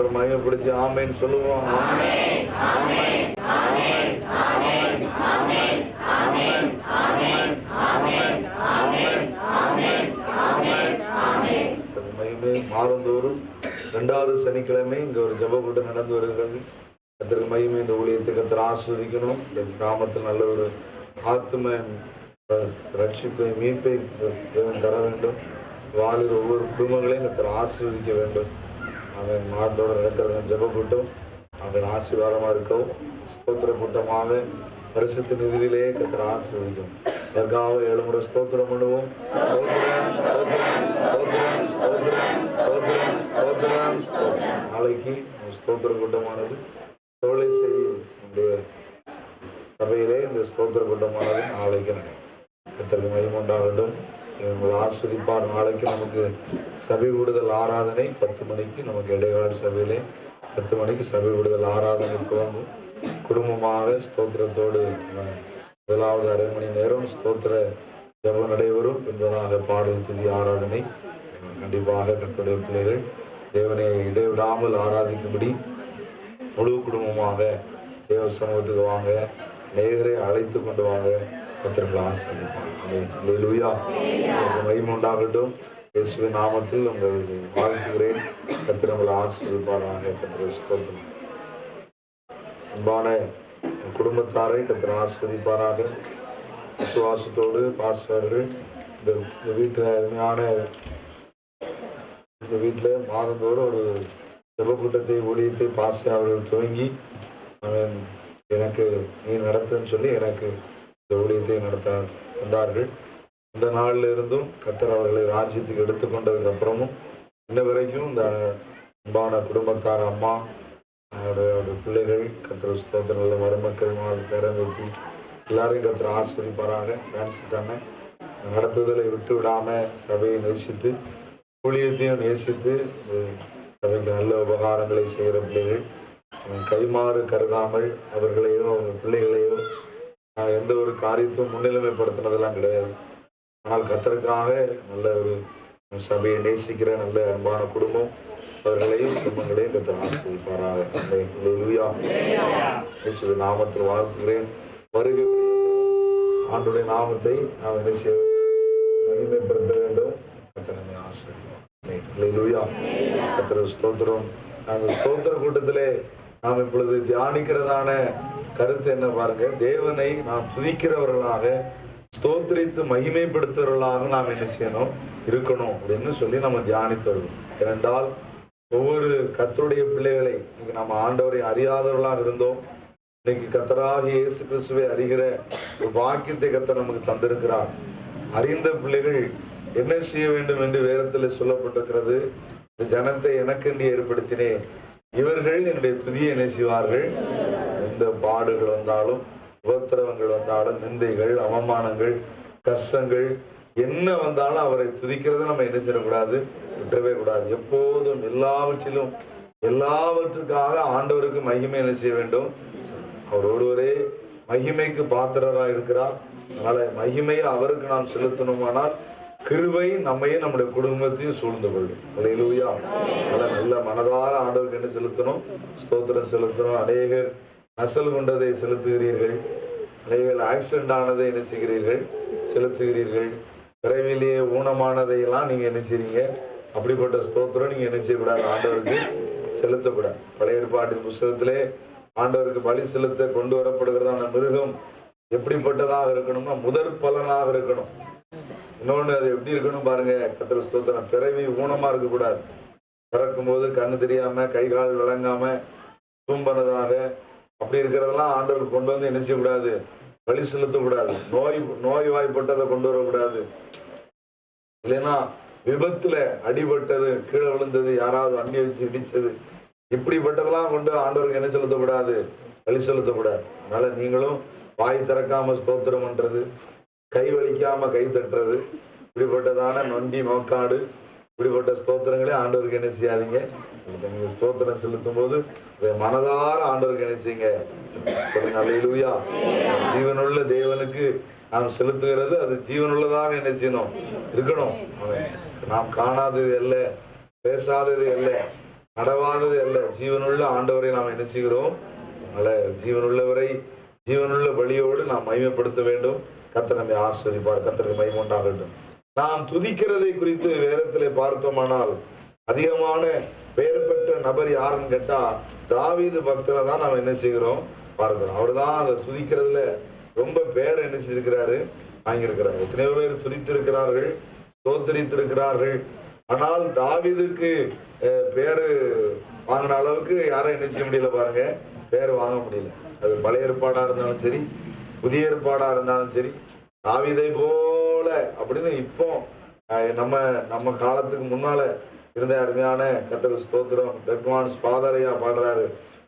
கர்த்தரை மகிமைப்படுத்தி ஆமென் சொல்லுவோம். ஆமென் ஆமென் ஆமென் ஆமென் ஆமென் ஆமென் ஆமென் ஆமென் ஆமென் ஆமென் ஆமென் ஆமென். மகிமை மாதந்தோறும் 2வது சனிக்கிழமை இங்க ஒரு ஜெப கூட்டம் நடந்து வருகிறது. கர்த்தருக்கு மகிமை. இந்த ஊழியத்தை கர்த்தர் ஆசீர்வதிக்கணும். இந்த கிராமத்தில் நல்ல ஒரு ஆத்தும ரட்சிப்பை மீட்பை தேவன் தர வேண்டும். வாழ்கிற ஒவ்வொரு குடும்பங்களையும் கர்த்தர் ஆசீர்வதிக்க வேண்டும். அவன் மாதத்தோடு நடக்கிற ஜெப கூட்டம் அவன் ஆசீர்வாதமாக இருக்கவும் ஸ்தோத்திர கூட்டமாக பரிசுத்த நிதியிலேயே கர்த்தர் ஆசீர்வதிக்கும். அதற்காக 7 முறை ஸ்தோத்திரம் பண்ணுவோம். நாளைக்கு ஸ்தோத்திர கூட்டமானது தோலை செய்ய சபையிலே இந்த ஸ்தோத்திர கூட்டமானது நாளைக்கு நடக்கும். கர்த்தருக்கு மகிமை உண்டாகட்டும். இவங்களை ஆஸ்வதிப்பார். நாளைக்கு நமக்கு சபை விடுதல் ஆராதனை 10 மணிக்கு நமக்கு இடைக்கால சபையிலே 10 மணிக்கு சபை விடுதல் ஆராதனை துவங்கும். குடும்பமாக ஸ்தோத்திரத்தோடு 1வது அரை மணி நேரம் ஸ்தோத்திர ஜெபம் நடைபெறும். என்பதாக பாடல் துதி ஆராதனை. கண்டிப்பாக கர்த்தருடைய பிள்ளைகள் தேவனை இடைவிடாமல் ஆராதிக்கும்படி முழு குடும்பமாக தேவ சமூகத்துக்கு வாங்க. நேயரை அழைத்து கொண்டு வாங்க. கர்த்தர்களை ஆசீர்வதிப்பார். அல்லேலூயா. மகிமை உண்டாகட்டும். இயேசுவின் நாமத்தில் உங்கள் வாழ்த்துகிறேன். கர்த்தர் உங்களை ஆசீர்வதிப்பாராக. கர்த்தரை ஸ்தோத்திரம். அன்பான குடும்பத்தாரை கர்த்தர் ஆசீர்வதிப்பாராக. விசுவாசத்தோடு பாஸ்டர்கள் இந்த வீட்டில் அருமையான இந்த வீட்டில் மாதந்தோறும் ஒரு ஜெப கூட்டத்தை ஊழியத்தை பாஸ்டர் அவர்கள் துவங்கி அவன் எனக்கு நீ நடத்துன்னு சொல்லி எனக்கு இந்த ஊழியத்தை நடத்த வந்தார்கள். இந்த நாளில் இருந்தும் கர்த்தர் அவர்களை ராஜ்யத்துக்கு எடுத்துக்கொண்டதுக்கு அப்புறமும் இன்ன வரைக்கும் இந்த அன்பான குடும்பத்தார் அம்மா அவருடைய பிள்ளைகள் கர்த்தர் ஸ்தோத்திரங்கள் மருமக்கள் பேரம் வைத்து எல்லாரையும் கர்த்தர் ஆசீர்வதிப்பாராக. பிரான்சிஸ் அண்ணன் நடத்துதலை விட்டு விடாமல் சபையை நேசித்து ஊழியத்தையும் நேசித்து சபைக்கு நல்ல உபகாரங்களை செய்கிற பிள்ளைகள் கைமாறு கருதாமல் அவர்களையோ அவங்க பிள்ளைகளையோ எந்த ஒரு காரியத்தையும் முன்னிலைமைப்படுத்தினதெல்லாம் கிடையாது. ஆனால் கர்த்தருக்காக நல்ல ஒரு சபையை நேசிக்கிற நல்ல அன்பான குடும்பம் அவர்களையும் குடும்பங்களையும் கர்த்தர் ஆசீர்வதிப்பாராக. அல்லேலூயா. இயேசுவின் நாமத்தில் வாழ்த்துகிறேன். வருகை ஆண்டுடைய நாமத்தை நாம் என்ன செய்ய மகிமைப்படுத்த வேண்டும். கர்த்தர் நம்மை ஆசீர்வதிப்பார். அல்லேலூயா. கர்த்தர் ஸ்தோத்திரம். நாங்கள் ஸ்தோத்திர கூட்டத்திலே நாம் இப்பொழுது தியானிக்கிறதான கருத்து என்ன பாருங்க. தேவனை நாம் துதிக்கிறவர்களாக ஸ்தோத்திரித்து மகிமைப்படுத்துறவர்களாக நாம் என்ன செய்யணும் இருக்கணும் அப்படின்னு சொல்லி நம்ம தியானித்து வருவோம். ஏனென்றால் ஒவ்வொரு கர்த்தருடைய பிள்ளைகளை இன்னைக்கு நம்ம ஆண்டவரை அறியாதவர்களாக இருந்தோம். இன்னைக்கு கர்த்தராகிய இயேசு கிறிஸ்துவை அறிகிற ஒரு வாக்கியத்தை கர்த்தர் நமக்கு தந்திருக்கிறார். அறிந்த பிள்ளைகள் என்ன செய்ய வேண்டும் என்று வேதத்தில் சொல்லப்பட்டிருக்கிறது. இந்த ஜனத்தை எனக்கென்று ஏற்படுத்தினேன், இவர்கள் என்னுடைய துதியை என்ன செய்வார்கள். எந்த பாடுகள் வந்தாலும் உபத்திரவங்கள் வந்தாலும் நிந்தைகள் அவமானங்கள் கஷ்டங்கள் என்ன வந்தாலும் அவரை துதிக்கிறத நம்ம என்ன செய்யக்கூடாது, விட்டுறவே கூடாது. எப்போதும் எல்லாவற்றுக்காக ஆண்டவருக்கு மகிமை என்ன செய்ய வேண்டும். அவர் ஒருவரே மகிமைக்கு பாத்திரராக இருக்கிறார். அதனால மகிமையை அவருக்கு நாம் செலுத்தணுமானால் கிருபை நம்மையும் நம்முடைய குடும்பத்தையும் சூழ்ந்து கொள்ளும். அல்லேலூயா. நல்ல மனதார ஆண்டவருக்கு என்ன செலுத்தணும், ஸ்தோத்திரம் செலுத்தணும். அநேகர் நசல் கொண்டதை செலுத்துகிறீர்கள், அநேகர் ஆக்சிடென்ட் ஆனதை என்ன செய்கிறீர்கள், செலுத்துகிறீர்கள். விரைவிலேயே ஊனமானதையெல்லாம் நீங்க என்ன செய்றீங்க, அப்படிப்பட்ட ஸ்தோத்திரம் நீங்க என்ன செய்யக்கூடாது, ஆண்டவருக்கு செலுத்தக்கூடாது. பழைய ஏற்பாட்டின் புஸ்தகத்திலே ஆண்டவருக்கு பலி செலுத்த கொண்டு வரப்படுகிறதான மிருகம் எப்படிப்பட்டதாக இருக்கணும்னா முதற் பலனாக இருக்கணும். இன்னொன்று அது எப்படி இருக்கணும் பாருங்க, கர்த்தர் ஸ்தோத்திரம். பிறவி ஊனமா இருக்கக்கூடாது. பிறக்கும் போது கண்ணு தெரியாம கை கால் விளங்காம தூம்பனதாக அப்படி இருக்கிறதெல்லாம் ஆண்டவருக்கு கொண்டு வந்து என்ன செய்யக்கூடாது, பலி செலுத்தக்கூடாது. நோய் வாய்ப்பட்டதை கொண்டு வரக்கூடாது. இல்லைன்னா விபத்துல அடிபட்டது, கீழே விழுந்தது, யாராவது வண்டி வச்சு இடிச்சது, இப்படிப்பட்டதெல்லாம் கொண்டு ஆண்டவருக்கு என்ன செலுத்தக்கூடாது, பலி செலுத்தக்கூடாது. அதனால நீங்களும் வாய் திறக்காம ஸ்தோத்திரம் பண்றது, கை வலிக்காம கை தட்டுறது, இப்படிப்பட்டதான நொண்டி நோக்காடு இப்படிப்பட்ட ஸ்தோத்திரங்களே ஆண்டவருக்கு என்ன செய்யாதீங்க. நீங்க ஸ்தோத்திரம் செலுத்தும் போது மனதார ஆண்டவருக்கு என்ன செய்யுங்க, சொல்லுங்க அல்லேலூயா. ஜீவனுள்ள தேவனுக்கு நாம் செலுத்துகிறது அது ஜீவனுள்ளதாக என்ன செய்யணும், இருக்கணும். நாம் காணாதது அல்ல, பேசாதது அல்ல, நடவாதது அல்ல, ஜீவனுள்ள ஆண்டவரை நாம் என்ன செய்கிறோம்? ஜீவனுள்ளவரை ஜீவனுள்ள வழியோடு நாம் மகிமைப்படுத்த வேண்டும். கர்த்தர் நம்மை ஆசீர்வதிப்பார். கர்த்தருக்கு மகிமை உண்டாகட்டும். நாம் துதிக்கிறதை குறித்து வேதத்திலே பார்த்தோமானால் அதிகமான பெயர் பெற்ற நபர் யாருன்னு கேட்டா தாவீது பக்தரை தான் நாம் என்ன செய்கிறோம் பார்க்கிறோம். அவர் தான் அதை துதிக்கிறதுல ரொம்ப பேர் என்ன செஞ்சிருக்கிறாரு, வாங்கியிருக்கிறார். எத்தனையோ பேர் துதித்திருக்கிறார்கள், ஸ்தோத்திரித்திருக்கிறார்கள். ஆனால் தாவீதுக்கு பேரு வாங்கின அளவுக்கு யாரும் என்ன செய்ய முடியல பாருங்க, பேர் வாங்க முடியல. அது பழைய ஏற்பாடா இருந்தாலும் சரி, புதிய ஏற்பாடா இருந்தாலும் சரி, தாவீதை போல அப்படின்னு இப்போ நம்ம காலத்துக்கு முன்னால இருந்த அருமையான கர்த்தருக்கு ஸ்தோத்திரம் பெக்வான்ஸ் பாதரையா பாடுறாரு.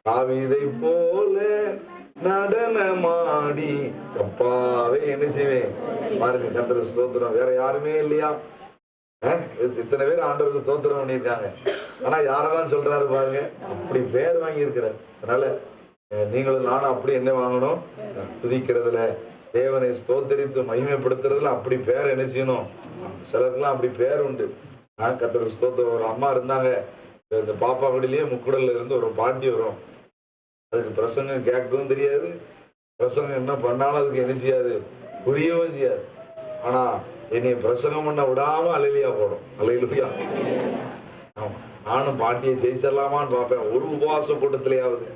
தாவீதை போல நடனமாடி அப்பாவே என்ன செய்வேன் பாருங்க. கர்த்தருக்கு ஸ்தோத்திரம். வேற யாருமே இல்லையா? இத்தனை பேர் ஆண்டவருக்கு ஸ்தோத்திரம் பண்ணியிருக்காங்க. ஆனா யாரதான் சொல்றாரு பாருங்க, அப்படி பேர் வாங்கி இருக்கிறார். அதனால நீங்களும் நானும் அப்படி என்ன வாங்கணும், துதிக்கிறதுல தேவனை ஸ்தோத்தரித்து மகிமைப்படுத்துறதுல அப்படி பேர் என்ன செய்யணும். சிலருக்குலாம் அப்படி பேர் உண்டு. கர்த்தருக்கு ஸ்தோத்திரம். ஒரு அம்மா இருந்தாங்க, இந்த பாப்பாக்குடியிலேயே முக்குடல்ல இருந்து ஒரு பாட்டி வரும். அதுக்கு பிரசங்கம் கேட்கவும் தெரியாது, பிரசங்கம் என்ன பண்ணாலும் அதுக்கு என்ன செய்யாது, புரியவும் செய்யாது. ஆனா என்னை பிரசங்கம் பண்ண விடாம அல்லேலூயா போடும். அல்லேலூயா. ஆமா, நானும் பாட்டியை ஜெயிச்சிடலாமான்னு பார்ப்பேன். ஒரு உபவாச கூட்டத்திலேயாவது,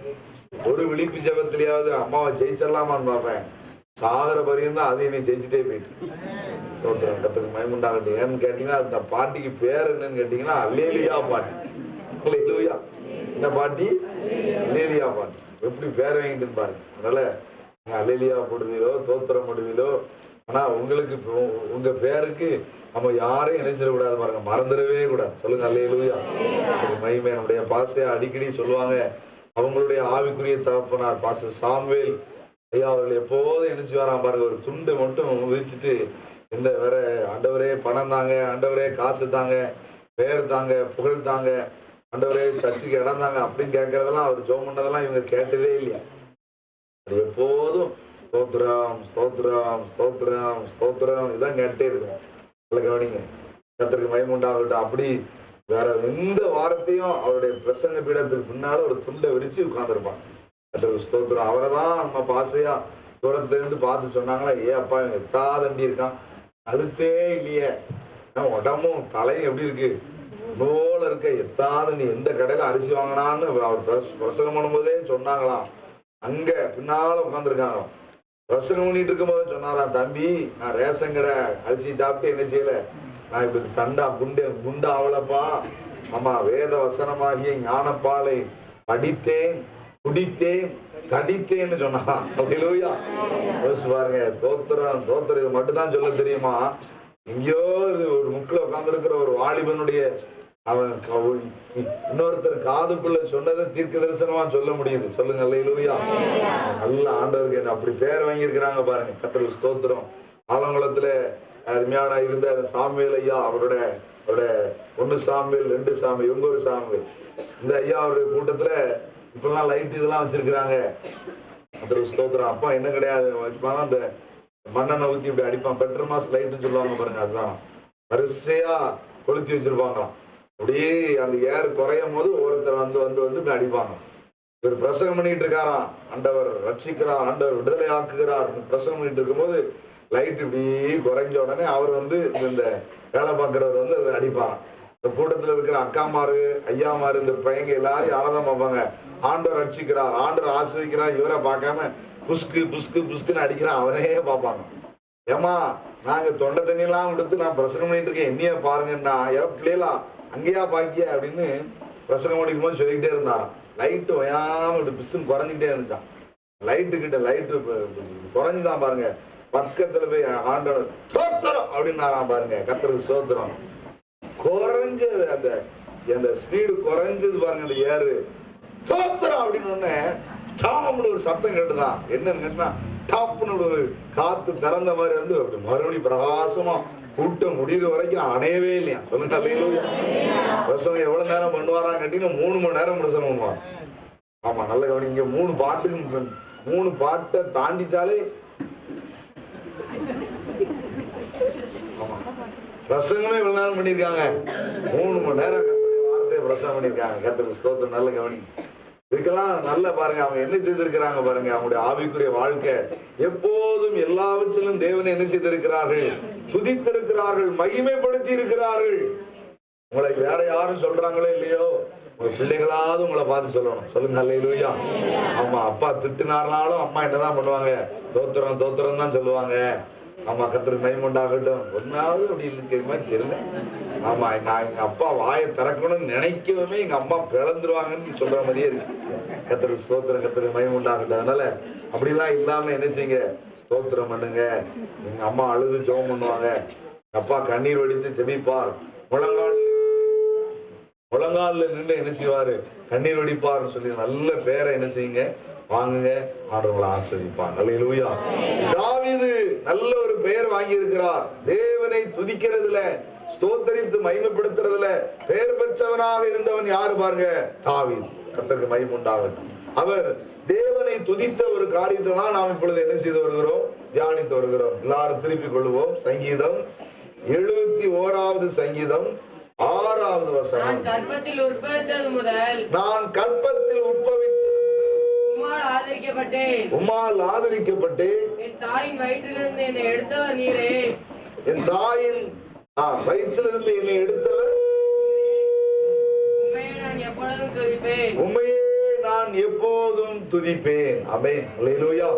ஒரு விழிப்பு ஜபத்திலேயாவது அம்மாவை ஜெயிச்சிடலாமான்னு பார்ப்பேன். சாகர பரியம் தான் அது என்னை ஜெயிச்சுட்டே போயிட்டு. சோத்திரம் கர்த்தருக்கு மகிமை உண்டாகட்டும். ஏன்னு கேட்டீங்கன்னா அந்த பாட்டிக்கு பேர் என்னன்னு கேட்டீங்கன்னா அல்லேலூயா பாட்டி. அல்லேலூயா. என்ன பாட்டி? அல்லேலூயா பாட்டி. எப்படி பேர் வாங்கிட்டு பாருங்க. அதனால நீங்க அல்லேலூயா போடுவீங்களோ தோத்திரம் போடுவீங்களோ, ஆனா உங்களுக்கு உங்க பேருக்கு நம்ம யாரையும் நினைச்சிடக்கூடாது பாருங்க, மறந்துடவே கூடாது. சொல்லுங்க அல்லேலூயா. மகிமை. நம்முடைய பாசையா அடிக்கடி சொல்லுவாங்க, அவங்களுடைய ஆவிக்குரிய தகப்பனார் பாஸ்டர் சாமுவேல் ஐயா அவர்கள் எப்போதும் என்ன செய்வாராம் பாருங்க, ஒரு துண்டு மட்டும் விரிச்சுட்டு இந்த வேற ஆண்டவரே பணம் தாங்க, ஆண்டவரே காசு தாங்க, பேர் தாங்க, புகழ் தாங்க, ஆண்டவரே சர்ச்சுக்கு இடம் தாங்க அப்படின்னு கேட்கறதெல்லாம் அவர் ஜோம் பண்ணதெல்லாம் இவங்க கேட்டதே இல்லையா. எப்போதும் ஸ்தோத்திரம் ஸ்தோத்திரம் ஸ்தோத்திரம் ஸ்தோத்திரம் இதான் கேட்டே இருக்கும். இல்லை கவனிங்க. கர்த்தருக்கு மகிமை உண்டாகட்டும். அப்படி வேற எந்த வார்த்தையும் அவருடைய பிரசங்க பீடத்துக்கு பின்னால ஒரு துண்டை விரிச்சு உட்கார்ந்துருப்பான். கர்த்தருக்கு ஸ்தோத்திரம். அவரை தான் நம்ம பாசையா தூரத்துல இருந்து பார்த்து சொன்னாங்களா, ஏ அப்பா இவன் எத்தாதண்டி இருக்கான், அழுத்தே இல்லையே, உடம்பும் தலையும் எப்படி இருக்கு, நோல இருக்க, எத்தாதண்டி எந்த கடையில அரிசி வாங்கினான்னு அவர் பிரசங்கம் பண்ணும்போதே சொன்னாங்களாம். அங்க பின்னால உட்காந்துருக்காங்க. பிரசங்கம் பண்ணிட்டு இருக்கும் போது சொன்னாராம், தம்பி நான் ரேஷன் கடை அரிசி சாப்பிட்டு என்ன செய்யல, நான் இப்படி தண்டா குண்டா அவளப்பா, ஆமா வேத வசனமாகிய ஞானப்பாலை படித்தேன் குடித்தேன் கடித்தேன்னு சொன்னா. அல்லேலூயா. பாருங்க, தோத்திரம் தோத்திரம் இது மட்டும் தான் சொல்ல தெரியுமா? எங்கேயோ ஒரு முக்கில் உட்கார்ந்து இருக்கிற ஒரு வாலிபனுடைய அவன் இன்னொருத்தர் காதுக்குள்ள சொன்னதை தீர்க்க தரிசனமா சொல்ல முடியுது. சொல்லுங்க அல்லேலூயா. நல்ல ஆண்டவருக்கு அப்படி பேர் வாங்கியிருக்கிறாங்க பாருங்க. கர்த்தருக்கு ஸ்தோத்திரம். ஆலங்குளத்துல அருமையான இருந்த சாமுவேல் ஐயா, அவருடைய 1 சாமுவேல் 2 சாமுவேல் இவங்க ஒரு சாமுவேல், இந்த ஐயா அவருடைய கூட்டத்துல இப்பெல்லாம் லைட் இதெல்லாம் வச்சிருக்கிறாங்க. கர்த்தருக்கு ஸ்தோத்திரம். அப்பா என்ன கிடையாது வச்சுப்பாங்க, அந்த மண்ணெண்ணை ஊத்தி இப்படி அடிப்பான், பெட்ரோல் மாஸ் லைட்டுன்னு சொல்லுவாங்க பாருங்க, அதுதான் வரிசையா கொளுத்தி வச்சிருப்பாங்களாம். அப்படியே அந்த ஏர் குறையும் போது ஒருத்தர் வந்து இப்படி அடிப்பாங்க. இவர் பிரசங்கம் பண்ணிட்டு இருக்காராம், ஆண்டவர் ரட்சிக்கிறார், ஆண்டவர் விடுதலை ஆக்குகிறார் பிரசங்கம் பண்ணிட்டு இருக்கும்போது லைட் இப்படி குறைஞ்ச உடனே அவர் இந்த வேலை பார்க்கிறவர் அதை அடிப்பாங்க. இந்த கூட்டத்தில் இருக்கிற அக்காமாரு ஐயாமாரு இந்த பையங்க எல்லாரும் யாரதான் பார்ப்பாங்க, ஆண்டவர் ரட்சிக்கிறார், ஆண்டவர் ஆசிரியக்கிறார், இவரை பார்க்காம புஸ்கு புஸ்கு புஸ்குன்னு அடிக்கிறான், அவனே பார்ப்பாங்க. ஏமா நாங்க தொண்டை தண்ணியெல்லாம் கொடுத்து நான் பிரசங்கம் பண்ணிட்டு இருக்கேன், என்னைய பாருங்கன்னா, பிள்ளைகளா அங்கேயா பாக்கிய அப்படின்னு பிரசங்கம் பண்ணிக்கும் போது சொல்லிக்கிட்டே இருந்தாராம். லைட்டு ஒயாம இப்படி பிசுன்னு குறைஞ்சிக்கிட்டே இருந்துச்சான். லைட்டு கிட்ட லைட்டு குறைஞ்சுதான் பாருங்க, பக்கத்துல போய் ஆண்டவர் தோத்திரம் அப்படின்னாராம் பாருங்க. கர்த்தருக்கு ஸ்தோத்திரம். குறைஞ்சது அந்த ஸ்பீடு குறைஞ்சது பாருங்க, அந்த ஏறு தோத்திரம் அப்படின்னு டாப்னு ஒரு சத்தம் கேட்டுதான். என்னன்னு கேட்டா டாப்னு ஒரு காத்து திறந்த மாதிரி அப்படி மறுபடியும் பிரகாசமா கூட்டம் முடிகிற வரைக்கும் அணையவே இல்லையா. சொல்லுங்க அல்லேலூயா. பிரசவம் எவ்வளவு நேரம் பண்ணுவாரான்னு கேட்டீங்கன்னா 3 மணி நேரம் பிரசவம் பண்ணுவார். ஆமா, நல்ல கவனிங்க. 3 பாட்டை தாண்டிட்டாலே ஆமா பிரசங்கமே இவ்வளவு நேரம் பண்ணிருக்காங்க. 3 மணி நேரம் வார்த்தையை பிரசவம் பண்ணியிருக்காங்க. கர்த்தருக்கு ஸ்தோத்திரம். நல்ல கவனி. இதுக்கெல்லாம் நல்ல பாருங்க, அவங்க என்ன செய்திருக்கிறாங்க பாருங்க. அவங்களுடைய ஆவிக்குரிய வாழ்க்கை எப்போதும் எல்லாவற்றிலும் தேவனை என்ன செய்திருக்கிறார்கள்? துதித்திருக்கிறார்கள், மகிமைப்படுத்தி இருக்கிறார்கள். உங்களை வேற யாரும் சொல்றாங்களோ இல்லையோ, உங்க பிள்ளைகளாவது உங்களை பார்த்து சொல்லணும். சொல்லுங்க அல்லேலூயா. ஆமா, அப்பா திட்டுனாருனாலும் அம்மா என்னதான் பண்ணுவாங்க? தோத்திரம் தோத்திரம் தான் சொல்லுவாங்க. ஆமா, கர்த்தருக்கு மகிமை உண்டாகட்டும். ஒன்னாவது அப்படி இருக்கிற மாதிரி தெரியல. ஆமா, எங்க அப்பா வாயை திறக்கணும்னு நினைக்கவே எங்க அம்மா பிளந்துருவாங்கன்னு சொல்ற மாதிரியே இருக்கு. கர்த்தருக்கு ஸ்தோத்திரம், கர்த்தருக்கு மகிமை உண்டாகட்டும். அதனால அப்படிலாம் இல்லாம என்ன செய்யுங்க? ஸ்தோத்திரம் பண்ணுங்க. எங்க அம்மா அழுது ஜெபம் பண்ணுவாங்க, அப்பா கண்ணீர் வடித்து ஜெபிப்பார், முழங்கால நின்று என்ன செய்வாரு? கண்ணீர் வடிப்பார்னு சொல்லி நல்ல பேரை என்ன செய்யுங்க? வாங்குங்க. ஆண்டவர்களை ஆசீர்வதிப்பார். அல்லேலூயா. தாவீது நல்ல ஒரு பெயர் வாங்கி இருக்கிறார். தேவனை துதிக்கிறதுல, ஸ்தோத்தரித்து மகிமைப்படுத்துறதுல பெயர் பெற்றவனாக இருந்தவன் யாரு பாருங்க? தாவீது. கர்த்தருக்கு மகிமை உண்டாகட்டும். அவர் தேவனை துதித்த ஒரு காரியத்தை தான் நாம் இப்பொழுது என்ன செய்து வருகிறோம்? தியானித்து வருகிறோம். எல்லாரும் திருப்பிக் கொள்வோம். சங்கீதம் 71வது சங்கீதம் 6வது வசனம். நான் கற்பத்தில் உற்பவித்தது முதல், நான் கற்பத்தில் உற்பவித்தது உம்மால் ஆதரிக்கப்பட்டேன். என் தாயின் வயிற்றிலிருந்து என்னை எடுத்தவர் நீரே. என் தாயின் வயிற்றிலிருந்து என்னை எடுத்தவர் உம்மையே நான் எப்பொழுதும் துதிப்பேன். உம்மையே நான் எப்போதும் துதிப்பேன். ஆமென். அல்லேலூயா.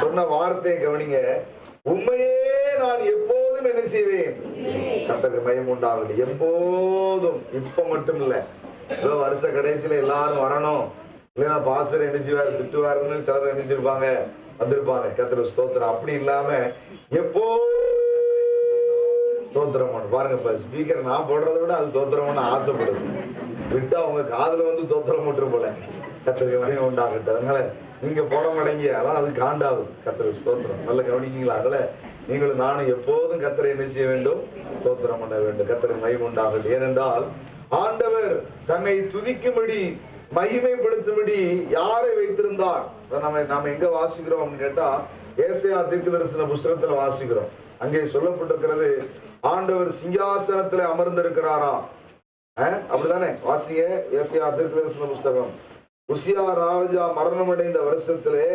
சொன்ன வார்த்தையை கவனிங்க. உம்மையே நான் எப்போதும் என்ன செய்வேன்? கர்த்தருக்கு மகிமை உண்டாகட்டும். எப்போதும். இப்ப மட்டும் இல்ல, ஏதோ வருஷ கடைசியில எல்லாரும் வரணும், இல்லைன்னா பாஸ்டர் என்ன செய்வாரு திட்டுவாருன்னு சிலர் நினைச்சிருப்பாங்க, வந்திருப்பாங்க. கர்த்தருக்கு ஸ்தோத்திரம். அப்படி இல்லாம எப்போ ஸ்தோத்திரம் பண்ணு பாருங்க. இப்ப ஸ்பீக்கர் நான் போடுறதை விட அது ஸ்தோத்திரம் ஆசைப்படுது. விட்டு அவங்க காதுல வந்து ஸ்தோத்திரம் மட்டும் போல. கர்த்தருக்கு மகிமை உண்டாகட்டும். அதனால நீங்க போட மாட்டேங்க, அதான் அது காண்டாவது. கர்த்தருக்கு ஸ்தோத்திரம். நல்ல கவனிக்கீங்களா? அதுல நீங்களும் நானும் எப்போதும் கர்த்தரை என்ன செய்ய வேண்டும்? ஸ்தோத்திரம் பண்ண வேண்டும். கர்த்தருக்கு மகிமை உண்டாகட்டும். ஏனென்றால் ஆண்டவர் தன்னை துதிக்கும்படி மகிமைப்படுத்தும்படி யாரை வைத்திருந்தார்? நாம எங்க வாசிக்கிறோம் அப்படின்னு கேட்டா, ஏசாயா தீர்க்கதரிசன புஸ்தகத்துல வாசிக்கிறோம். அங்கே சொல்லப்பட்டிருக்கிறது, ஆண்டவர் சிங்காசனத்துல அமர்ந்திருக்கிறாரா? அப்படிதானே? வாசிங்க ஏசாயா தீர்க்கதரிசன புஸ்தகம். உசியா ராஜா மரணம் அடைந்த வருஷத்திலே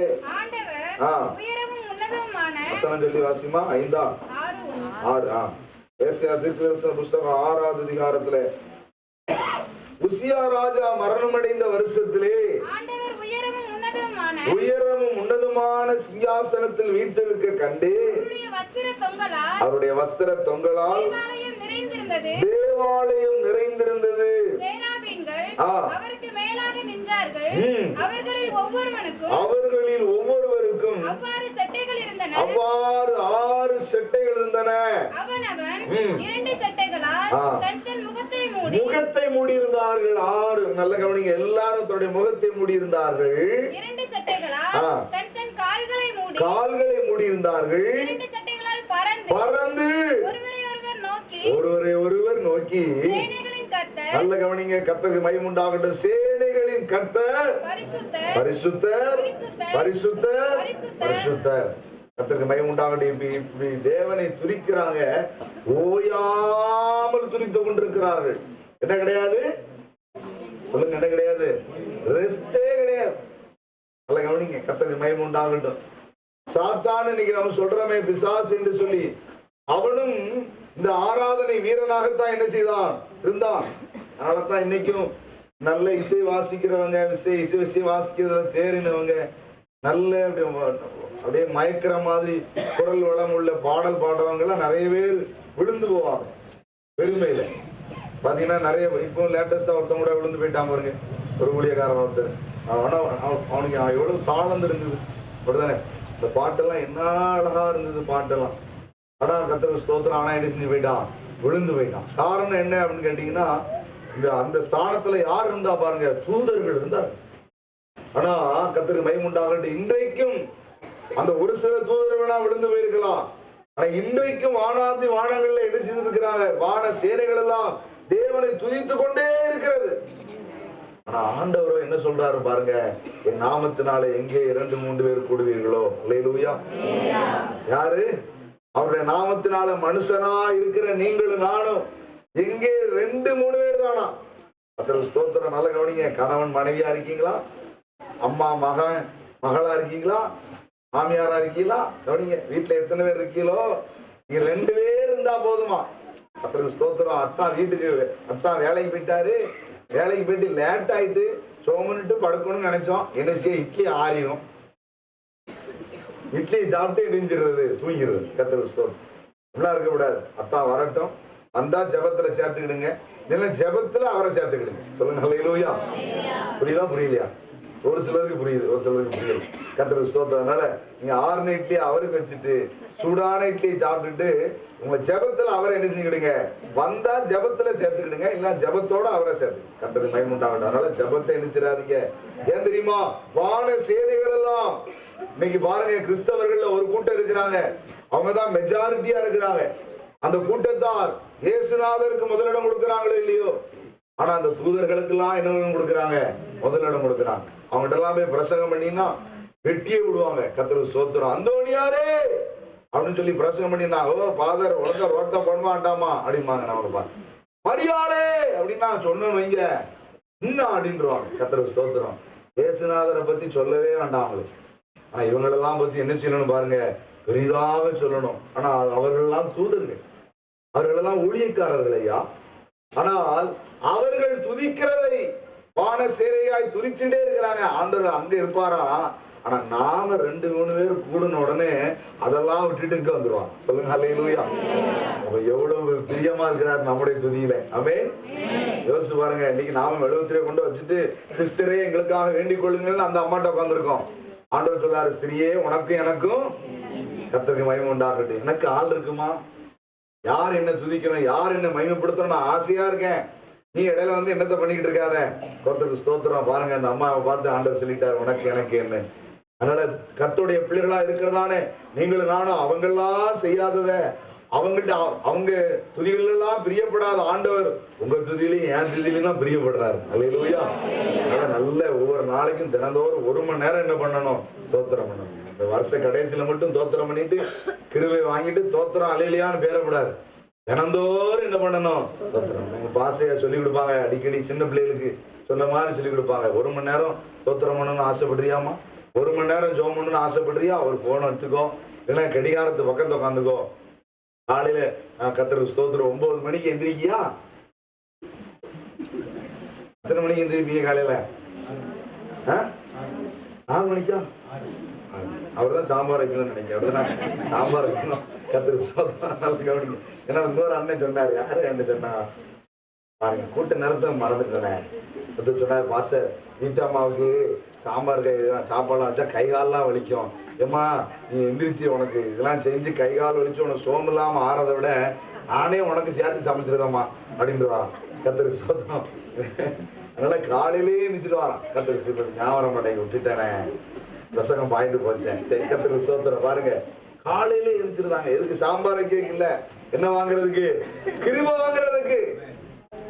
வசனம் சொல்லி வாசிமா. 5:6. ஏசாயா தீர்க்கதரிசன புஸ்தகம் 6வது அதிகாரத்திலே, உசியா ராஜா மரணம் அடைந்த வருஷத்திலே உயரமும் உன்னதமான சிங்காசனத்தில் வீற்றிருக்க கண்டே, அவருடைய வஸ்திர தொங்கலால் தேவாலயம் நிறைந்திருந்தது. அவர்களில் ஒவ்வொருவருக்கும் அவ்வாறு 6 செட்டைகள் இருந்தன. முகத்தை மூடியிருந்தார்கள். 6. நல்ல கவனிங்க. எல்லாரும் தன்னுடைய முகத்தை மூடியிருந்தார்கள். கால்களை மூடியிருந்தார்கள். பறந்து ஒருவரை ஒருவர் நோக்கி, நல்ல கவனிங்க. கர்த்தருக்கு மகிமை உண்டாகட்டும். சேனைகளின் கர்த்தர் பரிசுத்தர் பரிசுத்தர் பரிசுத்தர். கர்த்தருக்கு மகிமை உண்டாகட்டும். இப்படி தேவனை துதிக்கிறாங்க. ஓயாமல் துதித்துக் கொண்டிருக்கிறார்கள். என்ன கிடையாது? சொல்லுங்க. என்ன கிடையாது? ரெஸ்டே கிடையாது. நல்ல கவனிங்க. கர்த்தருக்கு மகிமை உண்டாகட்டும். சாத்தான் இன்னைக்கு நம்ம சொல்றோமே பிசாசு என்று சொல்லி, அவனும் இந்த ஆராதனை வீரனாகத்தான் என்ன செய்தான்? இருந்தான். அதனாலதான் இன்னைக்கும் நல்ல இசை வாசிக்கிறவங்க, இசை வாசிக்கிறதுல தேறினவங்க, நல்ல அப்படியே மயக்கிற மாதிரி குரல் வளம் உள்ள பாடல் பாடுறவங்க எல்லாம் நிறைய பேர் விழுந்து போவாங்க பெருமையில. பாத்தீங்கன்னா நிறைய இப்போ லேட்டஸ்டா ஒருத்தவங்க கூட விழுந்து போயிட்டான் பாருங்க. ஒரு ஊழியக்காரன் ஒருத்தர். அவனுக்கு எவ்வளவு தாளந்து இருந்தது அப்படிதானே? இந்த பாட்டெல்லாம் என்ன அழகா இருந்தது பாட்டெல்லாம். ஆனா கர்த்தருக்கு ஸ்தோத்திரம். ஆனா என்ன செஞ்சு போயிட்டான்? விழுந்து போயிட்டான். காரணம் என்ன அப்படின்னு கேட்டீங்கன்னா, அந்த ஸ்தானத்துல யார் இருந்தா பாருங்க? தூதர்கள் இருந்தார். ஆனா கர்த்தருக்கு மகிமை உண்டாகட்டும். இன்றைக்கும் அந்த ஒரு சில தூதர்கள் விழுந்து போயிருக்கலாம். ஆனா இன்றைக்கும் வானாந்தி வானங்கள்ல என்ன செய்திருக்கிறாங்க? வான சேனைகள் எல்லாம் தேவனை துதித்து கொண்டே இருக்கிறது. ஆனா ஆண்டவரோ என்ன சொல்றாரு பாருங்க? என் நாமத்தினால எங்கே 2-3 பேர் கூடுவீர்களோ. அல்லேலூயா. யாரு? அவருடைய நாமத்தினால மனுஷனா இருக்கிற நீங்களும் நானும் எங்கே 2-3 பேர் தானா? கர்த்தருக்கு ஸ்தோத்திரம். நல்ல கவனிங்க. கணவன் மனைவியா இருக்கீங்களா? அம்மா மகளா இருக்கீங்களா? மாமியாரா இருக்கீங்களா? கவனிங்க. வீட்டுல எத்தனை பேர் இருக்கீங்களோ, நீங்க 2 பேர் இருந்தா போதுமா? கர்த்தருக்கு ஸ்தோத்திரம். அத்தா வேலைக்கு போயிட்டாரு. வேலைக்கு போயிட்டு லேட் ஆயிட்டு சோமன்ட்டு படுக்கணும்னு நினைச்சோம். என்ன செய்ய? இட்லி ஆறிடும். இட்லி சாப்பிட்டு இடிஞ்சிடுறது, தூங்கிடுறது. கர்த்தருக்கு ஸ்தோத்திரம். இப்படிலாம் இருக்கக்கூடாது. அத்தா வரட்டும், வந்தா ஜெபத்துல சேர்த்துக்கிடுங்க, இல்லைன்னா ஜெபத்துல அவரை சேர்த்துக்கிடுங்க. சொல்லுங்க ஹல்லேலூயா. புரியுதா புரியலையா? ஒரு சிலருக்கு புரியுது, ஒரு சிலருக்கு புரியல. கர்த்தருக்கு ஸ்தோத்திரம். அதனால நீங்க ஆறுன இட்லி அவருக்கு வச்சுட்டு சூடான இட்லி சாப்பிட்டுட்டு உங்க ஜெபத்துல அவரை என்ன செஞ்சுக்கிடுங்க, வந்தா ஜெபத்துல சேர்த்துக்கிடுங்க, இல்ல ஜெபத்தோட அவரை சேர்த்து. கர்த்தருக்கு மகிமை உண்டாகட்டும். அதனால ஜெபத்தை நினைச்சிடாதீங்க. ஏன் தெரியுமா? வான சேனைகள் எல்லாம் இன்னைக்கு பாருங்க, கிறிஸ்தவர்கள்ல ஒரு கூட்டம் இருக்கிறாங்க, அவங்கதான் மெஜாரிட்டியா இருக்கிறாங்க. அந்த கூட்டத்தார் இயேசுநாதருக்கு முதலிடம் கொடுக்கிறாங்களோ இல்லையோ, ஆனா அந்த தூதர்களுக்கு எல்லாம் என்ன கொடுக்குறாங்க? முதலிடம் கொடுக்குறாங்க. அவங்ககிட்ட எல்லாம் போய் பிரசங்கம் பண்ணினா வெட்டியே விடுவாங்க. கர்த்தருக்கு ஸ்தோத்திரம். அந்தோனியாரே அப்படின்னு சொல்லி பிரசங்கம் பண்ணினா, ஓ பாதர் உலக ரோட்டை பண்ண மாட்டாமா அப்படிம்பாங்க. நம்ம மரியாளே அப்படின்னா சொன்னோன்னு வைங்க, இன்னும் அப்படின்றாங்க. கர்த்தருக்கு ஸ்தோத்திரம். இயேசுநாதரை பத்தி சொல்லவே வேண்டாம் அவங்களுக்கு. ஆனா இவங்களெல்லாம் பத்தி என்ன செய்யணும்னு பாருங்க, பெரிதாக சொல்லணும். ஆனா அவர்களெல்லாம் தூதர்கள், அவர்களெல்லாம் ஊழியக்காரர்கள் ஐயா. ஆனால் அவர்கள் துதிக்கிறதை வான சேனையாய் துதிச்சுட்டே இருக்கிறாங்க. ஆண்டவர் அங்க இருப்பாரா? ஆனா நாம 2-3 பேர் கூடின உடனே அதெல்லாம் விட்டுட்டு இங்க வந்துருவாங்க. சொல்லுங்க ஹல்லேலூயா. அப்ப எவ்வளவு பிரியமா இருக்கிறார் நம்முடைய துதியில. ஆமென். யோசிச்சு பாருங்க. இன்னைக்கு நாம மெழுகுத்திரியை கொண்டு வச்சுட்டு, சிஸ்டரே எங்களுக்காக வேண்டிக் கொள்ளுங்கன்னு அந்த அம்மாட்ட உட்காந்துருக்கோம். ஆண்டவர் சொல்லாரு, ஸ்திரியே உனக்கும் எனக்கும் கர்த்தருக்கு மகிமை உண்டாகட்டும். எனக்கு ஆள் இருக்குமா? யார் என்ன துதிக்கணும், யார் என்ன மகிமைப்படுத்தணும், நான் ஆசையா இருக்கேன். நீ இடையில வந்து என்னத்தை பண்ணிக்கிட்டு இருக்காத. கர்த்தருக்கு ஸ்தோத்திரம். பாருங்க, அந்த அம்மாவை பார்த்து ஆண்டவர் சொல்லிட்டார், உனக்கு எனக்கு என்ன. அதனால கர்த்தருடைய பிள்ளைகளா இருக்கிறதானே நீங்களும் நானும் அவங்கெல்லாம் செய்யாதத, அவங்க துதிகள் எல்லாம் பிரியப்படாத ஆண்டவர் உங்க துதியிலையும் என் துதியிலையும் தான் பிரியப்படுறாரு. அல்லேலூயா. அதனால நல்ல ஒவ்வொரு நாளைக்கும் தினந்தோறும் 1 மணி நேரம் என்ன பண்ணணும்? தோத்திரம் பண்ணணும். இந்த வருஷ கடைசியில மட்டும் தோத்திரம் பண்ணிட்டு கிருபை வாங்கிட்டு தோத்திரம் அல்லேலூயான்னு பேரப்படாது. தினந்தோறும் என்ன பண்ணணும்? தோத்திரம். உங்க பாசையா சொல்லி கொடுப்பாங்க, அடிக்கடி சின்ன பிள்ளைகளுக்கு சொன்ன மாதிரி சொல்லி கொடுப்பாங்க. 1 மணி நேரம் தோத்திரம் பண்ணணும்னு ஆசைப்படுறியாமா? 1 மணி நேரம் ஜெபம் பண்ணணும்னு ஆசைப்படுறியா? ஒரு போன் எடுத்துக்கோ, இல்லைன்னா கடிகாரத்து பக்கத்துல உட்காந்துக்கோ. காலையில கர்த்தருக்கு ஸ்தோத்திரம் 9 மணிக்கு எந்திரிக்கியா? எத்தனை மணிக்கு எந்திரிப்பீங்க காலையில? 4 மணிக்கா? அவர்தான் சாம்பார் வைக்கணும்னு நினைக்கிறேன். அப்படிதான் சாம்பார் வைக்கணும். கர்த்தருக்கு ஸ்தோத்திரம். நல்ல கவனிங்க. ஏன்னா இன்னொரு அண்ணன் சொன்னாரு. யாரு என்ன சொன்னா பாருங்க, கூட்ட நேரத்தை மறந்துட்டேன். சொன்னார், பாஸ்டர் வீட்டம்மாவுக்கு சாம்பார் சாப்பாடுலாம் வச்சா கை காலெல்லாம் வலிக்கும். ஏம்மா நீ எந்திரிச்சு உனக்கு இதெல்லாம் செஞ்சு கை கால் வலிச்சு உனக்கு சோம்பு இல்லாம ஆறதை விட நானே உனக்கு சேர்த்து சமைச்சிருதம்மா அப்படின்றா. கர்த்தருக்கு ஸ்தோத்திரம். அதனால காலையிலேயே எந்திரிச்சிட்டு வரான். கர்த்தருக்கு ஸ்தோத்திரம். ஞாபகம் மாட்டேங்க, விட்டுட்டானே, பிரசங்கம் பாயிட்டு போச்சேன். சரி, கர்த்தருக்கு ஸ்தோத்திரம். பாருங்க, காலையிலே எந்திரிச்சிருந்தாங்க. எதுக்கு? சாம்பார் வைக்க இல்ல, என்ன வாங்குறதுக்கு? கிருபை வாங்குறதுக்கு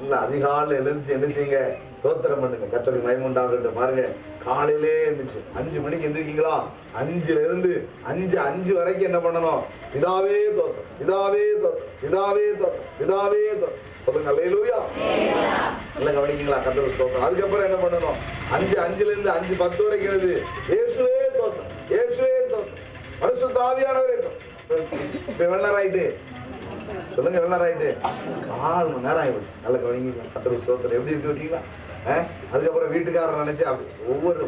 இல்ல. அதிகாலையில் எழுந்துச்சு என்ன செய்யுங்க? தோத்திரம் பண்ணுங்க. கர்த்தருக்கு மகிமை உண்டாகட்டும். பாருங்க, காலையிலே இருந்துச்சு 5 மணிக்கு எந்திரிக்கீங்களா? 5ல இருந்து 5 வரைக்கும் என்ன பண்ணணும்? பிதாவே தோத்திரம், பிதாவே தோத்திரம், பிதாவே தோத்திரம், பிதாவே தோத்திரம். சொல்லுங்க அல்லேலூயா. நல்லா கவனிக்கீங்களா? கர்த்தருக்கு ஸ்தோத்திரம். அதுக்கப்புறம் என்ன பண்ணணும்? 5ல இருந்து 5:10 வரைக்கும் எழுது, இயேசுவே தோத்திரம், இயேசுவே தோத்திரம், பரிசுத்த ஆவியானவரே தோத்திரம். இப்ப வெள்ளர் ஆயிட்டு சொல்லுங்க, வெள்ளர் ஆயிட்டு 4 மணி நேரம் ஆயிடுச்சு. நல்ல கவனிங்க. கர்த்தருக்கு ஸ்தோத்திரம். எப்படி இருக்கு வச்சீங்களா? அதுக்கப்புறம் வீட்டுக்காரர் நினைச்சு ஒவ்வொரு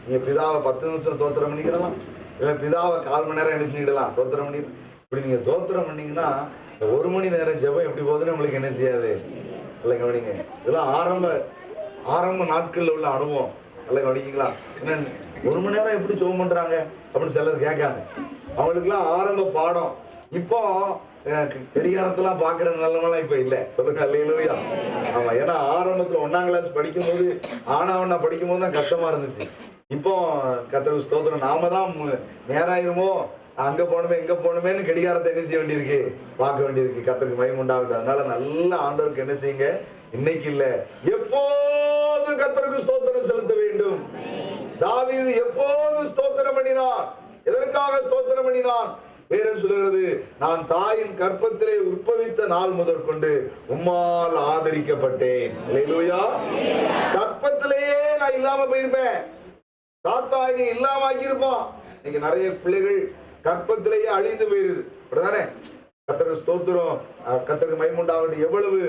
நீங்க பிதாவை 10 நிமிஷம் தோத்திரம் பண்ணிக்கிடலாம், இல்ல பிதாவை 1/4 மணி நேரம் என்ன செஞ்சிடலாம்? தோத்திரம் பண்ணிடலாம். இப்படி நீங்க தோத்திரம் பண்ணீங்கன்னா 1 மணி நேரம் ஜெபம் எப்படி போகுதுன்னு உங்களுக்கு என்ன செய்யாது. நல்ல கவனிங்க. இதெல்லாம் ஆரம்ப நாட்கள்ல உள்ள அனுபவம். நல்ல கவனிக்கீங்களா? என்ன 1 மணி நேரம் எப்படி ஜெபம் பண்றாங்க அப்படின்னு சிலர் கேட்காங்க. அவங்களுக்குலாம் ஆரம்ப பாடம். இப்போ கடிகாரத்தெல்லாம் பாக்குற நிலைமெல்லாம் இப்ப இல்ல. சொல்லுங்க அல்லேலூயா. ஆமா, ஏன்னா ஆரம்பத்துல 1ஆம் கிளாஸ் படிக்கும் போது ஆனா படிக்கும் போது தான் கஷ்டமா இருந்துச்சு. இப்போ கர்த்தருக்கு ஸ்தோத்திரம், நாம தான் நேராயிருமோ, அங்க போனமே இங்க போனமேன்னு கடிகாரத்தை என்ன செய்ய வேண்டியிருக்கு? பார்க்க வேண்டியிருக்கு. கர்த்தருக்கு மகிமை உண்டாகுது. அதனால நல்ல ஆண்டவருக்கு என்ன செய்யுங்க? இன்னைக்கு இல்ல, எப்போது கர்த்தருக்கு ஸ்தோத்திரம் செலுத்த வேண்டும். தாவீது எப்போது ஸ்தோத்திரம் பண்ணினான்? எதற்காக ஸ்தோத்திரம் பண்ணினான்? வேதம் சொல்லுகிறது, நான் தாயின் கற்பத்திலே உற்பவித்த நாள் முதற்கொண்டு உம்மால் ஆதரிக்கப்பட்டேன். அல்லேலூயா. கற்பத்திலேயே நான் இல்லாம போயிருப்பேன், தாத்தா இங்க இல்லாம ஆக்கியிருப்பான். இன்னைக்கு நிறைய பிள்ளைகள் கற்பத்திலேயே அழிந்து போயிருது, அப்படிதானே? கர்த்தருக்கு ஸ்தோத்திரம், கர்த்தருக்கு மகிமை. எவ்வளவு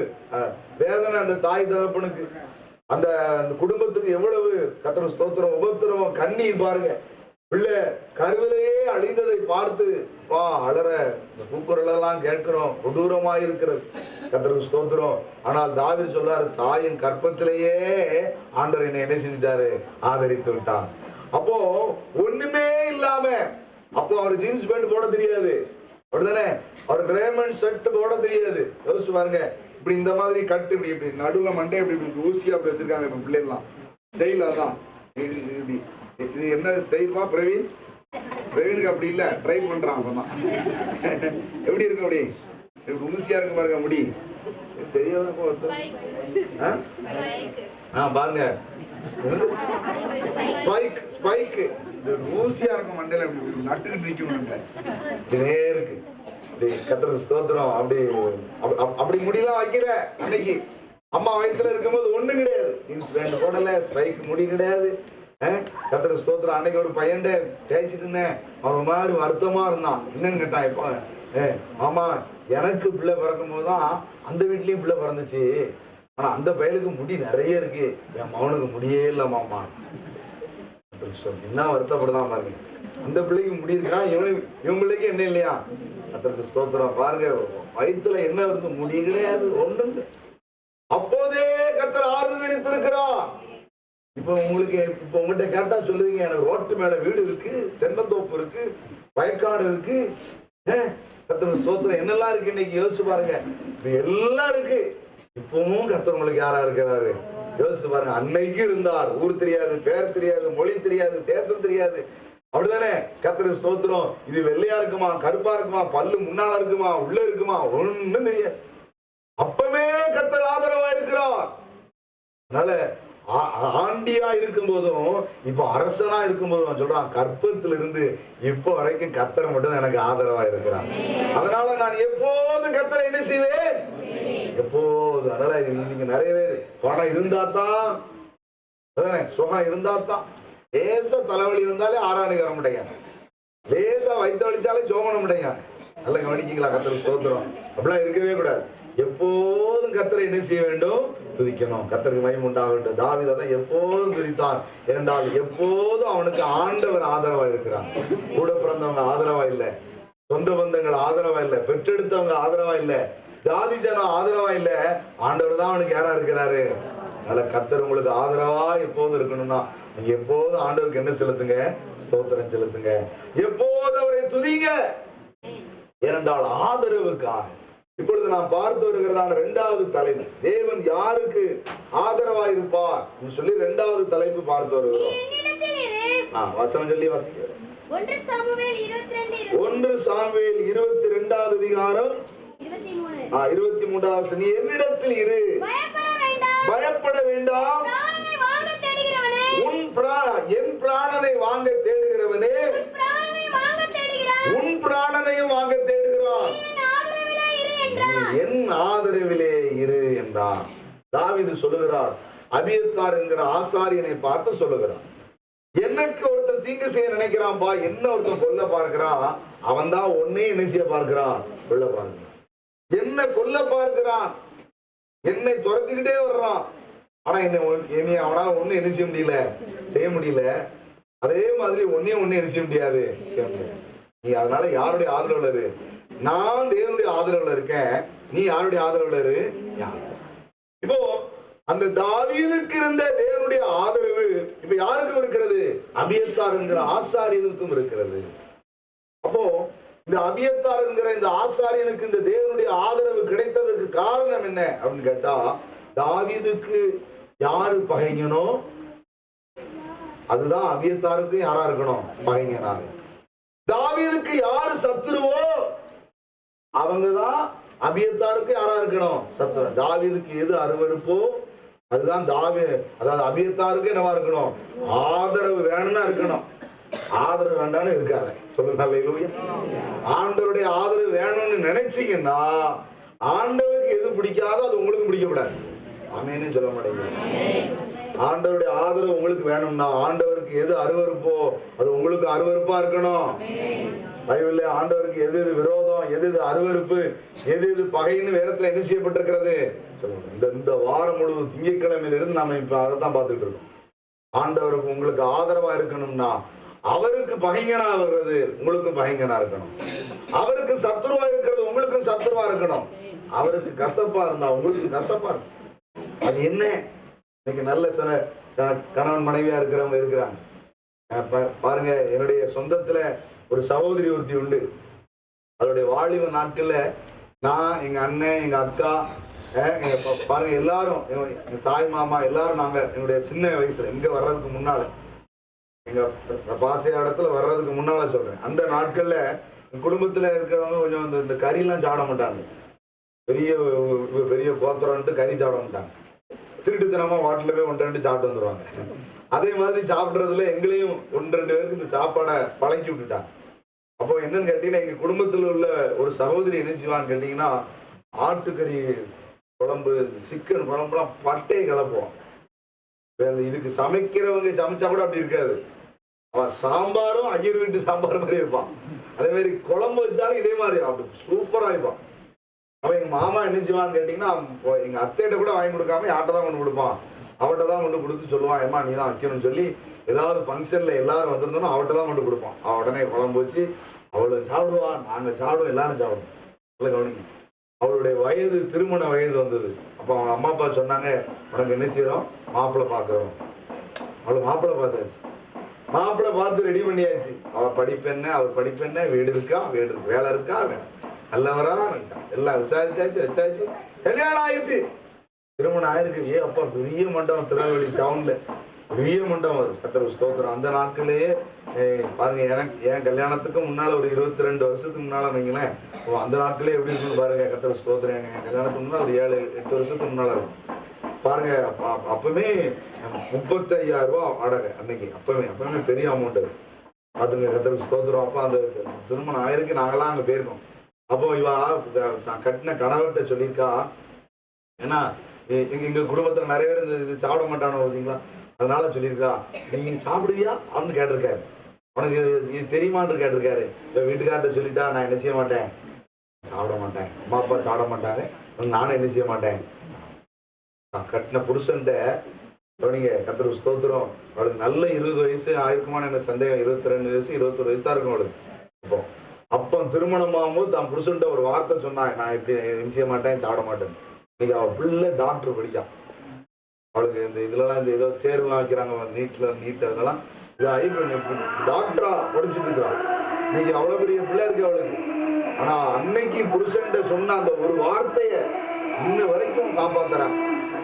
வேதனை அந்த தாய் தகப்பனுக்கு, அந்த குடும்பத்துக்கு எவ்வளவு கர்த்தருக்கு ஸ்தோத்திரம், உபத்திரம், கண்ணீர் பாருங்க. பிள்ளை கருவிலேயே அழிந்ததை பார்த்து அலற கூக்குரல் எல்லாம் கேட்கிறோம், கொடூரமாக இருக்கிறது. கர்த்தருக்கு ஸ்தோத்திரம். ஆனால் தாவீது சொல்றாரு, தாயின் கற்பத்திலேயே ஆண்டவர் என்னை என்ன செஞ்சிட்டாரு, ஆதரித்து விட்டான். அப்போ ஒண்ணுமே இல்லாம, அப்போ அவர் ஜீன்ஸ் பேண்ட் போட தெரியாது, அப்படிதானே? அவருக்கு ரேமண்ட் ஷர்ட் போட தெரியாது. யோசிச்சு பாருங்க, இப்படி இந்த மாதிரி கட்டு, இப்படி இப்படி நடுவுல மண்டே இப்படி இப்படி ஊசியா அப்படி வச்சிருக்காங்க இப்ப பிள்ளைலாம். ஸ்டைல் அதான். இப்படி இது என்ன ஸ்டைல்மா பிரவீன்? பிரவீனுக்கு அப்படி இல்ல, ட்ரை பண்றான் அப்பதான். எப்படி இருக்கு அப்படி? இப்படி ஊசியா இருக்கு பாருங்க முடி. தெரியாத பாருங்க, ஸ்பைக் ஸ்பைக் ஊசியா இருக்கும் மண்டையில, நட்டுக்கிட்டு நிக்கணும் இருக்கு. கர்த்தருக்கு ஸ்தோத்திரம். அப்படி முடியெல்லாம் வைக்கல. அன்னைக்கு அம்மா வயசுல இருக்கும்போது ஒண்ணும் கிடையாது, ஜீன்ஸ் பேண்ட் போடல, ஸ்பைக் முடி கிடையாது. கர்த்தருக்கு ஸ்தோத்திரம். அன்னைக்கு ஒரு பையன்ட பேசிட்டு இருந்தேன், அவன் மாதிரி வருத்தமா இருந்தான். என்னன்னு கேட்டான், இப்போ ஆமா எனக்கு பிள்ளை பிறக்கும் போதுதான் அந்த வீட்லயும் பிள்ளை பிறந்துச்சு, ஆனா அந்த பையனுக்கு முடி நிறைய இருக்கு, என் மகனுக்கு முடியே இல்ல மாமா. என்ன வருத்தப்படுதான் பாருங்க. அந்த பிள்ளைக்கு முடி இருக்கா, இவன் பிள்ளைக்கு என்ன இல்லையா? கர்த்தருக்கு ஸ்தோத்திரம். பாருங்க, வயிற்றுல என்ன வருது, முடி கிடையாது, ஒன்று. அப்போதே கர்த்தர் ஆறுதலித்திருக்கிறார். இப்ப உங்களுக்கு, இப்ப உங்கள்கிட்ட கேட்டா சொல்லுவீங்க, எனக்கு ரோட்டு மேல வீடு இருக்கு, தென்னந்தோப்பு இருக்கு, வயக்காடு இருக்கு. கர்த்தருக்கு ஸ்தோத்திரம். என்னெல்லாம் இருக்கு இன்னைக்கு யோசிச்சு பாருங்க. இப்ப எல்லாம் இருக்கு. இப்பவும் கர்த்தர் உங்களுக்கு யாரா இருக்கிறாரு யோசிச்சு பாருங்க. அன்னைக்கு இருந்தார், ஊர் தெரியாது, பேர் தெரியாது, மொழி தெரியாது, தேசம் தெரியாது, அப்படிதானே? கர்த்தருக்கு ஸ்தோத்திரம். இது வெள்ளையா இருக்குமா, கருப்பா இருக்குமா, பல்லு முன்னால இருக்குமா, உள்ள இருக்குமா, ஒண்ணும் தெரியாது. அப்பவே கர்த்தர் ஆதரவா இருக்கிறார். அதனால ஆண்டியா இருக்கும் போதும், இப்ப அரசனா இருக்கும் போதும் சொல்றான், கற்பத்திலிருந்து இப்ப வரைக்கும் கர்த்தர் மட்டும் எனக்கு ஆதரவா இருக்கிறான். அதனால நான் எப்போதும் கர்த்தரை என்ன செய்வேன், எப்போதும். அதனால இன்னைக்கு நிறைய பேர் பணம் இருந்தாதான், சுகம் இருந்தாதான், லேசா தலைவலி வந்தாலே ஆராதனைக்கு வர மாட்டேங்க, லேசா வயிற்று வலிச்சாலே ஜோம் பண்ண மாட்டேங்க. நல்லா கவனிக்கீங்களா? கர்த்தருக்கு ஸ்தோத்திரம். அப்படிலாம் இருக்கவே கூடாது. எப்போதும் கர்த்தரை என்ன செய்ய வேண்டும், துதிக்கணும். கர்த்தருக்கு மகிமை உண்டாகட்டும். தாவீது தான் எப்போதும் துதித்தான். என்றால் எப்போதும் அவனுக்கு ஆண்டவர் ஆதரவா இருக்கிறார். கூட பிறந்தவங்க ஆதரவா இல்லை, சொந்த பந்தங்கள் ஆதரவா இல்லை, பெற்றெடுத்தவங்க ஆதரவா இல்லை, ஜாதி ஜனம் ஆதரவா இல்லை, ஆண்டவர் தான் அவனுக்கு யாரா இருக்கிறாரு. அதனால கர்த்தர் உங்களுக்கு ஆதரவா எப்போதும் இருக்கணும்னா நீங்க எப்போதும் ஆண்டவருக்கு என்ன செலுத்துங்க, ஸ்தோத்திரம் செலுத்துங்க. எப்போதும் அவரை துதிங்க. ஏனென்றால் ஆதரவுக்காக. இப்பொழுது நாம் பார்த்து வருகிறதான இரண்டாவது தலைப்பு, தேவன் யாருக்கு ஆதரவா இருப்பார் சொல்லி இரண்டாவது தலைப்பு பார்த்து வருகிறோம். வசனம் சொல்லி வாசிக்கிறோம். 1 சாமுவேல் 22வது அதிகாரம் 23வது. நீ என்னிடத்தில் இரு, பயப்பட வேண்டாம், என் பிராணனை வாங்க தேடுகிறவனே உன் பிராணனையும் வாங்க தேடுகிறான், என் ஆதரவிலே இரு என்றார். தாவீது சொல்லுகிறார், அபியத்தார் என்கிற ஆசாரியனை பார்த்து சொல்லுகிறார், எனக்கு ஒருத்தன் தீங்கு செய்ய நினைக்கிறான் பா, என்ன ஒருத்தன் கொல்ல பார்க்கிறான், அவன் தான் ஒன்னே என்ன செய்ய பார்க்கிறான், கொல்ல பார்க்கிறான், என்ன கொல்ல பார்க்கிறான், என்னை துரத்திக்கிட்டே வர்றான். ஆனா என்னை அவனால ஒண்ணு என்ன செய்ய முடியல, செய்ய முடியல. அதே மாதிரி ஒன்னே என்ன செய்ய முடியாது. நீ அதனால யாருடைய ஆதரவுல இரு, நான் தேவனுடைய ஆதரவுல இருக்கேன், நீ யாருடைய ஆதரவுல இரு. இப்போ அந்த தாவீதுக்கு இருந்த தேவனுடைய ஆதரவு இப்ப யாருக்கும் இருக்கிறது, அபியத்தார் என்கிற ஆசாரியனுக்கும் இருக்கிறது. அப்போ இந்த அபியத்தார் என்கிற இந்த ஆசாரியனுக்கு இந்த தேவனுடைய ஆதரவு கிடைத்ததுக்கு காரணம் என்ன அப்படின்னு கேட்டா, தாவீதுக்கு யாரு பகைஞனோ அதுதான் அபியத்தாருக்கு யாரா இருக்கணும், பகைஞனாக. தாவீதுக்கு யாரு சத்துருவோ அவங்கதான் அபியத்தாருக்கு யாரா இருக்கணும், சத்துரு. தாவீதுக்கு எது அருவருப்போ அதுதான் அதாவது அபியத்தாருக்கு என்னவா இருக்கணும், ஆதரவு வேணும்னா இருக்கணும். ஆதரவு வேண்டாம்னு இருக்காது. சொல்லுங்க அல்லேலூயா. ஆண்டவருடைய ஆதரவு வேணும்னு நினைச்சீங்கன்னா ஆண்டவருக்கு எது பிடிக்காதோ அது உங்களுக்கு பிடிக்கக்கூடாது. ஆமென்னு சொல்ல மாட்டேங்குது. ஆண்டவருடைய ஆதரவு உங்களுக்கு வேணும்னா ஆண்டவருக்கு எது அருவருப்போ அது உங்களுக்கு அருவருப்பா இருக்கணும். பைபிள்ல ஆண்டவருக்கு எது எது விரோதம், எது எது அருவருப்பு, எது எது பகைன்னு வேதத்துல என்ன செய்யப்பட்டிருக்கிறது இந்த வாரம் முழுவதும் திங்கட்கிழமையிலிருந்து நாம இப்ப அதை தான் பார்த்துட்டு இருக்கோம். ஆண்டவருக்கு உங்களுக்கு ஆதரவா இருக்கணும்னா அவருக்கு பகைங்கனா வர்றது உங்களுக்கு பகைங்கனா இருக்கணும். அவருக்கு சத்துருவா இருக்கிறது உங்களுக்கும் சத்துருவா இருக்கணும். அவருக்கு கசப்பா இருந்தா உங்களுக்கு கசப்பா இருக்கும். அது என்ன? இன்னைக்கு நல்ல சில கணவன் மனைவியா இருக்கிறவங்க இருக்கிறாங்க. பாருங்க, என்னுடைய சொந்தத்துல ஒரு சகோதரி ஒருத்தி உண்டு. அதோடைய வாலிப நாட்கள்ல நான், எங்க அண்ணன், எங்க அக்கா, பாருங்க எல்லாரும், எங்க தாய் மாமா எல்லாரும், நாங்க என்னுடைய சின்ன வயசுல இங்க வர்றதுக்கு முன்னால, எங்க பாசைய இடத்துல வர்றதுக்கு முன்னால சொல்றேன், அந்த நாட்கள்ல குடும்பத்துல இருக்கிறவங்க கொஞ்சம் இந்த கறி எல்லாம் சாப்பிட மாட்டாங்க. பெரிய பெரிய கோத்திரம்ட்டு கறி சாப்பிட மாட்டாங்க. திருட்டுத்தனமா வாட்டில போய் 1-2 சாப்பிட்டு வந்துருவாங்க. அதே மாதிரி சாப்பிடுறதுல எங்களையும் 1-2 பேருக்கு இந்த சாப்பாடை பழக்கி விட்டுட்டாங்க. அப்போ என்னன்னு கேட்டீங்கன்னா, எங்க குடும்பத்துல உள்ள ஒரு சகோதரி என்ன செய்வான்னு கேட்டீங்கன்னா, ஆட்டுக்கறி குழம்பு, சிக்கன் குழம்புலாம் பட்டையை கலப்போம். இதுக்கு சமைக்கிறவங்க சமைச்சா கூட அப்படி இருக்காது. அவன் சாம்பாரும் ஐயர் வீட்டு சாம்பார் மாதிரி வைப்பான். அதே மாதிரி குழம்பு வச்சாலும் இதே மாதிரி அப்படி சூப்பரா வைப்பான். அவன் எங்க மாமா என்ன செய்வான்னு கேட்டீங்கன்னா, எங்க அத்தையிட்ட கூட வாங்கி கொடுக்காம யார்கிட்ட தான் கொண்டு கொடுப்பான். அவட்ட தான் கொண்டு கொடுத்து சொல்லுவான், ஏமா நீ தான் வைக்கணும்னு சொல்லி, ஏதாவது ஃபங்க்ஷன்ல எல்லாரும் வந்திருந்தோம்னா அவட்ட தான் கொண்டு கொடுப்பான். அவன் உடனே குழம்பு வச்சு அவளும் சாப்பிடுவான், நாங்க சாப்பிடுவோம், எல்லாரும் சாப்பிடுவோம். நல்ல கவனிங்க. அவளுடைய வயது, திருமண வயது வந்தது. அப்போ அவங்க அம்மா அப்பா சொன்னாங்க, உனக்கு என்ன செய்யறோம், மாப்பிள்ளை பார்க்கிறோம். அவளுக்கு மாப்பிள்ளை பார்த்தாச்சு. மாப்பிள்ளை பார்த்து ரெடி பண்ணியாச்சு. அவள் படிப்பென்ன, அவர் படிப்பென்ன, வீடு இருக்கா, வீடு இருக்கு, வேலை இருக்கா, வேலை நல்லவரா, எல்லாம் விசாரிச்சாச்சு, வச்சாச்சு, கல்யாணம் ஆயிடுச்சு. திருமணம் ஆயிருக்கு. அப்பா பெரிய மண்டபம், திருநெல்வேலி டவுன்ல பெரிய மண்டபம் அது. கர்த்தருக்கு ஸ்தோத்திரம். அந்த நாட்கள்லயே பாருங்க, என் கல்யாணத்துக்கு முன்னால ஒரு 22 வருஷத்துக்கு முன்னால வைங்களேன், அந்த நாட்களே எப்படி இருக்குன்னு பாருங்க. கர்த்தருக்கு ஸ்தோத்திரம். என் கல்யாணத்துக்கு முன்னால ஒரு 7-8 வருஷத்துக்கு முன்னால இருக்கும் பாருங்க. அப்பவுமே 35,000 ரூபாய் வாடகை அன்னைக்கு. அப்பவுமே பெரிய அமௌண்ட் அது. அதுங்க கர்த்தருக்கு ஸ்தோத்திரம். அப்ப அந்த திருமணம் ஆயிருக்கு. நாங்கெல்லாம் அங்க போயிருக்கோம். அப்போ இவா நான் கட்டின கணவர்கிட்ட சொல்லியிருக்கா, ஏன்னா எங்க குடும்பத்துல நிறைய பேர் இது சாப்பிட மாட்டானோ பார்த்தீங்களா, அதனால சொல்லியிருக்கா, நீங்க சாப்பிடுவியா அப்படின்னு கேட்டிருக்காரு. உனக்கு இது தெரியுமான்னு கேட்டிருக்காரு. வீட்டுக்கார்ட்ட சொல்லிட்டா, நான் என்ன செய்ய மாட்டேன், சாப்பிட மாட்டேன், அம்மா அப்பா சாப்பிட மாட்டாங்க, நானும் என்ன செய்ய மாட்டேன். நான் கட்டின புருஷன்ட்ட கவனிங்க, கர்த்தருக்கு ஸ்தோத்திரம். அவளுக்கு நல்ல 20 வயசு ஆயிருக்குமான்னு என்ன சந்தேகம். 22 வயசு 21 வயசு தான் இருக்கும் அவளுக்கு. அப்போ திருமணம் ஆகும்போது தான் புருஷன்ட்ட ஒரு வார்த்தை சொன்னான், நான் இப்படி என்ன செய்ய மாட்டேன், சாப்பிட மாட்டேன். இன்னைக்கு அவள் பிள்ளை டாக்டர் படிக்கான். அவளுக்கு இந்த இதுலலாம் இந்த ஏதோ தேர்வுலாம் வைக்கிறாங்க, நீட் அதெல்லாம் இது டாக்டரா படிச்சுட்டு இருக்கிறான். இன்னைக்கு அவ்வளவு பெரிய பிள்ளை இருக்கு அவளுக்கு. ஆனா அன்னைக்கு புருஷன்ட்ட சொன்ன அந்த ஒரு வார்த்தைய இன்ன வரைக்கும் காப்பாத்துறான்.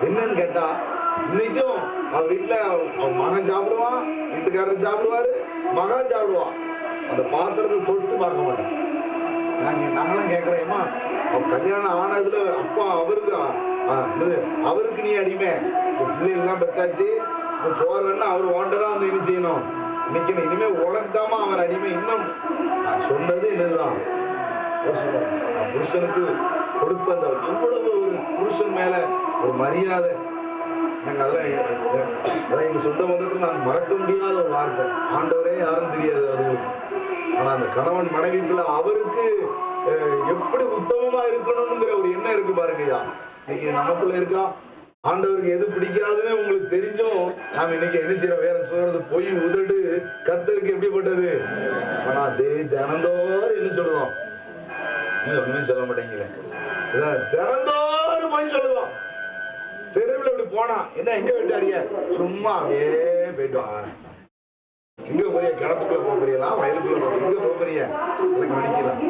என்னன்னு கேட்டா, இன்னைக்கும் அவ வீட்டுல அவன் மகன் சாப்பிடுவான், வீட்டுக்காரர் சாப்பிடுவாரு, மகன் சாப்பிடுவான். அந்த பாத்திரத்தை தொட்டு பார்க்க மாட்டான். நாங்களாம் கேட்கிறேம்மா, அவ கல்யாணம் ஆனதுல அப்பா அவருக்கு நீ அடிமை, பிள்ளைகள்லாம் பெத்தாச்சு, சோறு வேணா அவர் ஓண்டதான் வந்து என்ன செய்யணும். இன்னைக்கு இனிமே உலகத்தாமா அவர் அடிமை. இன்னும் நான் சொன்னது என்னதுதான், புருஷனுக்கு கொடுத்த அந்த எவ்வளவு ஒரு புருஷன் மேல ஒரு மரியாதை. எனக்கு அதெல்லாம் எங்க சொந்த பந்தத்துல நான் மறக்க முடியாத ஒரு வார்த்தை. ஆண்டவரே யாரும் தெரியாது அதுங்களுக்கு. ஆனா அந்த கணவன் மனைவிக்குள்ள அவருக்கு எப்படி உத்தமமா இருக்கணும்ங்கிற ஒரு எண்ணம் இருக்கு பாருங்கய்யா. இன்னைக்கு நமக்குள்ள இருக்கா. ஆண்டவருக்கு எது பிடிக்காதுன்னு உங்களுக்கு தெரிஞ்சும் நாம இன்னைக்கு என்ன செய்யறோம், வேற சொல்றது பொய் உதடு கர்த்தருக்கு எப்படிப்பட்டது. ஆனா தினந்தோறும் என்ன சொல்லுவோம், ஒண்ணுமே சொல்ல மாட்டேங்கல, தினந்தோறும் பொய் சொல்லுவோம். தெருவில் அப்படி போனா, என்ன எங்க போயிட்டாரிய, சும்மா அப்படியே போயிட்டு வாங்க. எங்க போறிய, கிணத்துக்குள்ள போறியா, வயலுக்குள்ள போறிய, எங்க போறிய, எல்லாம் கவனிக்கலாம்.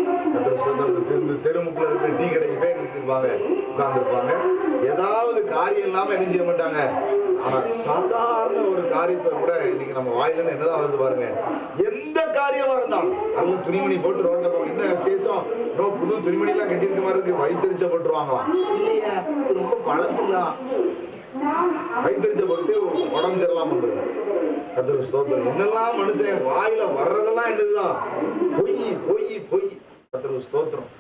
தெருமுக்குள்ள இருக்கிற டீ கடைக்கு போய் நிறுத்திருப்பாங்க, உட்கார்ந்துருப்பாங்க. ஏதாவது காரியம் இல்லாம என்ன செய்ய மாட்டாங்க. ஆனா சாதாரண ஒரு காரியத்தை கூட இன்னைக்கு நம்ம வாயில இருந்து என்னதான் வருது பாருங்க. எந்த காரியமா இருந்தாலும் நல்ல துணிமணி போட்டு ரோட்ல போவோம், என்ன விசேஷம், புது துணிமணி எல்லாம் கட்டியிருக்க மாதிரி இருக்கு, வயிற்றுச்ச போட்டுருவாங்களாம். இல்லையா, ரொம்ப பழசுதான். வைத்தறிச்ச போட்டு உடம்பு சரியில்லாம வந்துடும். கர்த்தருக்கு ஸ்தோத்திரம். என்னெல்லாம் மனுஷன் வாயில வர்றதெல்லாம் என்னதுதான்? பொய் பொய் பொய். கர்த்தருக்கு ஸ்தோத்திரம்.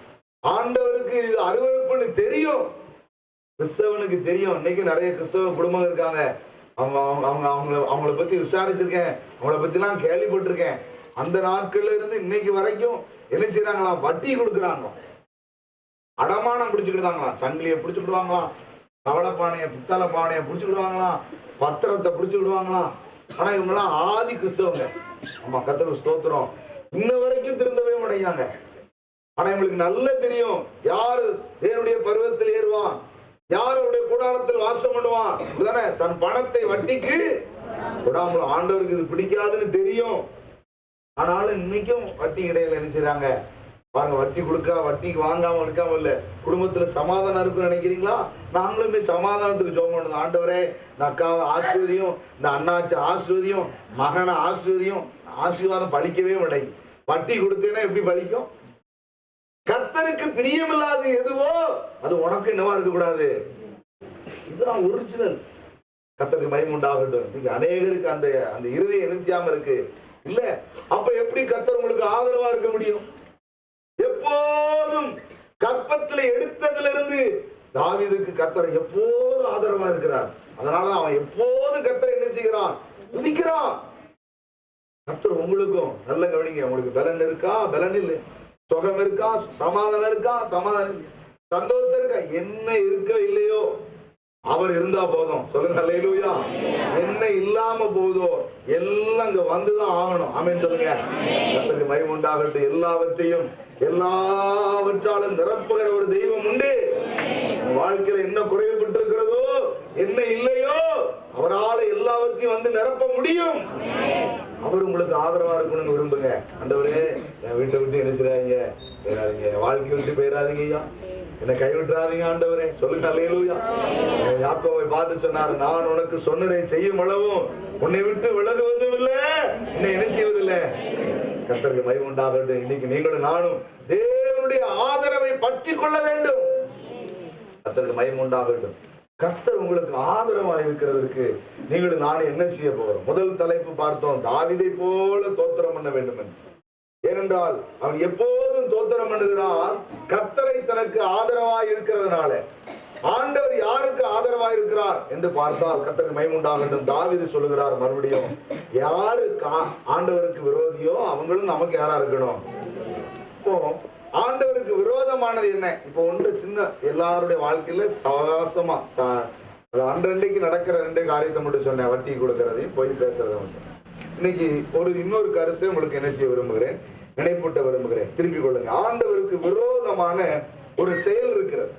ஆண்டவருக்கு இது அருவருப்புன்னு தெரியும், கிறிஸ்தவனுக்கு தெரியும். இன்னைக்கு நிறைய கிறிஸ்தவ குடும்பம் இருக்காங்க. அவங்கள பத்தி விசாரிச்சிருக்கேன், அவங்கள பத்தி எல்லாம் கேள்விப்பட்டிருக்கேன். அந்த நாட்கள்ல இருந்து இன்னைக்கு வரைக்கும் என்ன செய்யறாங்களாம்? வட்டி கொடுக்குறாங்க, அடமானம் பிடிச்சுக்கிட்டாங்களாம், சங்கிலியை பிடிச்சுக்கிடுவாங்களாம், கவளப்பானைய பித்தளை பானையை பிடிச்சுக்கிடுவாங்களாம், பத்திரத்தை பிடிச்சுக்கிடுவாங்களாம். ஆனா இவங்கெல்லாம் ஆதி கிறிஸ்தவங்க. ஆமா, கர்த்தருக்கு ஸ்தோத்திரம். இன்ன வரைக்கும் திருந்தவே மாட்டேங்காங்க. ஆனா இவங்களுக்கு நல்ல தெரியும் யாரு தேவனுடைய பருவத்தில் ஏறுவான், யார் அவருடைய கூடாரத்தில் வாசம் பண்ணுவான். தன் பணத்தை வட்டிக்கு விடாமல். ஆண்டவருக்கு இது பிடிக்காதுன்னு தெரியும். ஆனாலும் இன்னைக்கும் வட்டி இடையில என்ன செய்றாங்க பாருங்க. வட்டி கொடுக்க, வட்டிக்கு வாங்காம இருக்காம இல்ல. குடும்பத்துல சமாதானம் இருக்குன்னு நினைக்கிறீங்களா? நாங்களும் போய் சமாதானத்துக்கு ஜெபம் பண்ணணும். ஆண்டவரே, இந்த அக்காவை ஆசீர்வதியும், இந்த அண்ணாச்சி ஆசீர்வதியும், மகனை ஆசீர்வதியும். ஆசீர்வாதம் பலிக்கவே மாட்டேங்குது. வட்டி கொடுத்தேன்னா எப்படி பலிக்கும்? கர்த்தருக்கு பிரியமில்லாது எதுவோ அது உனக்கு என்னவா இருக்க கூடாது. இதுதான் ஒரிஜினல். கர்த்தருக்கு மகிமை உண்டாகட்டும். இன்னைக்கு அநேகருக்கு அந்த அந்த இருதயம் என்ன செய்யாம இருக்கு இல்ல. அப்ப எப்படி கர்த்தர் உங்களுக்கு ஆதரவா இருக்க முடியும்? எப்போதும் கற்பத்தில் எடுத்ததுல இருந்து தாவீதுக்கு கர்த்தர் எப்போதும் ஆதரவா இருக்கிறார். அதனால அவன் எப்போதும் கர்த்தர் என்ன செய்கிறான்? துதிக்கிறான். கர்த்தர் உங்களுக்கும் நல்ல கவனிங்க. உங்களுக்கு பலன் இருக்கா? பலன் இல்லை. சுகம் இருக்கா? சமாதானம் இருக்கா? சமாதானம். சந்தோஷம் இருக்கா? என்ன இருக்க இல்லையோ அவர் இருந்தா போதும். சொல்லுங்க அல்லேலூயா. என்ன இல்லாம போதோ எல்லாம் இங்க வந்துதான் ஆகணும். ஆமென் சொல்லுங்க. கர்த்தருக்கு மகிமை உண்டாகட்டும். எல்லாவற்றையும் எல்லாவற்றாலும் நிரப்புகிற ஒரு தெய்வம் உண்டு. வாழ்க்கையில என்ன குறைவுபட்டு இருக்கிறதோ, என்ன இல்லையோ, அவரால் எல்லாவற்றையும் வந்து நிரப்ப முடியும். அவர் உங்களுக்கு ஆதரவா இருக்கணும்னு விரும்புங்க. ஆண்டவரே, என் வீட்டை விட்டு என்ன செய்றாதீங்க, வாழ்க்கை விட்டு போயிடாதீங்க ஐயா, என்னை கைவிட்டுறாதீங்க ஆண்டவரே. சொல்லுங்க அல்லேலூயா. யாக்கோபை பார்த்து சொன்னார், நான் உனக்கு சொன்னதை செய்யும் அளவும் உன்னை விட்டு விலகுவதும் இல்லை, உன்னை என்ன செய்வதில்லை. கர்த்தருக்கு மகிமை உண்டாகட்டும். இன்னைக்கு நீங்களும் நானும் தேவனுடைய ஆதரவை பற்றி கொள்ள வேண்டும். கர்த்தருக்கு மகிமை உண்டாகட்டும். கர்த்தர் உங்களுக்கு ஆதரவா இருக்கிறதுக்கு நீங்களும் நானும் என்ன செய்ய போகிறோம்? முதல் தலைப்பு பார்த்தோம், தாவீதை போல தோத்திரம் பண்ண வேண்டும் என்று. ஏனென்றால் அவன் எப்போதும் தோத்திரம் பண்ணுகிறான், கர்த்தரை தனக்கு ஆதரவாய் இருக்கிறதுனால. ஆண்டவர் யாருக்கு ஆதரவாய் இருக்கிறார் என்று பார்த்தால் கர்த்தருக்கு மகிமை உண்டாகட்டும். தாவீது சொல்லுகிறார் மறுபடியும், யாரு ஆண்டவருக்கு விரோதியோ அவங்களும் நமக்கு யாரா இருக்கணும். இப்போ ஆண்டவருக்கு விரோதமானது என்ன? இப்போ ஒன்று சின்ன எல்லாருடைய வாழ்க்கையில சவகாசமா அன்றைக்கு நடக்கிற 2 காரியத்தை மட்டும் சொன்னேன். வட்டி கொடுக்கறதையும் போய் பேசுறதை மட்டும். இன்னைக்கு இன்னொரு கருத்தை உங்களுக்கு என்ன செய்ய விரும்புகிறேன், நினைப்பூட்ட விரும்புகிறேன். திருப்பிக் கொள்ளுங்க. ஆண்டவருக்கு விரோதமான ஒரு செயல் இருக்கிறது.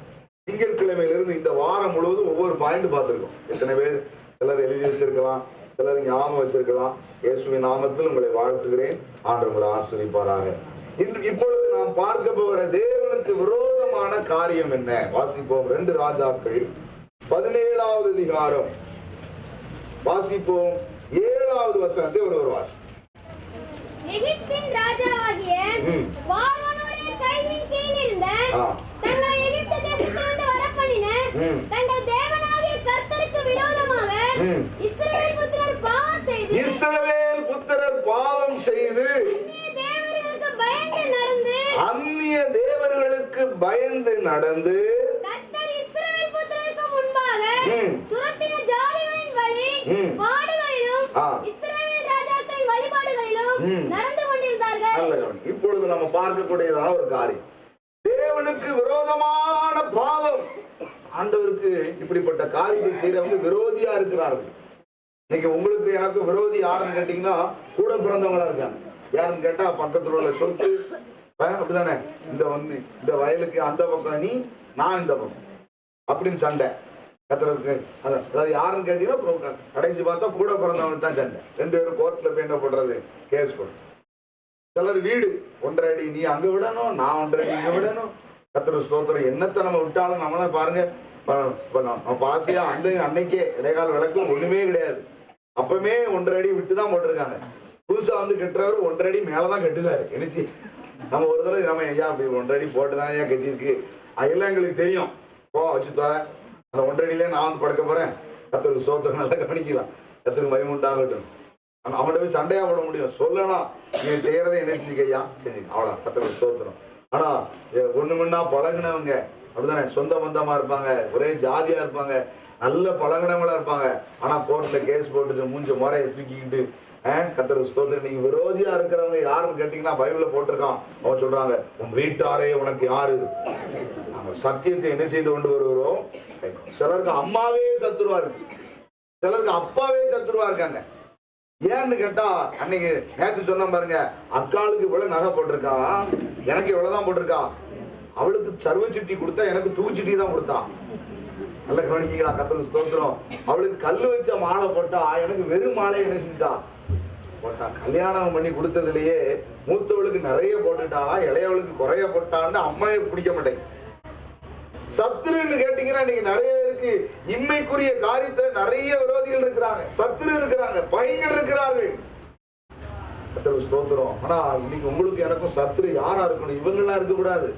திங்கட்கிழமையிலிருந்து இந்த வாரம் முழுவதும் ஒவ்வொரு பாயிண்ட் பார்த்திருக்கோம். எத்தனை பேர் சிலர் எழுதி வச்சிருக்கலாம், சிலர் ஞாபகம் வச்சிருக்கலாம். இயேசுவின் நாமத்தில் உங்களை வாழ்த்துகிறேன். ஆண்டவர் உங்களை ஆசீர்வதிப்பாராக. இப்பொழுது நாம் பார்க்க போகிற தேவனுக்கு விரோதமான காரியம் என்ன? வாசிப்போம். 2 ராஜாக்கள் 17வது அதிகாரம் வாசிப்போம். 7வது வசனத்தை ஒரு வாசி. எகிப்தின் ராஜாவாகிய பார்வோனுடைய கையின் கீழ் இருந்த தங்கள் எகிப்து தேசத்திலிருந்து வரப்பண்ணின தங்கள் தேவனாகிய கர்த்தருக்கு விரோதமாக இஸ்ரவேல் புத்திரர் பாவம் செய்து அந்நிய தேவர்களுக்கு பயந்து நடந்து கர்த்தர் இஸ்ரவேல் புத்திரருக்கு முன்பாக துரத்தின ஜாதிகளின் வழி பாடுகளிலும் இஸ்ரவேல் ராஜாக்களின் வழிபாடுகளிலும் நடந்து கொண்டிருந்தார்கள். இப்பொழுது நம்ம பார்க்கக்கூடியதான ஒரு காரியம், தேவனுக்கு விரோதமான பாவம். ஆண்டவருக்கு இப்படிப்பட்ட காரியத்தை செய்யறவங்க விரோதியா இருக்கிறார்கள். இன்னைக்கு உங்களுக்கு எனக்கு விரோதி யாருன்னு கேட்டீங்கன்னா கூட பிறந்தவங்களா இருக்காங்க. யாருன்னு கேட்டா பக்கத்துல உள்ள சொத்து, அப்படிதானே, இந்த வயலுக்கு அந்த பக்கம் நீ, நான் இந்த பக்கம் அப்படின்னு சண்டை கத்துறதுக்கு. அதாவது யாருன்னு கேட்டீங்கன்னா கடைசி பார்த்தா கூட பிறந்தவனுக்கு தான் சண்டை. 2 பேரும் கோர்ட்ல போய் என்ன பண்றது, கேஸ் போடுறது. சிலர் வீடு 1.5 அடி நீ அங்க விடணும், நான் 1.5 அடி இங்க விடணும். கர்த்தர் ஸ்தோத்திரம். என்னத்தை நம்ம விட்டாலும் நம்மள பாருங்க, பாசையா அன்னைக்கே இடைக்கால விளக்கு ஒண்ணுமே கிடையாது. அப்பவே 1.5 அடி விட்டுதான் போட்டிருக்காங்க. புதுசா கட்டுறவர் 1.5 அடி மேலதான் கட்டுதாரு. என்னச்சு நம்ம ஒரு தடவை நம்ம ஐயா அப்படி 1.5 அடி போட்டுதான் ஐயா கட்டியிருக்கு, அதெல்லாம் எங்களுக்கு தெரியும். வச்சு தர அந்த 1.5 அடியிலே நான் படுக்க போறேன், கர்த்தருக்கு ஸ்தோத்திரம். நல்லா கவனிக்கலாம். கர்த்தருக்கு மகிமை உண்டாகட்டும். ஆனா அவன்கிட்ட போய் சண்டையா போட முடியும்? சொல்லலாம், நீங்க செய்யறதை என்ன செஞ்சுக்கையா செஞ்சு, அவ்வளோ. கர்த்தருக்கு ஸ்தோத்திரம். ஆனா ஒண்ணு முன்னா பழகினவங்க அப்படிதானே, சொந்த பந்தமா இருப்பாங்க, ஒரே ஜாதியா இருப்பாங்க, நல்ல பழகினவங்களா இருப்பாங்க. ஆனா கோர்ட்ல கேஸ் போட்டுட்டு மூஞ்ச முறையை தூக்கிக்கிட்டு கர்த்தருக்கு ஸ்தோத்திரம். நீங்க விரோதியா இருக்கிறவங்க யாருன்னு கேட்டீங்கன்னா பைபிள்ல போட்டிருக்கான். அவன் சொல்றாங்க, உன் வீட்டாரே உனக்கு யாரு? நாங்கள் சத்தியத்தை என்ன செய்து கொண்டு வருகிறோம். சிலருக்கு அம்மாவே சத்துருவா இருக்கு, சிலருக்கு அப்பாவே சத்துருவா இருக்காங்க. ஏன்னு கேட்டா, அன்னைக்கு நேத்து சொன்ன பாருங்க, அக்காளுக்கு இவ்வளவு நகை போட்டிருக்கான், எனக்கு இவ்வளவுதான் போட்டிருக்கான். அவளுக்கு சர்வ சிட்டி கொடுத்தா, எனக்கு தூக்குச்சிட்டி தான் கொடுத்தான். நல்ல கவனிக்கலாம். கர்த்தருக்கு ஸ்தோத்திரம். அவளுக்கு கல்லு வச்ச மாலை போட்டா, எனக்கு வெறும் மாலை என்ன செஞ்சுட்டா போட்டா. கல்யாணம் பண்ணி கொடுத்ததுலயே மூத்தவளுக்கு நிறைய போட்டுட்டா, இளையவளுக்கு குறைய போட்டான்னு அம்மாவை பிடிக்க மாட்டேன். சத்துருன்னு கேட்டீங்கன்னா நீங்க நிறைய இருக்கு. இம்மைக்குரிய காரியத்துல நிறைய விரோதிகள் இருக்கிறாங்க, சத்துரு இருக்கிறாங்க, பகைகள் இருக்கிறார்கள். கர்த்தருக்கு ஸ்தோத்திரம். ஆனா இன்னைக்கு உங்களுக்கு எனக்கும் சத்துரு யாரா இருக்கணும்? இவங்கெல்லாம் இருக்கக்கூடாது.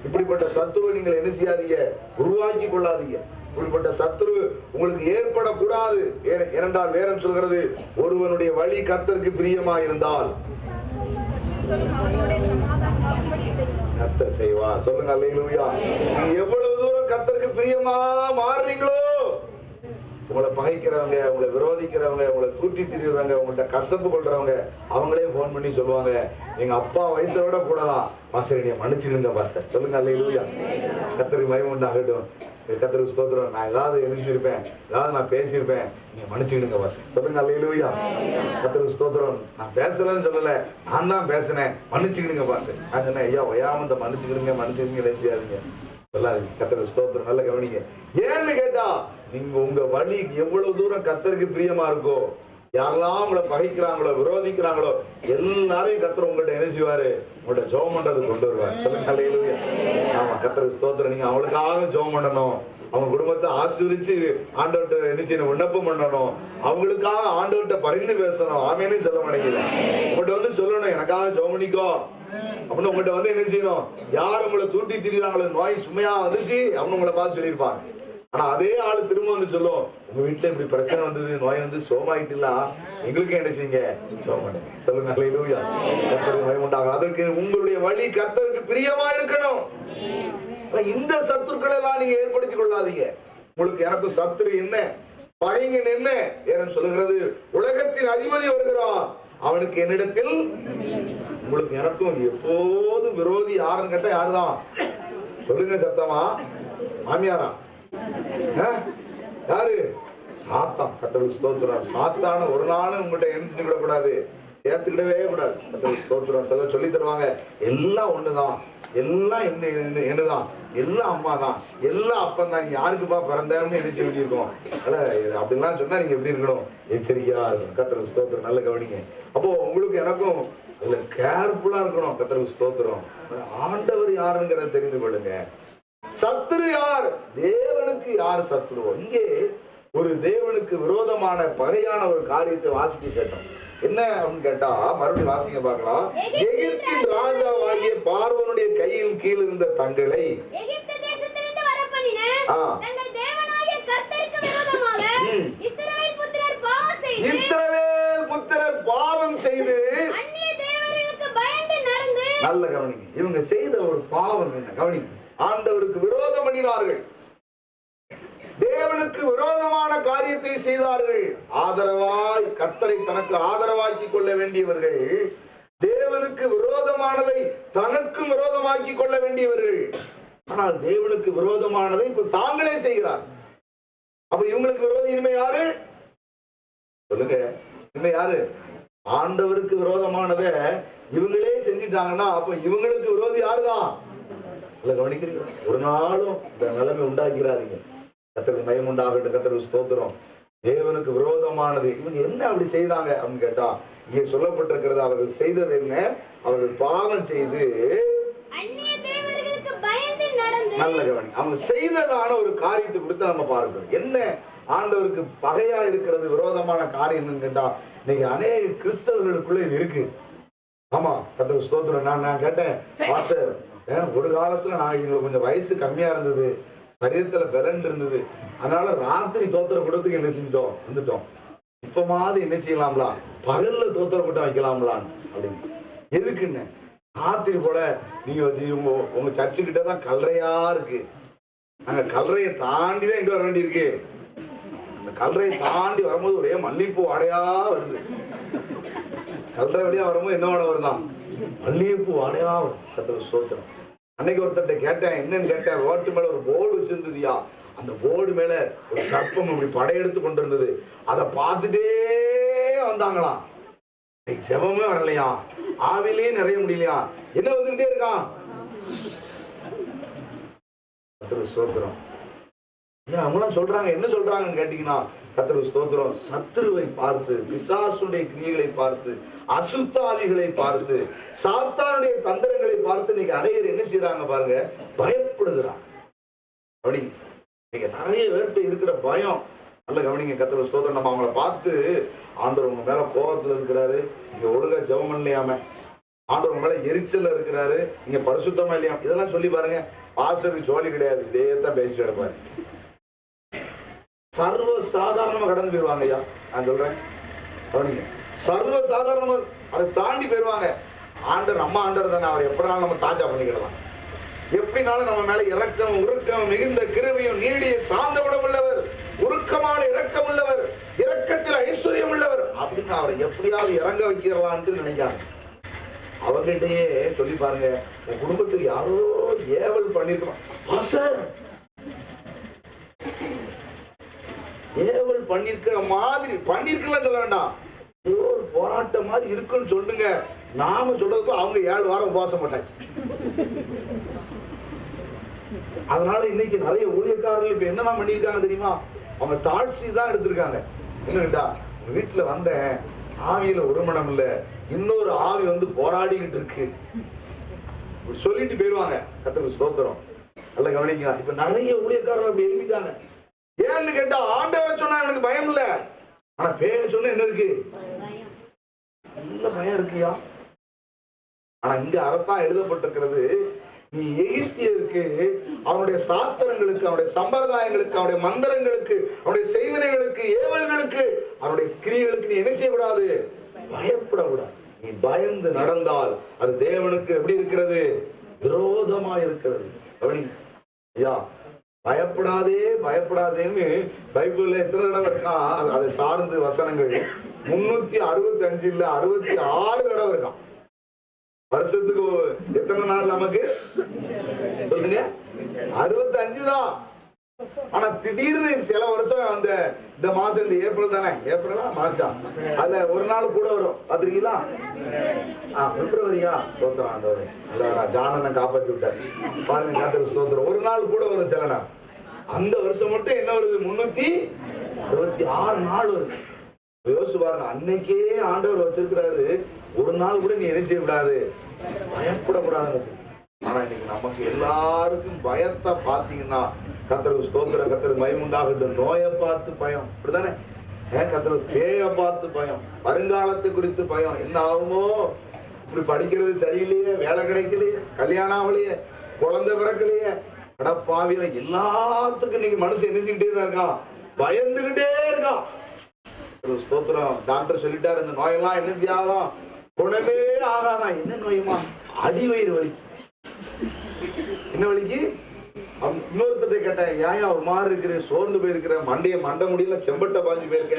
இப்படிப்பட்ட சத்துருவை நீங்கள் என்ன செய்யாதீங்க, உருவாக்கி கொள்ளாதீங்க. இப்படிப்பட்ட சத்துரு உங்களுக்கு ஏற்படக்கூடாது. ஏனென்றால் வேதம் சொல்கிறது, ஒருவனுடைய வழி கர்த்தருக்கு பிரியமா இருந்தால் கர்த்தர் செய்வார். சொல்லுங்க அல்லேலூயா. நீங்க எவ்வளவு தூரம் கர்த்தருக்கு பிரியமா மாறுறீங்களோ, உங்களை பகைக்கிறவங்க, உங்களை விரோதிக்கிறவங்க, உங்களை தூட்டி திரிகிறவங்க, உங்கள்கிட்ட கசப்பு கொள்றவங்க, அவங்களே போன் பண்ணி சொல்லுவாங்க, எங்க அப்பா வயசை விட கூடதான் பாஸ்டர், நீங்க மன்னிச்சுடுங்க பாஸ்டர். சொல்லுங்க அல்லேலூயா. கர்த்தருக்கு மகிமை உண்டாகட்டும். கர்த்தருக்கு ஸ்தோத்திரம். நான் ஏதாவது எழுந்திருப்பேன், ஏதாவது நான் பேசியிருப்பேன், நீங்க மன்னிச்சுடுங்க பாஸ்டர். சொல்லுங்க அல்லேலூயா. கர்த்தருக்கு ஸ்தோத்திரம். நான் பேசலன்னு சொல்லல, நான் தான் பேசினேன், மன்னிச்சுக்கிடுங்க பாஸ்டர். நான் சொன்னேன், ஐயா ஒயாம இந்த மன்னிச்சுக்கிடுங்க நினைச்சாதீங்க, சொல்லாதீங்க. கர்த்தருக்கு ஸ்தோத்திரம். நல்ல கவனிங்க. ஏன்னு கேட்டா, நீங்க உங்க வழி எவ்வளவு தூரம் கர்த்தருக்கு பிரியமா இருக்கோ, யாரெல்லாம் உங்களை பகைக்கிறாங்களோ, விரோதிக்கிறாங்களோ, எல்லாரையும் கர்த்தர் உங்கள்ட்ட என்ன செய்வாரு, உங்கள்ட்ட ஜெபம் பண்றது கொண்டு வருவார். சொல்லுங்க அல்லேலூயா. ஆமா, கர்த்தருக்கு ஸ்தோத்திரம். நீங்க அவங்களுக்காக ஜெபம் பண்ணணும், அவங்க குடும்பத்தை ஆசீர்வதிச்சு ஆண்டவர்கிட்ட என்ன செய்யணும், விண்ணப்பம் பண்ணணும், அவங்களுக்காக ஆண்டவர்கிட்ட பரிந்து பேசணும். ஆமேன்னு சொல்ல மாட்டேங்குது. உங்கள்கிட்ட வந்து சொல்லணும், எனக்காக ஜெபம் பண்ணிக்கோ அப்படின்னு. உங்கள்கிட்ட வந்து என்ன செய்யணும், யார் உங்களை தூட்டி திரிகிறாங்களோ, நோய் சுமையா வந்துச்சு அப்படின்னு உங்களை பார்த்து சொல்லியிருப்பாங்க. ஆனா அதே ஆளு திரும்ப வந்து சொல்லும், உங்க வீட்டுல இப்படி பிரச்சனை வந்தது, நோய் வந்து சோமாயிட்டுல, எங்களுக்கு என்ன செய்யுங்க, ஜெபம் பண்ணுங்க. சொல்லுங்க அல்லேலூயா. கர்த்தருக்கு மகிமை உண்டாகும். அதற்கு உங்களுடைய வழி கர்த்தருக்கு பிரியமா இருக்கணும். இந்த சத்துருக்களை எல்லாம் நீங்க ஏற்படுத்திக் கொள்ளாதீங்க. உங்களுக்கு எனக்கும் சத்துரு என்ன, பகைஞன் என்ன? ஏன்னு சொல்லுகிறது, உலகத்தின் அதிபதி வருகிறான், அவனுக்கு என்னிடத்தில், உங்களுக்கு எனக்கும் எப்போதும் விரோதி யாருன்னு கேட்டா யாருதான்? சொல்லுங்க சத்தமா. மாமியாரா? யாரு? சாத்தான். கர்த்தருக்கு ஸ்தோத்திரம். சாத்தான ஒரு நாளும் உங்கள்கிட்ட எரிஞ்சுட்டு விடக்கூடாது, சேர்த்துக்கிடவே கூடாது. கர்த்தருக்கு ஸ்தோத்திரம். சில சொல்லி தருவாங்க, எல்லாம் ஒண்ணுதான், எல்லாம் என்னதான், எல்லாம் அம்மா தான், எல்லாம் அப்பன் தான், நீங்க யாருக்குப்பா பிறந்தன்னு நினைச்சு வேண்டியிருக்கோம். அப்படிலாம் சொன்னா நீங்க எப்படி இருக்கணும், எச்சரிக்கையா இருக்கணும். கர்த்தருக்கு ஸ்தோத்திரம். நல்ல கவனிங்க. அப்போ உங்களுக்கு எனக்கும் அதுல கேர்ஃபுல்லா இருக்கணும். கர்த்தருக்கு ஸ்தோத்திரம். ஆண்டவர் யாருங்கிறத தெரிந்து கொள்ளுங்க. சத்துரு யார்? தேவனுக்கு யார் சத்துருவோ? இங்கே ஒரு தேவனுக்கு விரோதமான பகையான ஒரு காரியத்தை வாசிக்க கேட்டோம். என்ன அப்படின்னு கேட்டா, மறுபடியும் வாசிக்க பார்க்கலாம். எகிப்தின் ராஜாவாகிய பார்வோனுடைய கையின் கீழ் இருந்த தங்களை இஸ்ரவேல் புத்திரர் பாவம் செய்து, நல்ல கவனிங்க, இவங்க செய்த ஒரு பாவம் என்ன கவனிங்க. ஆண்டவருக்கு விரோதம் பண்ணினார்கள், தேவனுக்கு விரோதமான காரியத்தை செய்தார்கள். ஆதரவாய் கர்த்தரை தனக்கு ஆதரவாக்கி கொள்ள வேண்டியவர்கள், தேவனுக்கு விரோதமானதை தனக்கு விரோதமாக்கி கொள்ள வேண்டியவர்கள். ஆனால் தேவனுக்கு விரோதமானதை இப்ப தாங்களே செய்கிறார். அப்ப இவங்களுக்கு விரோதி இனிமே யாரு? சொல்லுங்க, இனிமே யாரு? ஆண்டவருக்கு விரோதமானதை இவங்களே செஞ்சிட்டாங்கன்னா அப்ப இவங்களுக்கு விரோதி யாருதான்? கவனிக்கிறீங்க. ஒரு நாளும் இந்த நிலைமை உண்டாக்கிறாதீங்க. கர்த்தருக்கு மகிமை உண்டாகட்டும். கர்த்தருக்கு ஸ்தோத்திரம். தேவனுக்கு விரோதமானது இவங்க என்ன அப்படி செய்தாங்க அப்படின்னு கேட்டா, இங்கே சொல்லப்பட்டிருக்கிறது, அவர்கள் செய்தது என்ன? அவர்கள் பாவம் செய்து, நல்ல கவனி, அவங்க செய்ததான ஒரு காரியத்தை கொடுத்து நம்ம பார்க்கிறோம். என்ன ஆண்டவருக்கு பகையா இருக்கிறது, விரோதமான காரியம் கேட்டா, இன்னைக்கு அநேக கிறிஸ்தவர்களுக்குள்ள இது இருக்கு. ஆமா, கர்த்தருக்கு ஸ்தோத்திரம். நான் கேட்டேன், பாஸ்டர், ஒரு காலத்துல நான் எங்களுக்கு கொஞ்சம் வயசு கம்மியா இருந்தது, சரீரத்துல பலன் இருந்தது. அதனால ராத்திரி தோத்திர கூடத்துக்கு என்ன செஞ்சிட்டோம், வந்துட்டோம். இப்பமாவது என்ன செய்யலாம்லா, பகல்ல தோத்திர கூட்டம் வைக்கலாம்லான்னு அப்படின்னு. எதுக்குன்னு, ராத்திரி போல நீங்க உங்க சர்ச்சு கிட்டதான் கல்லறையா இருக்கு. நாங்க கல்லறையை தாண்டி தான் எங்க வர வேண்டி இருக்கு. அந்த கல்லறையை தாண்டி வரும்போது ஒரே மல்லிகைப்பூ வாடையா வருது. கல்லறை வழியா வரும்போது என்ன வாடை வருதான், மல்லிகைப்பூ வாடையா வரும். கர்த்தருக்கு ஸ்தோத்திரம். அன்னைக்கு ஒருத்தர்ட்ட கேட்டேன், என்னன்னு கேட்டேன். ரோட்டு மேல ஒரு போர்டு வச்சிருந்ததுயா. அந்த போர்டு மேல ஒரு சர்ப்பம் இப்படி படையெடுத்து கொண்டு இருந்தது. அதை பார்த்துட்டே வந்தாங்களாம். ஜெபமே வரலையா, ஆவிலே நிறைய முடியலையா, என்ன வந்துகிட்டே இருக்கான். கர்த்தருக்கு ஸ்தோத்திரம். ஏன் அவங்களாம் சொல்றாங்க, என்ன சொல்றாங்கன்னு கேட்டீங்கன்னா, கர்த்தருக்கு ஸ்தோத்திரம், சத்துருவை பார்த்து, பிசாசுடைய கிரியைகளை பார்த்து, அசுத்தாவிகளை பார்த்து, சாத்தானுடைய தந்திரங்களை பார்த்து இன்னைக்கு அநேகர் என்ன செய்யறாங்க பாருங்க, பயப்படுகிறாங்க. அப்படி நீங்க நிறைய பேர்கிட்ட இருக்கிற பயம் நல்ல கவனிங்க. கர்த்தருக்கு ஸ்தோத்திரம். நம்ம அவங்கள பார்த்து, ஆண்டவர் உங்க மேல கோபத்துல இருக்கிறாரு, நீங்க ஒழுங்கா ஜெபம் இல்லையாம, ஆண்டவர் உங்க மேல எரிச்சல்ல இருக்கிறாரு, நீங்க பரிசுத்தமா இல்லையா, இதெல்லாம் சொல்லி பாருங்க. பாஸ்டருக்கு ஜோலி கிடையாது, இதே தான் பேசிட்டு கிடப்பாரு. சர்வ சாதாரணமா கடந்து போயிருவாங்க. ஐயா நான் சொல்றேன், சர்வ சாதாரணமா அதை தாண்டி போயிருவாங்க. ஆண்டர் நம்ம ஆண்டர் தானே, அவர் எப்படினாலும் நம்ம தாஜா பண்ணிக்கிடலாம். எப்படினாலும் நம்ம மேல இரக்கம், உருக்கம், மிகுந்த கிருபையும் நீடிய சாந்த குணம் உள்ளவர், உருக்கமான இரக்கம் உள்ளவர், இரக்கத்தில் ஐஸ்வர்யம் உள்ளவர் அப்படின்னு அவரை எப்படியாவது இறங்க வைக்கிறலான்ட்டு நினைக்காங்க. அவர்கிட்டயே சொல்லி பாருங்க, உன் குடும்பத்துக்கு யாரோ ஏவல் பண்ணிருக்கோம், ஏவல் பண்ணிருக்கிற மாதிரி பண்ணிருக்கலாம் சொல்ல வேண்டாம், ஒரு போராட்டம் மாதிரி இருக்குன்னு சொல்லுங்க. நாம சொல்றதுக்கும் அவங்க 7 வாரம் உபவாசம் போட்டாச்சு. அதனால இன்னைக்கு நிறைய ஊழியக்காரர்கள் இப்ப என்னதான் பண்ணிருக்காங்க தெரியுமா, அவங்க தாழ்ச்சி தான் எடுத்திருக்காங்க. என்னடா வீட்டுல வந்தேன், ஆவியில ஒரு மனம் இல்ல, இன்னொரு ஆவி வந்து போராடிக்கிட்டு இருக்கு சொல்லிட்டு போயிருவாங்க. கர்த்தருக்கு ஸ்தோத்திரம். நல்ல கவனிக்கலாம். இப்ப நிறைய ஊழியக்காரர்கள் அப்படி எழுதிட்டாங்க. ஏன்னு கேட்டா, ஆண்டவரை சொன்னா எனக்கு பயம் இல்ல, ஆனா பேரை சொன்னா என்ன இருக்கு, நல்ல பயம் இருக்குயா. ஆனா இங்க அறத்தான் எழுதப்பட்டிருக்கிறது, நீ எகிப்தியருக்கு அவனுடைய சாஸ்திரங்களுக்கு, அவனுடைய சம்பிரதாயங்களுக்கு, அவனுடைய மந்திரங்களுக்கு, அவனுடைய செய்வினைகளுக்கு, ஏவல்களுக்கு, அவனுடைய கிரியைகளுக்கு நீ என்ன செய்யக்கூடாது, பயப்படக்கூடாது. நீ பயந்து நடந்தால் அது தேவனுக்கு எப்படி இருக்கிறது, விரோதமா இருக்கிறது. ஐயா பயப்படாதே பயப்படாதேன்னு பைபிள்ல எத்தனை தடவை இருக்கான், அதை சார்ந்து வசனங்கள் 365 இல்ல 66 தடவை இருக்கான். வருஷத்துக்கு எத்தனை நாள் நமக்கு சொல்லுங்க, 65 தான். ஆனா திடீர்னு சில வருஷம் அந்த இந்த மாசம், இந்த ஏப்ரல் தானே, ஏப்ரலா மார்ச்சா, அதுல ஒரு நாள் கூட வரும் பாத்திருக்கீங்களா, பிப்ரவரியா, ஸ்தோத்திரம் ஆண்டவரே, ஜானனை காப்பாற்றி விட்டார் பாருங்க. கர்த்தருக்கு ஸ்தோத்திரம். ஒரு நாள் கூட வரும் சில நாள். அந்த வருஷம் மட்டும் என்ன வருது, 366 நாள் வருது. யோசிச்சு பாருங்க, அன்னைக்கே ஆண்டவர் வச்சிருக்கிறாரு, ஒரு நாள் கூட நீ என்ன செய்யக்கூடாது, பயப்படக்கூடாதுன்னு. ஆனா இன்னைக்கு நமக்கு எல்லாருக்கும் பயத்தை பாத்தீங்கன்னா, கர்த்தருக்கு ஸ்தோத்திரம், கர்த்தருக்கு மகிமையுண்டாகட்டும், நோயை பார்த்து பயம், அப்படிதானே, கர்த்தருக்கு பேயை பார்த்து பயம், வருங்காலத்தை குறித்து பயம், என்ன ஆகுமோ, இப்படி படிக்கிறது சரியில்லையே, வேலை கிடைக்கலையே, கல்யாணம் ஆகலையே, குழந்தை பிறக்கலையே, கடப்பாவில எல்லாத்துக்கும் இன்னைக்கு மனுஷன் நினைச்சுக்கிட்டே தான் இருக்கான், பயந்துகிட்டே இருக்கான். ஸ்தோத்திரம். டாக்டர் சொல்லிட்டாரு, இந்த நோயெல்லாம் என்ன செய்யாதான், குணமே ஆகாதான். என்ன நோயுமா, அடிவயிறு வலிக்கு. என்ன வலிக்கு? இன்னொருத்தரை கேட்டேன், ஏன் ஒரு மாதிரி இருக்கிற, சோர்ந்து போயிருக்கிற, மண்டை முடியல செம்பட்ட பாஞ்சு போயிருக்க,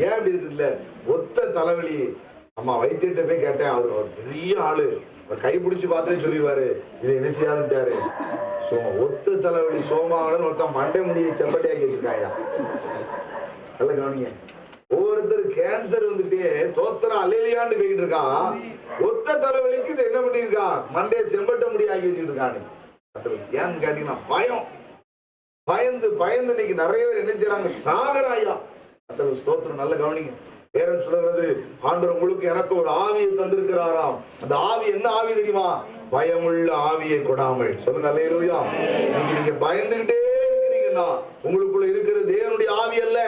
ஏன் அப்படி இருக்கு, இல்ல ஒத்த தலைவலி. அம்மா வைத்தியிட்ட போய் கேட்டேன், அவர் ஒரு பெரிய ஆளு, கைப்பிடிச்சு பார்த்துன்னு சொல்லிடுவாரு, இதை என்ன செய்யாதுட்டாரு, ஒத்த தலைவலி சோமாவளன்னு ஒருத்தன் மண்டை முடிய செம்பட்டையாக்கி வச்சிருக்காங்க. நல்ல கவனிங்க. ஒவ்வொருத்தர் கேன்சர் வந்துட்டே தோத்திரம் அல்லையாண்டு போயிட்டு இருக்கான், ஒத்த தலைவலிக்கு இது என்ன பண்ணிருக்கான், மண்டைய செம்பட்ட முடிய ஆக்கி வச்சுட்டு இருக்கான். ஏன்னு கேட்டீங்கன்னா பயம், பயந்து பயந்து இன்னைக்கு நிறைய பேர் என்ன செய்யறாங்க, சாகராயா. கர்த்தருக்கு ஸ்தோத்திரம். நல்ல கவனிங்க. வேறன்னு சொல்றது, ஆண்டவர் உங்களுக்கு எனக்கு ஒரு ஆவியை தந்திருக்கிறாராம். அந்த ஆவி என்ன ஆவி தெரியுமா, பயமுள்ள ஆவியை கொடாமல். சொல்லுங்க அல்லேலூயா. நீங்க பயந்துகிட்டே இருக்கிறீங்கன்னா உங்களுக்குள்ள இருக்கிறது தேவனுடைய ஆவி அல்ல.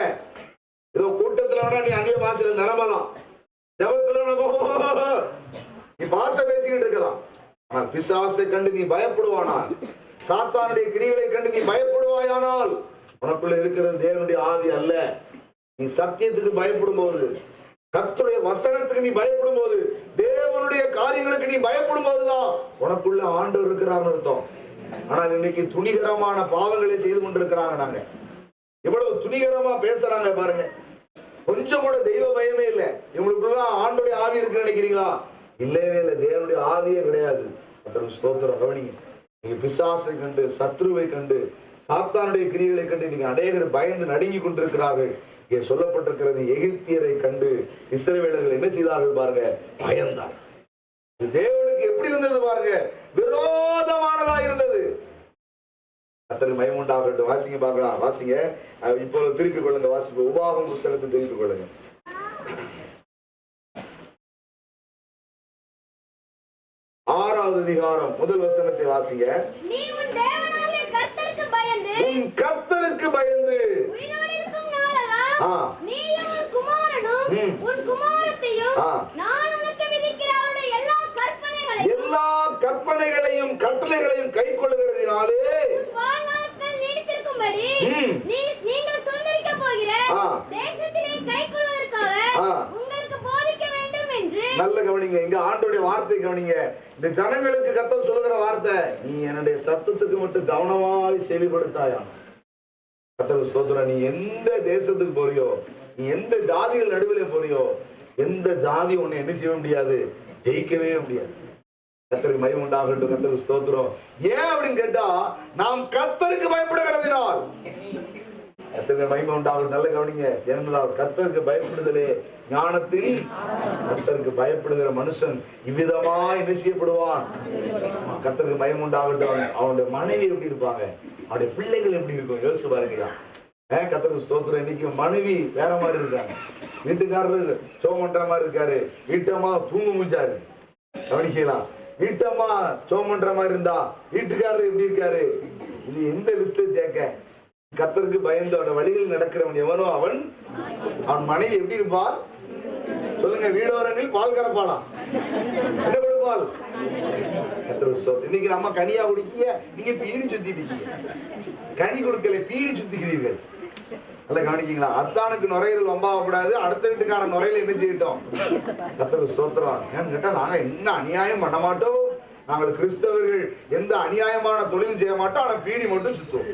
ஏதோ கூட்டத்துல வேணா நீ அந்நிய பாஷையில நிரம்பலாம், ஜபத்துல நீ பாஷை பேசிக்கிட்டு இருக்கலாம், ஆனால் பிசாசை கண்டு நீ பயப்படுவானா, சாத்தானுடைய கிரியைகளை கண்டு நீ பயப்படுவானா, பயப்படுவாயானால் உனக்குள்ள இருக்கிறது தேவனுடைய ஆவி அல்ல. நீ சத்தியத்துக்கு பயப்படும் போது, கர்த்தருடைய வசனத்துக்கு நீ பயப்படும் போது, தேவனுடைய காரியங்களுக்கு நீ பயப்படும் போதுதான் உனக்குள்ள ஆண்டவர் இருக்கிறார்னு அர்த்தம். ஆனால் இன்னைக்கு துணிகரமான பாவங்களை செய்து கொண்டிருக்கிறாங்க. நாங்க இவ்வளவு துணிகரமா பேசுறாங்க பாருங்க. கொஞ்சம் கூட தெய்வ பயமே இல்லை. இவங்களுக்குள்ள ஆண்டோடைய ஆவி இருக்குன்னு நினைக்கிறீங்களா? இல்லவே இல்லை. தேவனுடைய ஆவியே கிடையாது. கர்த்தருக்கு ஸ்தோத்திரம். கவனிங்க, நீங்க பிசாசை கண்டு, சத்ருவை கண்டு, சாத்தானுடைய கிரியைகளை கண்டு நீங்க அநேகர் பயந்து நடுங்கி கொண்டிருக்கிறார்கள். இங்கே சொல்லப்பட்டிருக்கிறது, எகிப்தியரை கண்டு இஸ்ரவேலர்கள் என்ன செய்தார்கள் பாருங்க, பயந்தார். தேவனுக்கு எப்படி இருந்தது பாருங்க, விரோதமானதா இருந்தது. கர்த்தருக்கு மகிமை உண்டாகட்டும். வாசிங்க பார்க்கலாம், வாசிங்க. இப்போ திருப்பிக் கொள்ளுங்க, வாசிப்போம். உபாகமம் புத்தகத்தை திருப்பிக் கொள்ளுங்க. 6வது அதிகாரம் 1 வசனத்தை வாசிங்க. நீ உன் தேவனாகிய கர்த்தருக்கு பயந்து, உன் கர்த்தருக்கு பயந்து உயிரோடு இருக்கும் நாளெல்லாம் நீயும் உன் குமாரனும் உன் குமாரத்தையும் நான் உனக்கு விதிக்கிற அவருடைய எல்லா கற்பனைகளையும் கட்டளைகளையும் கைக்கொள்ளுகிறதினாலே வாழ்நாட்கள் நீடித்திருக்கும்படி நீங்கள் சுதந்தரிக்க போகிற தேசத்திலே கைக்கொள்வதற்காக உங்களுக்கு போதிக்க வேண்டும் என்று. நல்ல கவனிங்க, இங்க ஆண்டோடைய வார்த்தை கவனிங்க. இந்த ஜனங்களுக்கு கர்த்தர் சொல்லுகிற வார்த்தை, நீ என்னுடைய சத்தத்துக்கு மட்டும் கவனமாய் செவிப்படுத்தாயா. கர்த்தருக்கு ஸ்தோத்திரம். நீ எந்த தேசத்துக்கு போறியோ, நீ எந்த ஜாதிகள் நடுவில் போறியோ, எந்த ஜாதி உன்னை என்ன செய்ய முடியாது, ஜெயிக்கவே முடியாது. கர்த்தருக்கு மகிமை உண்டாகட்டும். கர்த்தருக்கு ஸ்தோத்திரம். ஏன் அப்படின்னு கேட்டா, நாம் கர்த்தருக்கு பயப்படுகிறதினால். கர்த்தருக்கு மகிமை உண்டாகட்டும். நல்ல கவனிங்க. ஏனென்றால் கர்த்தருக்கு பயப்படுதலே ஞானத்தில். கர்த்தருக்கு பயப்படுகிற மனுஷன் இவ்விதமா என்ன செய்யப்படுவான். கர்த்தருக்கு மகிமை உண்டாகட்டும். அவனுடைய மனைவி எப்படி இருப்பாங்க, அவனுடைய பிள்ளைகள் எப்படி இருக்கும் யோசிச்சு பாருங்க. கர்த்தருக்கு ஸ்தோத்திரம். இன்னைக்கு மனைவி வேற மாதிரி இருக்காங்க, வீட்டுக்காரரு சோம் பண்ற மாதிரி இருக்காரு, வீட்டம்மா தூங்கு மூச்சாரு. கவனிக்கலாம். வீட்டம்மா சோம் பண்ற மாதிரி இருந்தா வீட்டுக்காரரு எப்படி இருக்காரு, இது எந்த லிஸ்ட்ல சேர்க்க? கர்த்தருக்கு பயந்து அவன் வழிகளில் நடக்கிறவன் எவனோ அவன் மனைவி எப்படி இருப்பார் சொல்லுங்க. வீடோரங்களில் பால் கறப்பானா, என்ன கொடுப்பால்? இன்னைக்கு நம்ம கனியா குடிக்கீங்க, நீங்க பீடி சுத்திட்டீங்க. கனி கொடுக்கல, பீடி சுத்திக்கிறீர்கள். நல்ல கவனிக்கீங்களா? அத்தானுக்கு நுரையீரல் வம்பாகக்கூடாது, அடுத்த வீட்டுக்காரன் நுரையில என்ன செய்யட்டும். கர்த்தருக்கு ஸ்தோத்திரம். ஏன்னு கேட்டா, நாங்க என்ன அநியாயம் பண்ண மாட்டோம், நாங்கள் கிறிஸ்தவர்கள் எந்த அநியாயமான தொழிலும் செய்ய மாட்டோம், ஆனா பீடி மட்டும் சுத்துவோம்.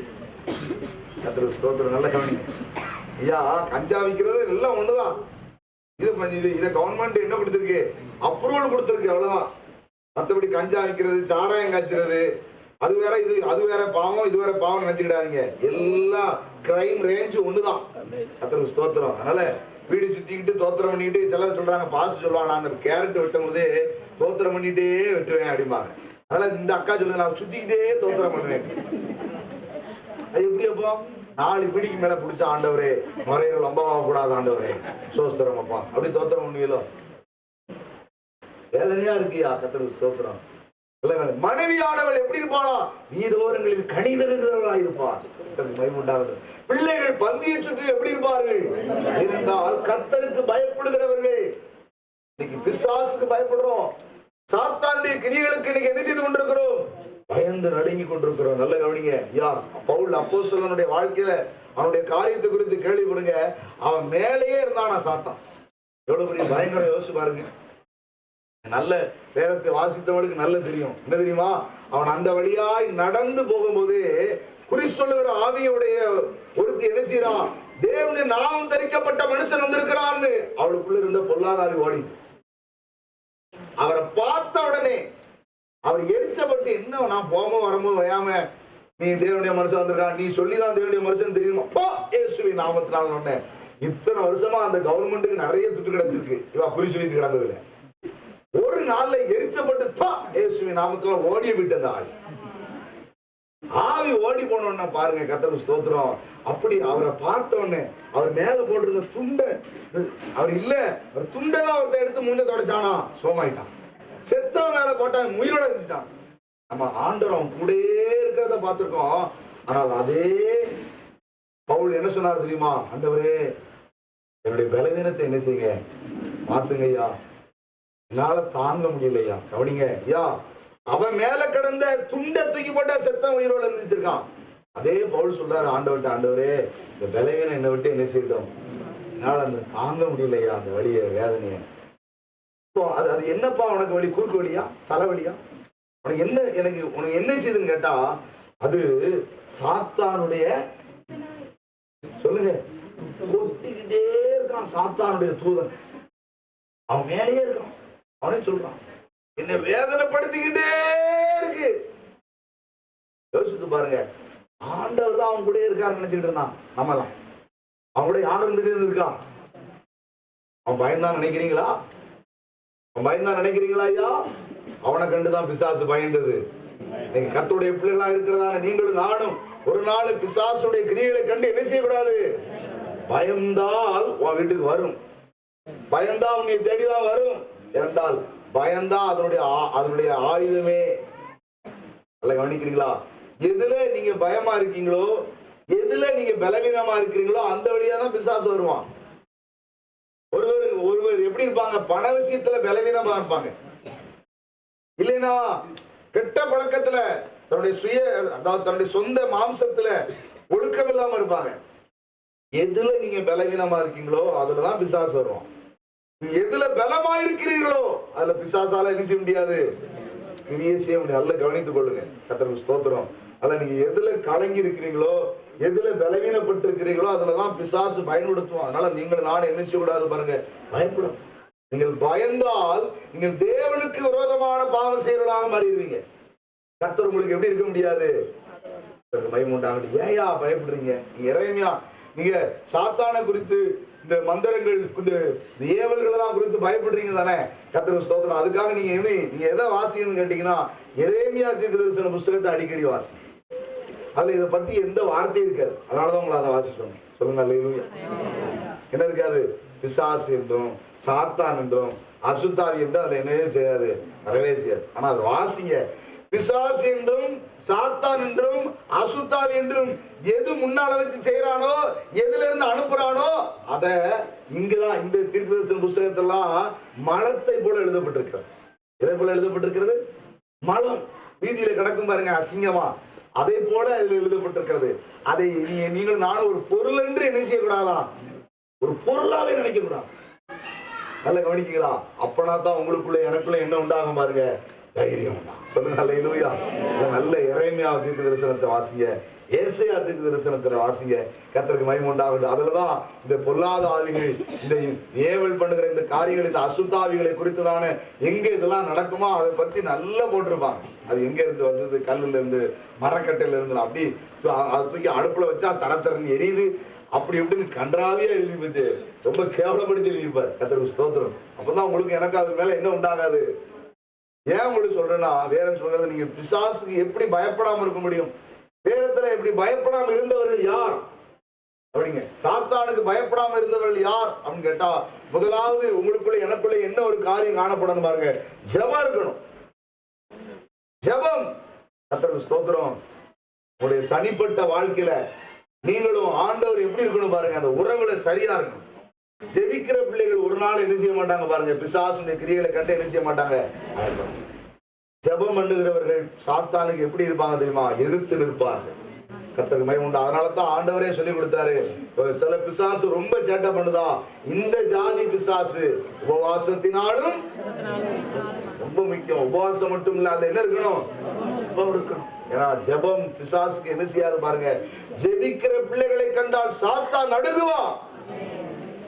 கர்த்தருக்கு ஸ்தோத்திரம். நல்ல கவனிங்க ஐயா. கஞ்சா விற்கிறது எல்லாம் ஒண்ணுதான். இதை கவர்மெண்ட் என்ன கொடுத்திருக்கு, அப்ரூவல் கொடுத்திருக்கு, அவ்வளவுதான். மற்றபடி கஞ்சா விற்கிறது, சாராயம் காய்ச்சறது, அது வேற, அது வேற பாவம், இது வேற பாவம் நினைச்சுக்கிடாதீங்க. எல்லாம் கிரைம் ரேஞ்ச் ஒண்ணுதான். கர்த்தருக்கு ஸ்தோத்திரம். அதனால வீடு சுத்திக்கிட்டு தோத்திரம் பண்ணிட்டு, சிலர் சொல்றாங்க, பாஸ் சொல்லுவாங்க, நான் அந்த கேரட் வெட்டும் போதே தோத்திரம் பண்ணிட்டே வெட்டுவேன் அப்படிம்பாங்க. அதனால இந்த அக்கா சொல்லுது, நான் சுத்திக்கிட்டே தோத்திரம் பண்ணுவேன். அது எப்படி? அப்போ 4 பிடிக்கு மேல பிடிச்ச ஆண்டவரே, முறையில லம்பமாக கூடாது ஆண்டவரே, சோஸ்திரம் அப்பா, அப்படி தோத்திரம் பண்ணுவீங்களோ? வேதனையா இருக்கியா? கர்த்தருக்கு ஸ்தோத்திரம். மனைவியானவள் எப்படி இருப்பாளா? வீரோரங்களில் கணிதர்களா இருப்பார். மகிமுண்டாகட்டும். பிள்ளைகள் பந்தியை சுற்றி எப்படி இருப்பார்கள் என்றால் கர்த்தருக்கு பயப்படுகிறவர்கள். இன்னைக்கு பிசாசுக்கு பயப்படுறோம், சாத்தானுடைய கிரியைகளுக்கு இன்னைக்கு என்ன செய்து கொண்டிருக்கிறோம், பயந்து நடுங்கி கொண்டிருக்கிறோம். நல்ல கவனிங்க. யார் பவுல் அப்போஸ்தலனுடைய வாழ்க்கையில அவனுடைய காரியத்தை குறித்து கேள்விப்படுங்க. அவன் மேலேயே இருந்தானா சாத்தான். எவ்வளவு பெரிய பயங்கரம் யோசிச்சு பாருங்க. நல்ல வேதத்தை வாசித்தவனுக்கு நல்ல தெரியும். என்ன தெரியுமா? அவன் அந்த வழியாய் நடந்து போகும்போது குறி சொல்லுகிற ஆவியுடைய ஒருத்தி என்ன செய்யறான், தேவனுடைய நாமம் தரிக்கப்பட்ட மனுஷன் வந்திருக்கிறான்னு அவளுக்குள்ள இருந்த பொல்லாதாவி ஓடி. அவரை பார்த்த உடனே அவர் எரிச்சப்பட்டு, என்ன நான் போமோ வரமோ வயாம நீ தேவனுடைய மனுஷன் வந்திருக்கான், நீ சொல்லிதான் தேவனுடைய மனுஷன் தெரியுமா, இயேசுவின் நாமத்தினால ஒண்ணு. இத்தனை வருஷமா அந்த கவர்மெண்ட்டுக்கு நிறைய துட்டு கிடைச்சிருக்கு இவ குறி சொல்லிட்டு கிடந்ததுல. ஒரு நாள்ல எரிச்சப்பட்டு இயேசுவின் நாமத்துல ஓடிய விட்டு அந்த ஆவி ஓடி போனோம்னா பாருங்க. கர்த்தருக்கு ஸ்தோத்திரம். அப்படி அவரை பார்த்தோன்னு அவர் மேல போட்டிருந்த துண்டை, அவர் இல்ல, அவர் துண்டெல்லாம் ஒருத்த எடுத்து மூஞ்ச தொடச்சானா, சோமாயிட்டான். செத்தவன் மேல போட்டான், உயிரோட இருந்துட்டான். நம்ம ஆண்டவர் அவன் கூட இருக்கிறத பார்த்திருக்கோம். ஆனால் அதே பவுல் என்ன சொன்னார் தெரியுமா? ஆண்டவரே, என்னுடைய பலவீனத்தை என்ன செய்யுங்க, மாத்துங்க ஐயா, என்னால தாங்க முடியலையா. கவனிங்க ஐயா, அவன் மேல கடந்த துண்டை தூக்கி போட்ட செத்தவன் உயிரோட இருந்துருக்கான். அதே பவுல் சொல்றாரு ஆண்டவர்கிட்ட, ஆண்டவரே இந்த பலவீனம் என்னை விட்டு என்ன செய்யட்டும், என்னால் அந்த தாங்க முடியலையா அந்த வலிய வேதனைய. இப்போ அது என்னப்பா உனக்கு வலி? குறுக்கு வலியா, தலைவலியா? உனக்கு என்ன, உனக்கு என்ன செய்யுதுன்னு கேட்டா அது சாத்தானுடைய, சொல்லுங்க, கொட்டிக்கிட்டே இருக்கான் சாத்தானுடைய தூதன். அவன் மேலேயே இருக்கான். அவனே சொல்றான், என்ன வேதனைப்படுத்திக்கிட்டே இருக்கு. யோசித்து பாருங்க, ஆண்டவர் தான் அவன் கூட இருக்காரு நினைச்சுக்கிட்டு இருந்தான். நம்மலாம் அவன் கூட யாரும் இருந்துட்டு இருக்கான். அவன் பயந்தான் நினைக்கிறீங்களா? அவன் பயந்தான் நினைக்கிறீங்களா ஐயா? அவனை கண்டுதான் பிசாசு பயந்தது. நீங்க கர்த்தருடைய பிள்ளைகளா இருக்கிறதான நீங்களும் நானும் ஒரு நாள் பிசாசுடைய கிரியைகளை கண்டு என்ன செய்யக்கூடாது? பயந்தால் உன் வீட்டுக்கு வரும். பயந்தா உன்னை தேடிதான் வரும். என்றால் பயந்தா அதனுடைய ஆயுதமே. அல்ல, கவனிக்கிறீங்களா? எதுல நீங்க பயமா இருக்கீங்களோ, எதுல நீங்க பலவீனமா இருக்கிறீங்களோ அந்த வழியா தான் பிசாசு வருவான். ஒருவர் எப்படி இருப்பாங்க? பண விஷயத்துல பலவீனமா இருப்பாங்க. இல்லைன்னா கெட்ட பழக்கத்துல, தன்னுடைய சொந்த மாம்சத்துல ஒழுக்கம் இல்லாம இருப்பாங்க. எதுல நீங்க பலவீனமா இருக்கீங்களோ அதுலதான் பிசாசு வருவான். எதுல பலமா இருக்கிறீர்களோ அதுல பிசாசால என்ன செய்ய முடியாது, கிரியை செய்ய முடியாது. நல்லா கவனித்துக் கொள்ளுங்க. கர்த்தருக்கு ஸ்தோத்திரம். அல்ல, நீங்க எதுல கலங்கி இருக்கிறீங்களோ, எதுல பலவீனப்பட்டு இருக்கிறீங்களோ அதுலதான் பிசாசு பயன்படுத்துவான். அதனால நீங்கள் நானும் என்ன செய்யக்கூடாது பாருங்க, பயப்படும். நீங்கள் பயந்தால் நீங்கள் தேவனுக்கு விரோதமான பாவம் செய்யறவர்களாக மாறிடுவீங்க. கர்த்தர் உங்களுக்கு எப்படி இருக்க முடியாது? மகிமையுண்டாகட்டும். ஏயா பயப்படுறீங்க? நீங்க எரேமியா, நீங்க சாத்தானை குறித்து, இந்த மந்திரங்கள், இந்த ஏவல்கள் எல்லாம் குறித்து பயப்படுறீங்க தானே? கர்த்தருக்கு ஸ்தோத்திரம். அதுக்காக நீங்க எதை வாசிக்கணும்னு கேட்டீங்கன்னா எரேமியா தீர்க்கதரிசன புஸ்தகத்தை அடிக்கடி வாசி. அதுல இதை பத்தி எந்த வார்த்தையும் இருக்காது. அதனாலதான் உங்களை அதை வாசிக்கணும். சொல்லுங்க அல்லேலூயா. என்ன இருக்காது? பிசாசு என்றும் சாத்தான் என்றும் அசுத்தாவி என்றும் அதுல என்னவே செய்யாது, வரவே செய்யாது. ஆனா அது வாசிங்க. பிசாசு என்றும் சாத்தான் என்றும் அசுத்தாவி என்றும் எது முன்னால வச்சு செய்யறானோ, எதுல இருந்து அனுப்புறானோ அத இங்கதான் இந்த தீர்க்கதரிசன புஸ்தகத்தெல்லாம் மலத்தை போல எழுதப்பட்டிருக்கிறது. எதை போல எழுதப்பட்டிருக்கிறது? மலம் வீதியில கிடக்கும் பாருங்க அசிங்கமா, அதே போல இதுல எழுதப்பட்டிருக்கிறது. அதை நீங்கள் நானும் ஒரு பொருள் என்று என்ன செய்யக்கூடாதான், ஒரு பொருளாவே நினைக்க கூடாது. நல்லா கவனிக்கீங்களா? அப்பனா தான் உங்களுக்குள்ள எனக்குள்ள என்ன உண்டாகும் பாருங்க, தைரியம் உண்டாகும். சொல்லுங்க அல்லேலூயா. நல்ல எரேமியா தீர்க்கதரிசனத்தை வாசிங்க, ஏசாயா தீர்க்கதரிசனத்தை வாசிங்க. கர்த்தருக்கு மகிமை உண்டாகட்டும். அதுலதான் இந்த பொல்லாத ஆவிகள், இந்த ஏவல் பண்ணுகிற இந்த காரியங்கள், இந்த அசுத்தாவிகளை குறித்துதான எங்க இதெல்லாம் நடக்குமோ அதை பத்தி நல்லா போட்டிருப்பாங்க. அது எங்க இருந்து வந்தது? கல்லுல இருந்து, மரக்கட்டையில இருந்து. அப்படி அதை தூக்கி அடுப்புல வச்சா தரத்தரன்னு எரியுது. அப்படி எப்படின்னு கன்றாவியா எழுதி போச்சு, ரொம்ப கேவலப்படுத்தி எழுதிப்பார். கர்த்தருக்கு ஸ்தோத்திரம். அப்பதான் உங்களுக்கு எனக்கு அது மேல என்ன உண்டாகாது. ஏன் உங்களுக்கு சொல்றேன்னா, வேறன்னு சொல்றது, நீங்க பிசாசுக்கு எப்படி பயப்படாம இருக்க முடியும்? வேதத்துல எப்படி பயப்படாம இருந்தவர்கள் யார் அப்படிங்க? சாத்தானுக்கு பயப்படாம இருந்தவர்கள் யார் அப்படின்னு கேட்டா, முதலாவது உங்களுக்குள்ள எனக்குள்ள என்ன ஒரு காரியம் காணப்படணும் பாருங்க, ஜெபம் இருக்கணும். ஜெபம். கர்த்தருக்கு ஸ்தோத்திரம். உங்களுடைய தனிப்பட்ட வாழ்க்கையில நீங்களும் ஆண்டவர் எப்படி இருக்கணும் பாருங்க, அந்த உறவுல சரியா இருக்கணும். ஜெபிக்கிற பிள்ளைகள் ஒரு நாள் என்ன செய்ய மாட்டாங்க பாருங்க, பிசாசுடைய கிரியைகளை கண்டு என்ன செய்ய மாட்டாங்க. ஜெபம் பண்ணுகிறவர்கள் சாத்தானுக்கு எப்படி இருப்பாங்க தெரியுமா? எதிர்த்து நிற்பார்கள். கர்த்தருக்கு மகிமை உண்டு. அதனாலதான் ஆண்டவரே சொல்லி கொடுத்தாரு, சில பிசாசு ரொம்ப சேட்டை பண்ணுதா, இந்த ஜாதி பிசாசு உபவாசத்தினாலும் ரொம்ப முக்கியம். உபவாசம் மட்டும் இல்ல, அது என்ன இருக்கணும்? ஜெபம் இருக்கணும். ஏன்னா ஜெபம் பிசாசுக்கு என்ன செய்யாது பாருங்க, ஜெபிக்கிற பிள்ளைகளை கண்டால் சாத்தான் நடுங்குவான்.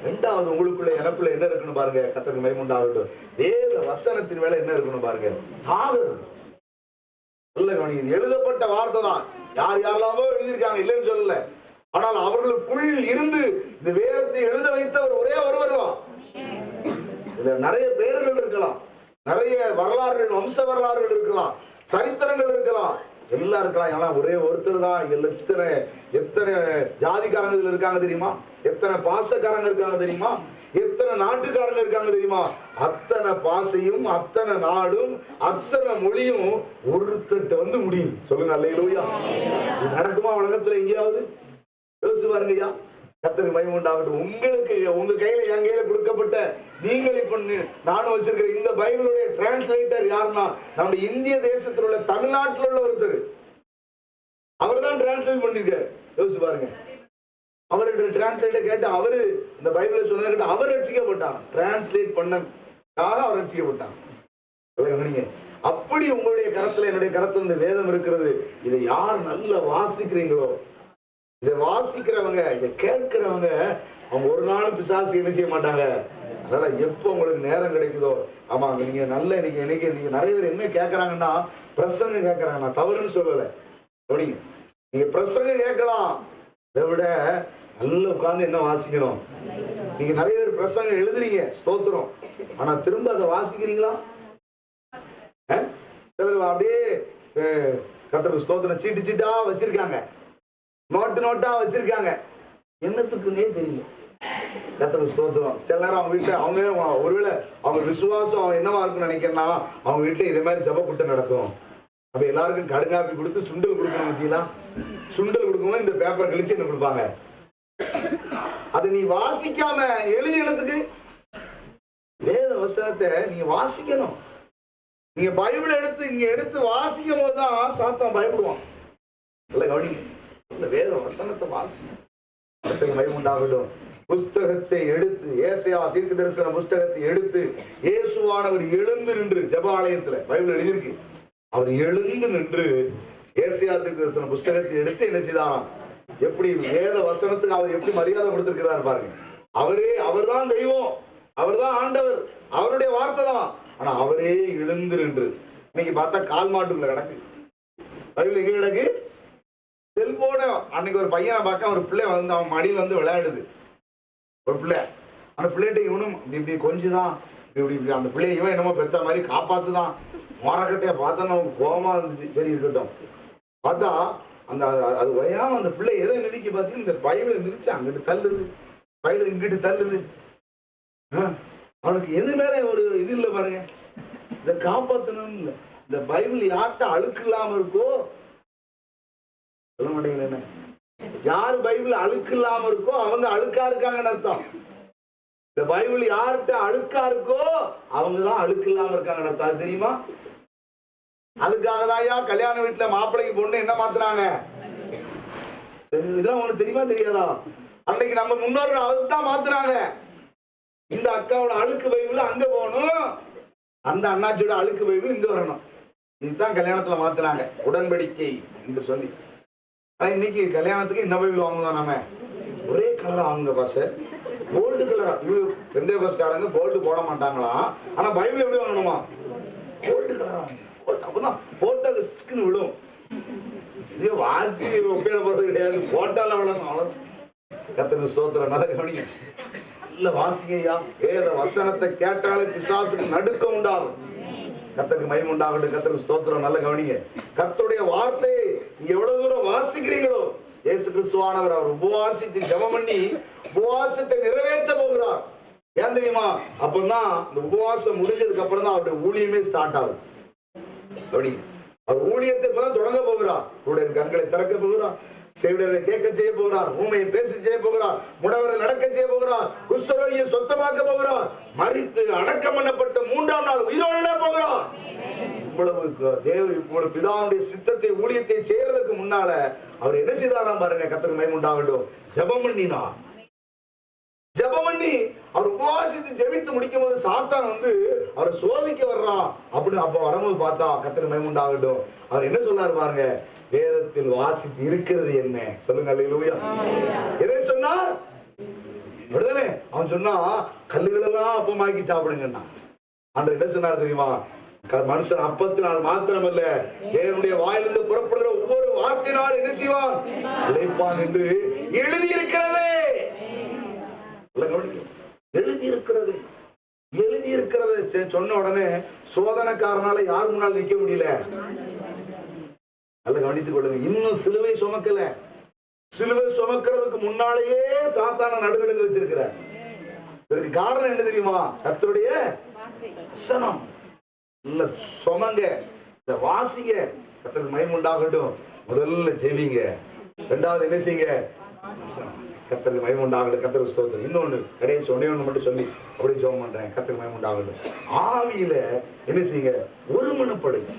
இரண்டாவது உங்களுக்குள்ள எனக்குள்ள என்ன இருக்கணும் பாருங்க, கர்த்தருக்கு மகிமை உண்டாகட்டும், வேத வசனத்தின் மேல என்ன இருக்கணும் பாருங்க, தாகம். நல்ல கவனிங்க, எழுதப்பட்ட வார்த்தை தான். யார் யாரெல்லாமோ எழுதியிருக்காங்க, இல்லைன்னு சொல்லல. ஆனால் அவர்களுக்குள் இருந்து இந்த வேதத்தை எழுத வைத்தவர் ஒரே ஒருவர் தான். இதுல நிறைய பெயர்கள் இருக்கலாம், நிறைய வரலாறுகள், வம்ச வரலாறுகள் இருக்கலாம், சரித்திரங்கள் இருக்கலாம், எல்லாம் இருக்கலாம். ஆனா ஒரே ஒருத்தர் தான். எத்தனை ஜாதிக்காரங்க இருக்காங்க தெரியுமா? எத்தனை பாசக்காரங்க இருக்காங்க தெரியுமா? எத்தனை நாட்டுக்காரங்க இருக்காங்க தெரியுமா? அத்தனை பாசையும், அத்தனை நாடும், அத்தனை மொழியும் ஒருத்தட்ட வந்து முடியும். சொல்லுங்க அல்லேலூயா. இது நடக்குமா உலகத்துல எங்கேயாவது? யோசிச்சு பாருங்க ஐயா. கர்த்தருக்கு மகிமை உண்டாகட்டும். உங்களுக்கு உங்க கையில, என் கையில கொடுக்கப்பட்ட, நீங்கள் இப்ப நானும் வச்சிருக்கிற இந்த பைபிளுடைய டிரான்ஸ்லேட்டர் யாருன்னா, நம்முடைய இந்திய தேசத்தில் உள்ள தமிழ்நாட்டில் உள்ள ஒருத்தர். அவர் தான் டிரான்ஸ்லேட் பண்ணிருக்காரு. யோசிச்சு பாருங்க. அவருடைய டிரான்ஸ்லேட்டை கேட்டு அவரு இந்த பைபிளை சொன்னதை கேட்டு அவர் ரட்சிக்கப்பட்டார். டிரான்ஸ்லேட் பண்ணக்காக அவர் ரட்சிக்கப்பட்டார். அப்படி உங்களுடைய கரத்துல என்னுடைய கரத்துல இந்த வேதம் இருக்கிறது. இதை யார் நல்லா வாசிக்கிறீங்களோ, இதை வாசிக்கிறவங்க, இதை கேட்கிறவங்க, அவங்க ஒரு நாளும் பிசாசு என்ன செய்ய மாட்டாங்க. அதனால எப்போ உங்களுக்கு நேரம் கிடைக்குதோ, ஆமா நீங்க நல்ல இன்னைக்கு நீங்க நிறைய பேர் என்ன கேட்கறாங்கன்னா பிரசங்கம் கேட்கறாங்க. நான் தவறுன்னு சொல்லலை. அப்படிங்க நீங்க பிரசங்கம் கேட்கலாம், இதை விட நல்ல உட்கார்ந்து என்ன வாசிக்கணும். நீங்க நிறைய பேர் பிரசங்கம் எழுதுறீங்க, ஸ்தோத்திரம். ஆனா திரும்ப அதை வாசிக்கிறீங்களா? அப்படியே கர்த்தருக்கு ஸ்தோத்திரம் சீட்டு சீட்டா வச்சிருக்காங்க, நோட்டா வச்சிருக்காங்க, என்னத்துக்குன்னே தெரியல. கர்த்தருக்கு ஸ்தோத்திரம். சில நேரம் அவங்க வீட்டுல அவங்க ஒருவேளை அவங்க விசுவாசம் என்னவா இருக்குன்னு நினைக்கிறேன்னா, அவங்க வீட்டுல இதே மாதிரி ஜெப கூட்டம் நடக்கும். அப்ப எல்லாருக்கும் கடுங்காப்பி கொடுத்து சுண்டல் கொடுக்கணும். பத்தியெல்லாம் சுண்டல் கொடுக்கணும். இந்த பேப்பர் கழிச்சு என்ன கொடுப்பாங்க. அதை நீ வாசிக்காம எழுதி எழுத்துக்கு வேத வசனத்தை நீங்க வாசிக்கணும். நீங்க பைபிள் எடுத்து வாசிக்கும் போதுதான் சாத்தான் பயப்படுவான். இல்ல கவனிங்க, இல்ல வேத வசனத்தை வாசிக்க பயமுண்டாகட்டும். புஸ்தகத்தை எடுத்து, ஏசாயா தீர்க்க தரிசன புஸ்தகத்தை எடுத்து, இயேசுவானவர் எழுந்து நின்று ஜெபாலயத்துல பைபிள் எழுதியிருக்கு. அவர் எழுந்து நின்று ஏசாயா தீர்க்க தரிசன புஸ்தகத்தை எடுத்து என்ன செய்தாராம். எப்படி வேத வசனத்துக்கு அவர் எப்படி மரியாதை கொடுத்திருக்கிறார் பாருங்க. அவர்தான் தெய்வம், அவர்தான் ஆண்டவர், அவருடைய வார்த்தை தான். ஆனா அவரே எழுந்து நின்று. இன்னைக்கு பார்த்தா கால் மாட்டுக்குள்ள கிடக்கு பைபிள். எங்க கிடக்கு? செல்போன. அன்னைக்கு ஒரு பையனை பார்க்க ஒரு பிள்ளை வந்து அவன் மடியில் வந்து விளையாடுது. ஒரு பிள்ளை, அந்த பிள்ளைகிட்ட இவனும் இப்படி கொஞ்சுதான், இப்படி அந்த பிள்ளைய இவன் என்னமோ பெத்த மாதிரி காப்பாத்துதான். மரக்கட்டையை பார்த்தோன்னா கோபமா இருந்துச்சு. சரி இருக்கட்டும். பார்த்தா அந்த அது வயாம அந்த பிள்ளை எதை மிதிக்க பார்த்தீங்கன்னா இந்த பைபிளை மிதிச்சு அங்கிட்டு தள்ளுது, பைபிள் இங்கிட்டு தள்ளுது. அவனுக்கு எது மேல ஒரு இது இல்லை பாருங்க. இதை காப்பாற்றணும் இல்லை. இந்த பைபிள் யார்கிட்ட அழுக்கு இல்லாம இருக்கோ, சொல்ல மாட்டேங்குது என்ன, யாரு பைபிள் அழுக்கு இல்லாம இருக்கோ அவங்க அழுக்கா இருக்காங்கன்னு அர்த்தம். இந்த பைபிள் யார்கிட்ட அழுக்கா இருக்கோ அவங்கதான் அழுக்கு இல்லாம இருக்காங்கன்னு அர்த்தம். தெரியுமா? அதுக்காக தான் கல்யாண வீட்டுல மாப்பிள்ளைக்கு பொண்ணு என்ன மாத்துறாங்க. இதெல்லாம் உனக்கு தெரியுமா தெரியாதா? அன்னைக்கு நம்ம முன்னோர்கள் அதுதான் மாத்துறாங்க. இந்த அக்காவோட அழுக்கு பைபிள் அங்க போகணும், அந்த அண்ணாச்சியோட அழுக்கு பைபிள் இங்க வரணும். இதுதான் கல்யாணத்துல மாத்துறாங்க, உடன்படிக்கை என்று சொல்லி. ஆனா இன்னைக்கு கல்யாணத்துக்கு என்ன பைபிள் வாங்குவோம் நாம? ஒரே கலரா வாங்குங்க பாச, கோல்டு கலரா. பெந்தேகோஸ்காரங்க கோல்டு போட மாட்டாங்களா, ஆனா பைபிள் எப்படி வாங்கணுமா? கோல்டு கலரா. அப்பதான் போட்டது ஸ்கின் விழும். இதே வாசி ஒப்பேற போறது கிடையாது, போட்டால விழணும். அவ்வளவு. கர்த்தருக்கு ஸ்தோத்திரம். நல்லா கவனிங்க, நல்ல வாசிங்க ஐயா. வேத வசனத்தை கேட்டாலே பிசாசுக்கு நடுக்கம் உண்டாகும். கர்த்தருக்கு மகிமை உண்டாகட்டும். கர்த்தருக்கு ஸ்தோத்திரம். நல்ல கவனிங்க, கர்த்தருடைய வார்த்தையை நீங்க எவ்வளவு தூரம் வாசிக்கிறீங்களோ, இயேசு கிறிஸ்துவானவர் அவர் உபவாசித்து ஜெபம் பண்ணி உபவாசத்தை நிறைவேற்ற போகிறார். ஏன் தெரியுமா? அப்பதான் இந்த உபவாசம் முடிஞ்சதுக்கு அப்புறம் தான் அவருடைய ஊழியமே ஸ்டார்ட் ஆகுது. அவர் ஊழியத்தை இப்பதான் தொடங்க போகிறார். கண்களை திறக்க போகிறார், செவிடரை கேட்க செய்ய போகிறார், ஊமையை பேச செய்ய போகிறார், முடவரை நடக்க செய்ய போகிறார், குஷ்டரோகியை சொத்தமாக்க போகிறார், மரித்து அடக்கம் பண்ணப்பட்ட 3ஆம் நாள் உயிரோட போகிறார். இவ்வளவு பிதாவுடைய சித்தத்தை ஊழியத்தை செய்யறதுக்கு முன்னால அவர் என்ன செய்தாராம் பாருங்க. கர்த்தருக்கு மகிமை உண்டாகட்டும். ஜெபம் பண்ணினார். ஜெபம் பண்ணி அவர் உபவாசித்து ஜெபித்து முடிக்கும் போது சாத்தான் வந்து அவரை சோதிக்க வர்றான் அப்படின்னு அப்ப வரும்போது பார்த்தா கர்த்தருக்கு மகிமை உண்டாகட்டும். அவர் என்ன சொன்னார் பாருங்க, வேதத்தில் வாசித்து இருக்கிறது என்ன சொல்லுங்க. அல்லேலூயா. எதை சொன்னார்? விடுதலை. அவன் சொன்னா கல்லுகள் எல்லாம் அப்பமாக்கி சாப்பிடுங்கன்னா. அன்று என்ன சொன்னார் தெரியுமா? மனுஷன் அப்பத்தினால் மாத்திரமல்ல, தேவனுடைய வாயிலிருந்து புறப்படுகிற ஒவ்வொரு வார்த்தையினால் என்ன செய்வான்? உழைப்பான் என்று எழுதி இருக்கிறதே. எழுதி இருக்கிறது, எழுதி இருக்கிறது சொன்ன உடனே சோதனைக்காரனால யார் முன்னால் நிக்க முடியல. நல்ல கவனித்துக் கொள்ளுங்க. இன்னும் சிலுவை சுமக்கல. சிலுவை சுமக்கிறதுக்கு முன்னாலேயே சாத்தான நடுநடுங்க வச்சிருக்கிறார். இதற்கு காரணம் என்ன தெரியுமா? கர்த்தருடைய வசனம். இல்ல சுமங்க, இந்த வாசிங்க. கர்த்தருக்கு மகிமை உண்டாகட்டும். முதல்ல ஜெபிங்க, இரண்டாவது என்ன செய்யுங்க? கர்த்தருக்கு மகிமை உண்டாகட்டும். கர்த்தருக்கு ஸ்தோத்திரம். இன்னொன்னு கடைசி ஒண்ணு மட்டும் சொல்லி அப்படியே ஜெபம் பண்றேன். கர்த்தருக்கு மகிமை உண்டாகட்டும். ஆவியில என்ன செய்யுங்க? ஒருமனப்படுங்க.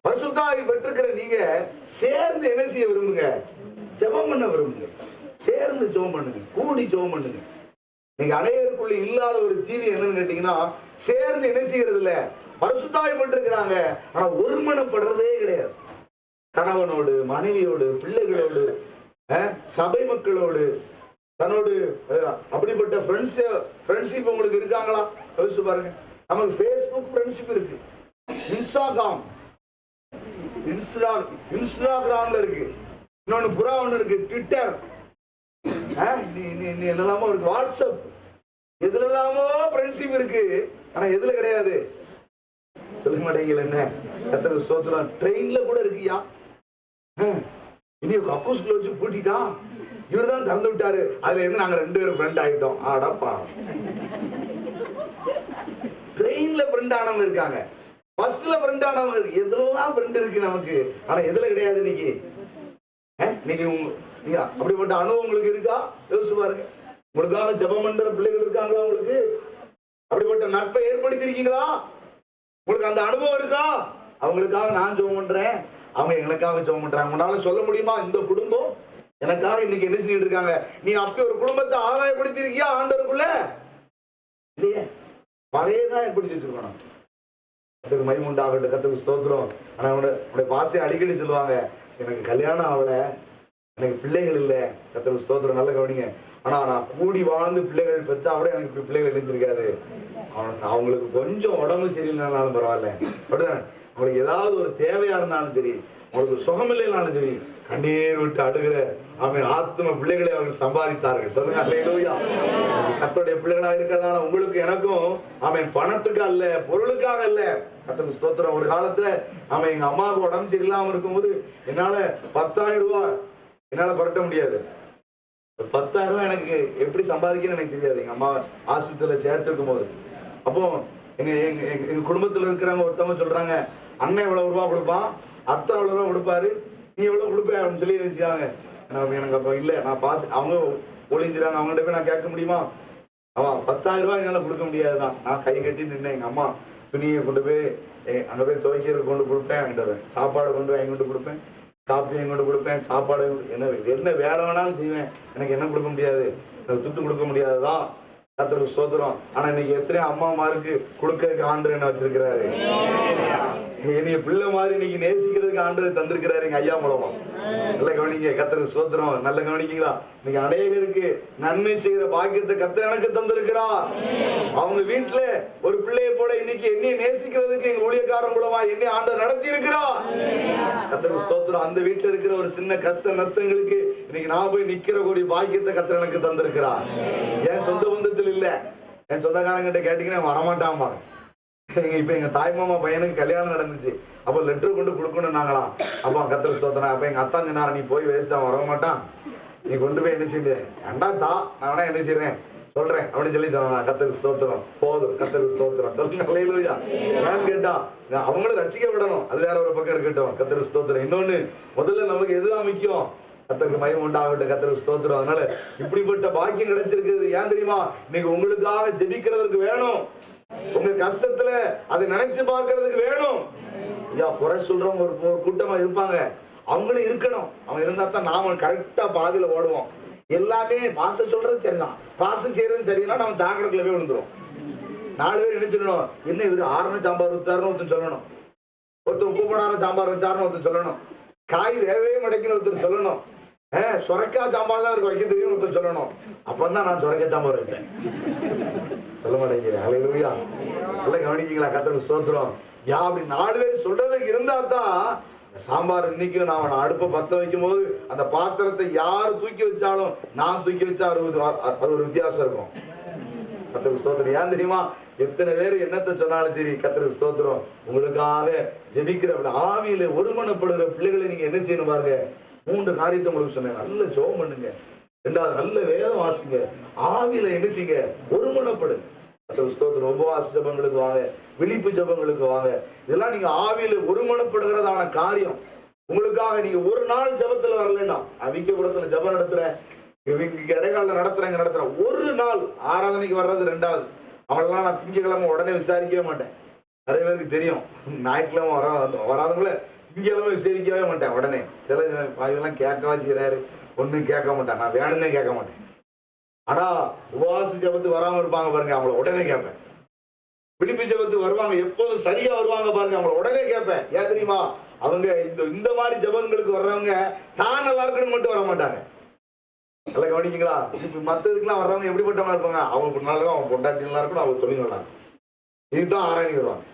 பரிசுத்த ஆவி பெற்றிருக்கிற நீங்க சேர்ந்து என்ன செய்ய விரும்புங்க? ஜெபம் பண்ண விரும்புங்க. சேர்ந்து ஜெபம் பண்ணுங்க, கூடி ஜெபம் பண்ணுங்க. நீங்க அனைவருக்குள்ள இல்லாத ஒரு தீவி என்னன்னு கேட்டீங்கன்னா, சேர்ந்து என்ன செய்யறது இல்ல, பரிசுத்த ஆவி பெற்றிருக்கிறாங்க, ஆனா ஒருமனப்படுறதே கிடையாது. கணவனோடு, மனைவியோடு, பிள்ளைகளோடு, சபை மக்களோடு, தன்னோடு அப்படிப்பட்ட ஃப்ரெண்ட்ஷிப் உங்களுக்கு இருக்காங்களா? யோசிச்சு பாருங்க. நமக்கு ஃபேஸ்புக் ஃப்ரெண்ட்ஷிப் இருக்கு, இன்ஸ்டாகிராம்ல இருக்கு, இன்னொன்னு புறா ஒண்ணு இருக்கு, ட்விட்டர், என்னெல்லாமோ இருக்கு, வாட்ஸ்அப், எதுல எல்லாமோ ஃப்ரெண்ட்ஷிப் இருக்கு. ஆனா எதுல கிடையாது? சொல்ல மாட்டேங்கல. என்ன கர்த்தருக்கு ஸ்தோத்திரம். ட்ரெயின்ல கூட இருக்கியா? இனி கக்கூஸ்குள்ள வச்சு பூட்டிட்டா, இவர் தான் திறந்து விட்டாரு, அதுல இருந்து நாங்க 2 பேரும் ஃப்ரெண்ட் ஆயிட்டோம். ஆடப்பா, ட்ரெயின்ல ஃப்ரெண்ட் ஆனவங்க இருக்காங்க, பஸ்ல ஃப்ரெண்ட் ஆனவங்க இருக்கு, எதெல்லாம் ஃப்ரெண்ட் இருக்கு நமக்கு. ஆனா எதுல கிடையாது இன்னைக்கு? நீங்க அப்படிப்பட்ட அனுபவம் உங்களுக்கு இருக்கா? யோசிச்சு பாருங்க. உங்களுக்காக ஜெபம் பண்ற பிள்ளைகள் இருக்காங்களா? உங்களுக்கு அப்படிப்பட்ட நட்பை ஏற்படுத்தி இருக்கீங்களா? உங்களுக்கு அந்த அனுபவம் இருக்கா? அவங்களுக்காக நான் ஜெபம் பண்றேன், அவங்க எனக்காக ஜெபம் பண்றாங்க. உன்னால சொல்ல முடியுமா இந்த குடும்பம் எனக்காக இன்னைக்கு என்ன செஞ்சுட்டு இருக்காங்க? நீ அப்படி ஒரு குடும்பத்தை ஆதாயப்படுத்தி இருக்கியா ஆண்டவருக்குள்ள? இல்லையே, பழையதான் ஏற்படுத்திட்டு இருக்கணும். கர்த்தருக்கு மகிமை உண்டாகட்டும், கர்த்தருக்கு ஸ்தோத்திரம். ஆனா அவனுடைய பாசை அடிக்கடி சொல்லுவாங்க, எனக்கு கல்யாணம் ஆகல, எனக்கு பிள்ளைகள் இல்லை. கர்த்தருக்கு ஸ்தோத்திரம். நல்ல கவனிங்க. ஆனா நான் கூடி வாழ்ந்து பிள்ளைகள் பெற்றா கூட எனக்கு பிள்ளைகள் எழுந்திருக்காது. அவங்களுக்கு கொஞ்சம் உடம்பு சரியில்லைனாலும் பரவாயில்ல, அப்படிதானே? அவங்களுக்கு ஏதாவது ஒரு தேவையா இருந்தாலும் சரி, அவங்களுக்கு சுகம் இல்லைனாலும் சரி, கண்ணீர் விட்டு அழுகிற அவன் ஆத்ம பிள்ளைகளை அவர்கள் சம்பாதித்தார்கள். சொல்லுங்க அல்லேலூயா. கர்த்தருடைய பிள்ளைகளா இருக்கிறதுனால உங்களுக்கு எனக்கும் அவன் பணத்துக்கு அல்ல, பொருளுக்காக அல்ல. கர்த்தருக்கு ஸ்தோத்திரம். ஒரு காலத்துல அவன் எங்க அம்மாவுக்கு உடம்பு சரியில்லாம இருக்கும்போது என்னால 10,000 ரூபாய் என்னால பரட்ட முடியாது. 10,000 ரூபாய் எனக்கு எப்படி சம்பாதிக்கணும்னு எனக்கு தெரியாது. எங்க அம்மா ஆஸ்பத்திரியில சேர்த்துருக்கும் போது, அப்போ எங்க குடும்பத்துல இருக்கிறவங்க ஒருத்தவங்க சொல்றாங்க, அண்ணன் எவ்வளவு ரூபாய் கொடுப்பான், அத்தை எவ்வளவு ரூபாய் கொடுப்பாரு, நீ எவ்வளவு கொடுப்ப அப்படின்னு சொல்லி நினைச்சாங்க. எனக்கு அப்ப இல்ல, நான் அவங்க ஒளிஞ்சிறாங்க, அவங்ககிட்ட போய் நான் கேட்க முடியுமா? அவன் 10,000 ரூபாய் என்னால கொடுக்க முடியாதுதான். நான் கை கட்டி நின்று எங்க அம்மா துணியை கொண்டு போய் அங்க போய் துவைக்கிறது கொண்டு கொடுப்பேன், வாங்கிட்டு வருவேன். சாப்பாடு கொண்டு போய் கொண்டு கொடுப்பேன், காப்பியும் கொண்டு கொடுப்பேன், சாப்பாடு என்ன வேலை வேணாலும் செய்வேன். எனக்கு என்ன கொடுக்க முடியாது, எனக்கு துட்டு கொடுக்க முடியாதுதான். கர்த்தருக்கு ஸ்தோத்திரம். ஆனா இன்னைக்கு எத்தனை அம்மாமாருக்கு கொடுக்கறதுக்கு ஆண்டவர் என்ன வச்சிருக்கிறாரு? என்னைய பிள்ளை மாதிரி இன்னைக்கு நேசிக்கிறதுக்கு ஆண்டவர் தந்திருக்கிறாரு எங்க ஐயா மூலமா. நல்ல கவனிங்க. கர்த்தருக்கு ஸ்தோத்திரம். நல்ல கவனிக்கீங்களா? இன்னைக்கு அநேகருக்கு நன்மை செய்கிற பாக்கியத்தை கர்த்தர் எனக்கு தந்திருக்கிறார். அவங்க வீட்டுல ஒரு பிள்ளையை போல இன்னைக்கு என்னைய நேசிக்கிறதுக்கு எங்க ஊழியக்காரன் மூலமா என்னை ஆண்டவர் நடத்தி இருக்கிறார். கர்த்தருக்கு ஸ்தோத்திரம். அந்த வீட்டுல இருக்கிற ஒரு சின்ன கஷ்ட நஷ்டங்களுக்கு இன்னைக்கு நான் போய் நிக்கிற ஒரு பாக்கியத்தை கர்த்தர் எனக்கு தந்திருக்கிறார். என் சொந்த பந்தத்தில் இல்ல, என் சொந்தக்காரங்கிட்ட கேட்டீங்கன்னா வரமாட்டாமா. இப்ப எங்க தாய் மாமா பையனுக்கு கல்யாணம் நடந்துச்சு, அப்ப லெட்டர் கொண்டு கொடுக்கணும் நாங்களாம். அப்ப கர்த்தருக்கு ஸ்தோத்திரம். அப்ப எங்க அத்தா சொன்னாரு, நீ போய் வேஸ்டா வர மாட்டான், நீ கொண்டு போய் என்ன செய்ய ஏண்டா தா, நான் வேணா என்ன செய்யறேன் சொல்றேன் அப்படின்னு சொல்லி சொன்னான். கர்த்தருக்கு ஸ்தோத்திரம். போதும், கர்த்தருக்கு ஸ்தோத்திரம். சொல்லுங்க அல்லேலூயா. ஏன்னு கேட்டா அவங்களும் ரட்சிக்கப்படணும், அது வேற ஒரு பக்கம் இருக்கட்டும். கர்த்தருக்கு ஸ்தோத்திரம். இன்னொன்னு, முதல்ல நமக்கு எதுதான் முக்கியம்? கர்த்தருக்கு மகிமை உண்டாகட்டும். கர்த்தருக்கு ஸ்தோத்திரம். அதனால இப்படிப்பட்ட பாக்கியம் கிடைச்சிருக்கிறது ஏன் தெரியுமா? இன்னைக்கு உங்களுக்காக ஜெபிக்கிறதுக்கு வேணும், உங்க கஷ்டத்துல அதை நினைச்சு பார்க்கறதுக்கு வேணும். ஐயா, குறை சொல்றவங்க ஒரு கூட்டமா இருப்பாங்க, அவங்களும் இருக்கணும். அவங்க இருந்தா தான் நாம கரெக்டா பாதியில ஓடுவோம். எல்லாமே பாச சொல்றது சரிதான், பாசம் செய்யறது சரிதான், நம்ம சாக்கடைக்குள்ள போய் விழுந்துரும். 4 பேர் என்ன சொல்லணும்? என்ன இவரு 6 சாம்பார் ஊத்தாருன்னு ஒருத்தர் சொல்லணும், ஒருத்தர் உப்பு போடாத சாம்பார் வச்சாருன்னு ஒருத்தர் சொல்லணும், காய் வேவே மடைக்குன்னு ஒருத்தர் சொல்லணும், சுரைக்காய் சாம்பார் தான் இருக்கு வைக்க தெரியும் ஒருத்தர் சொல்லணும். அப்பதான் நான் சுரைக்காய் சாம்பார் வைப்பேன். சொல்ல மாட்டேங்கிறேன். அல்லேலூயா. நல்ல கவனிக்கீங்களா? கர்த்தருக்கு ஸ்தோத்திரம். யா, அப்படி 4 பேர் சொல்றதுக்கு இருந்தா தான் சாம்பார் இன்னைக்கும் நான் அடுப்பை பத்த வைக்கும் போது அந்த பாத்திரத்தை யார் தூக்கி வச்சாலும் நான் தூக்கி வச்சா அது ஒரு வித்தியாசம் இருக்கும். கர்த்தருக்கு ஸ்தோத்திரம். ஏன் தெரியுமா? எத்தனை பேர் என்னத்தை சொன்னாலும் சரி, கர்த்தருக்கு ஸ்தோத்திரம். உங்களுக்காக ஜெபிக்கிற ஆவியில ஒருமனப்படுகிற பிள்ளைகளை நீங்க என்ன செய்யணும் பாருங்க. 3 காரியத்தை உங்களுக்கு சொன்னேன். நல்ல ஜெபம் பண்ணுங்க, 2வது நல்ல வேதம் வாசிங்க, ஆவியில என்ன செய்யுங்க, ஒருமனப்படுங்க. ஸ்தோத்திரம். உபவாச ஜபங்களுக்கு வாங்க, விழிப்பு ஜபங்களுக்கு வாங்க. இதெல்லாம் நீங்க ஆவியில ஒருமனப்படுகிறதான காரியம். உங்களுக்காக நீங்க ஒரு நாள் ஜபத்துல வரலன்னா, விக்கபுரத்துல ஜபம் நடத்துறேன், இடைக்கால நடத்துறேன், ஒரு நாள் ஆராதனைக்கு வர்றது 2வது. அவங்களெல்லாம் நான் திங்கக்கிழமை உடனே விசாரிக்கவே மாட்டேன். நிறைய பேருக்கு தெரியும், ஞாயிற்றுக்கிழமை வராதவங்கள இங்க எல்லாம் விசாரிக்கவே மாட்டேன். உடனே சில பாவெல்லாம் கேட்கவா செய்யறாரு, ஒன்னும் கேட்க மாட்டேன். நான் வேணும்னே கேட்க மாட்டேன். ஆனா உபவாச ஜபத்துக்கு வராம இருப்பாங்க பாருங்க, அவங்கள உடனே கேட்பேன். விழிப்பு ஜபத்துக்கு வருவாங்க, எப்போதும் சரியா வருவாங்க பாருங்க, அவங்கள உடனே கேட்பேன். ஏன் தெரியுமா? அவங்க இந்த மாதிரி ஜபங்களுக்கு வர்றவங்க தான் நல்லா இருக்கணும் மட்டும் வர மாட்டாங்க. நல்லா கவனிக்கீங்களா? இப்ப மத்ததுக்கெல்லாம் வர்றவங்க எப்படிப்பட்டவங்க இருப்பாங்க? அவங்க நல்லா இருக்கும், அவங்க பொண்டாட்டி நல்லா இருக்கணும், அவங்க தொழில் நல்லா இருக்கும். இதுதான் ஆராய்ச்சி வருவாங்க.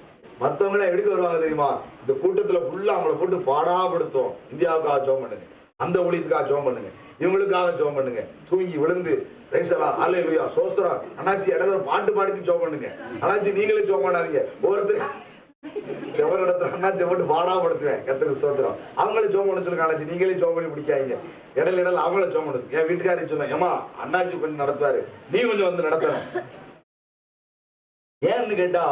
மத்தவங்க எல்லாம் எடுக்க வருவாங்க தெரியுமா? இந்த கூட்டத்துல ஃபுல்லா அவங்கள போட்டு பாடாப்படுத்தும். இந்தியாவுக்காக ஜெபம் பண்ணுங்க, அந்த ஊழியத்துக்காக ஜெபம் பண்ணுங்க, இவங்களுக்காக ஜெபம் பண்ணுங்க. தூங்கி விழுந்து ரைசலா அல்லேலூயா சோஸ்திரம் அண்ணாச்சி இடத்துல பாட்டு பாடிட்டு ஜெபம் பண்ணுங்க. அண்ணாச்சி நீங்களே ஜெபம் பண்ணாதீங்க. ஒருத்தர் ஜெபம் நடத்துற அண்ணாச்சி போட்டு பாடாப்படுத்துவேன். கர்த்தருக்கு சோத்திரம். அவங்களும் ஜெபம் பண்ண சொல்லுங்க. அண்ணாச்சி நீங்களே ஜெபம் பண்ணி பிடிக்காதீங்க. இடையில அவங்கள ஜெபம் பண்ணுங்க. என் வீட்டுக்காரி சொல்லுவேன், ஏமா அண்ணாச்சி கொஞ்சம் நடத்துவாரு, நீ கொஞ்சம் வந்து நடத்தணும். ஏன்னு கேட்டா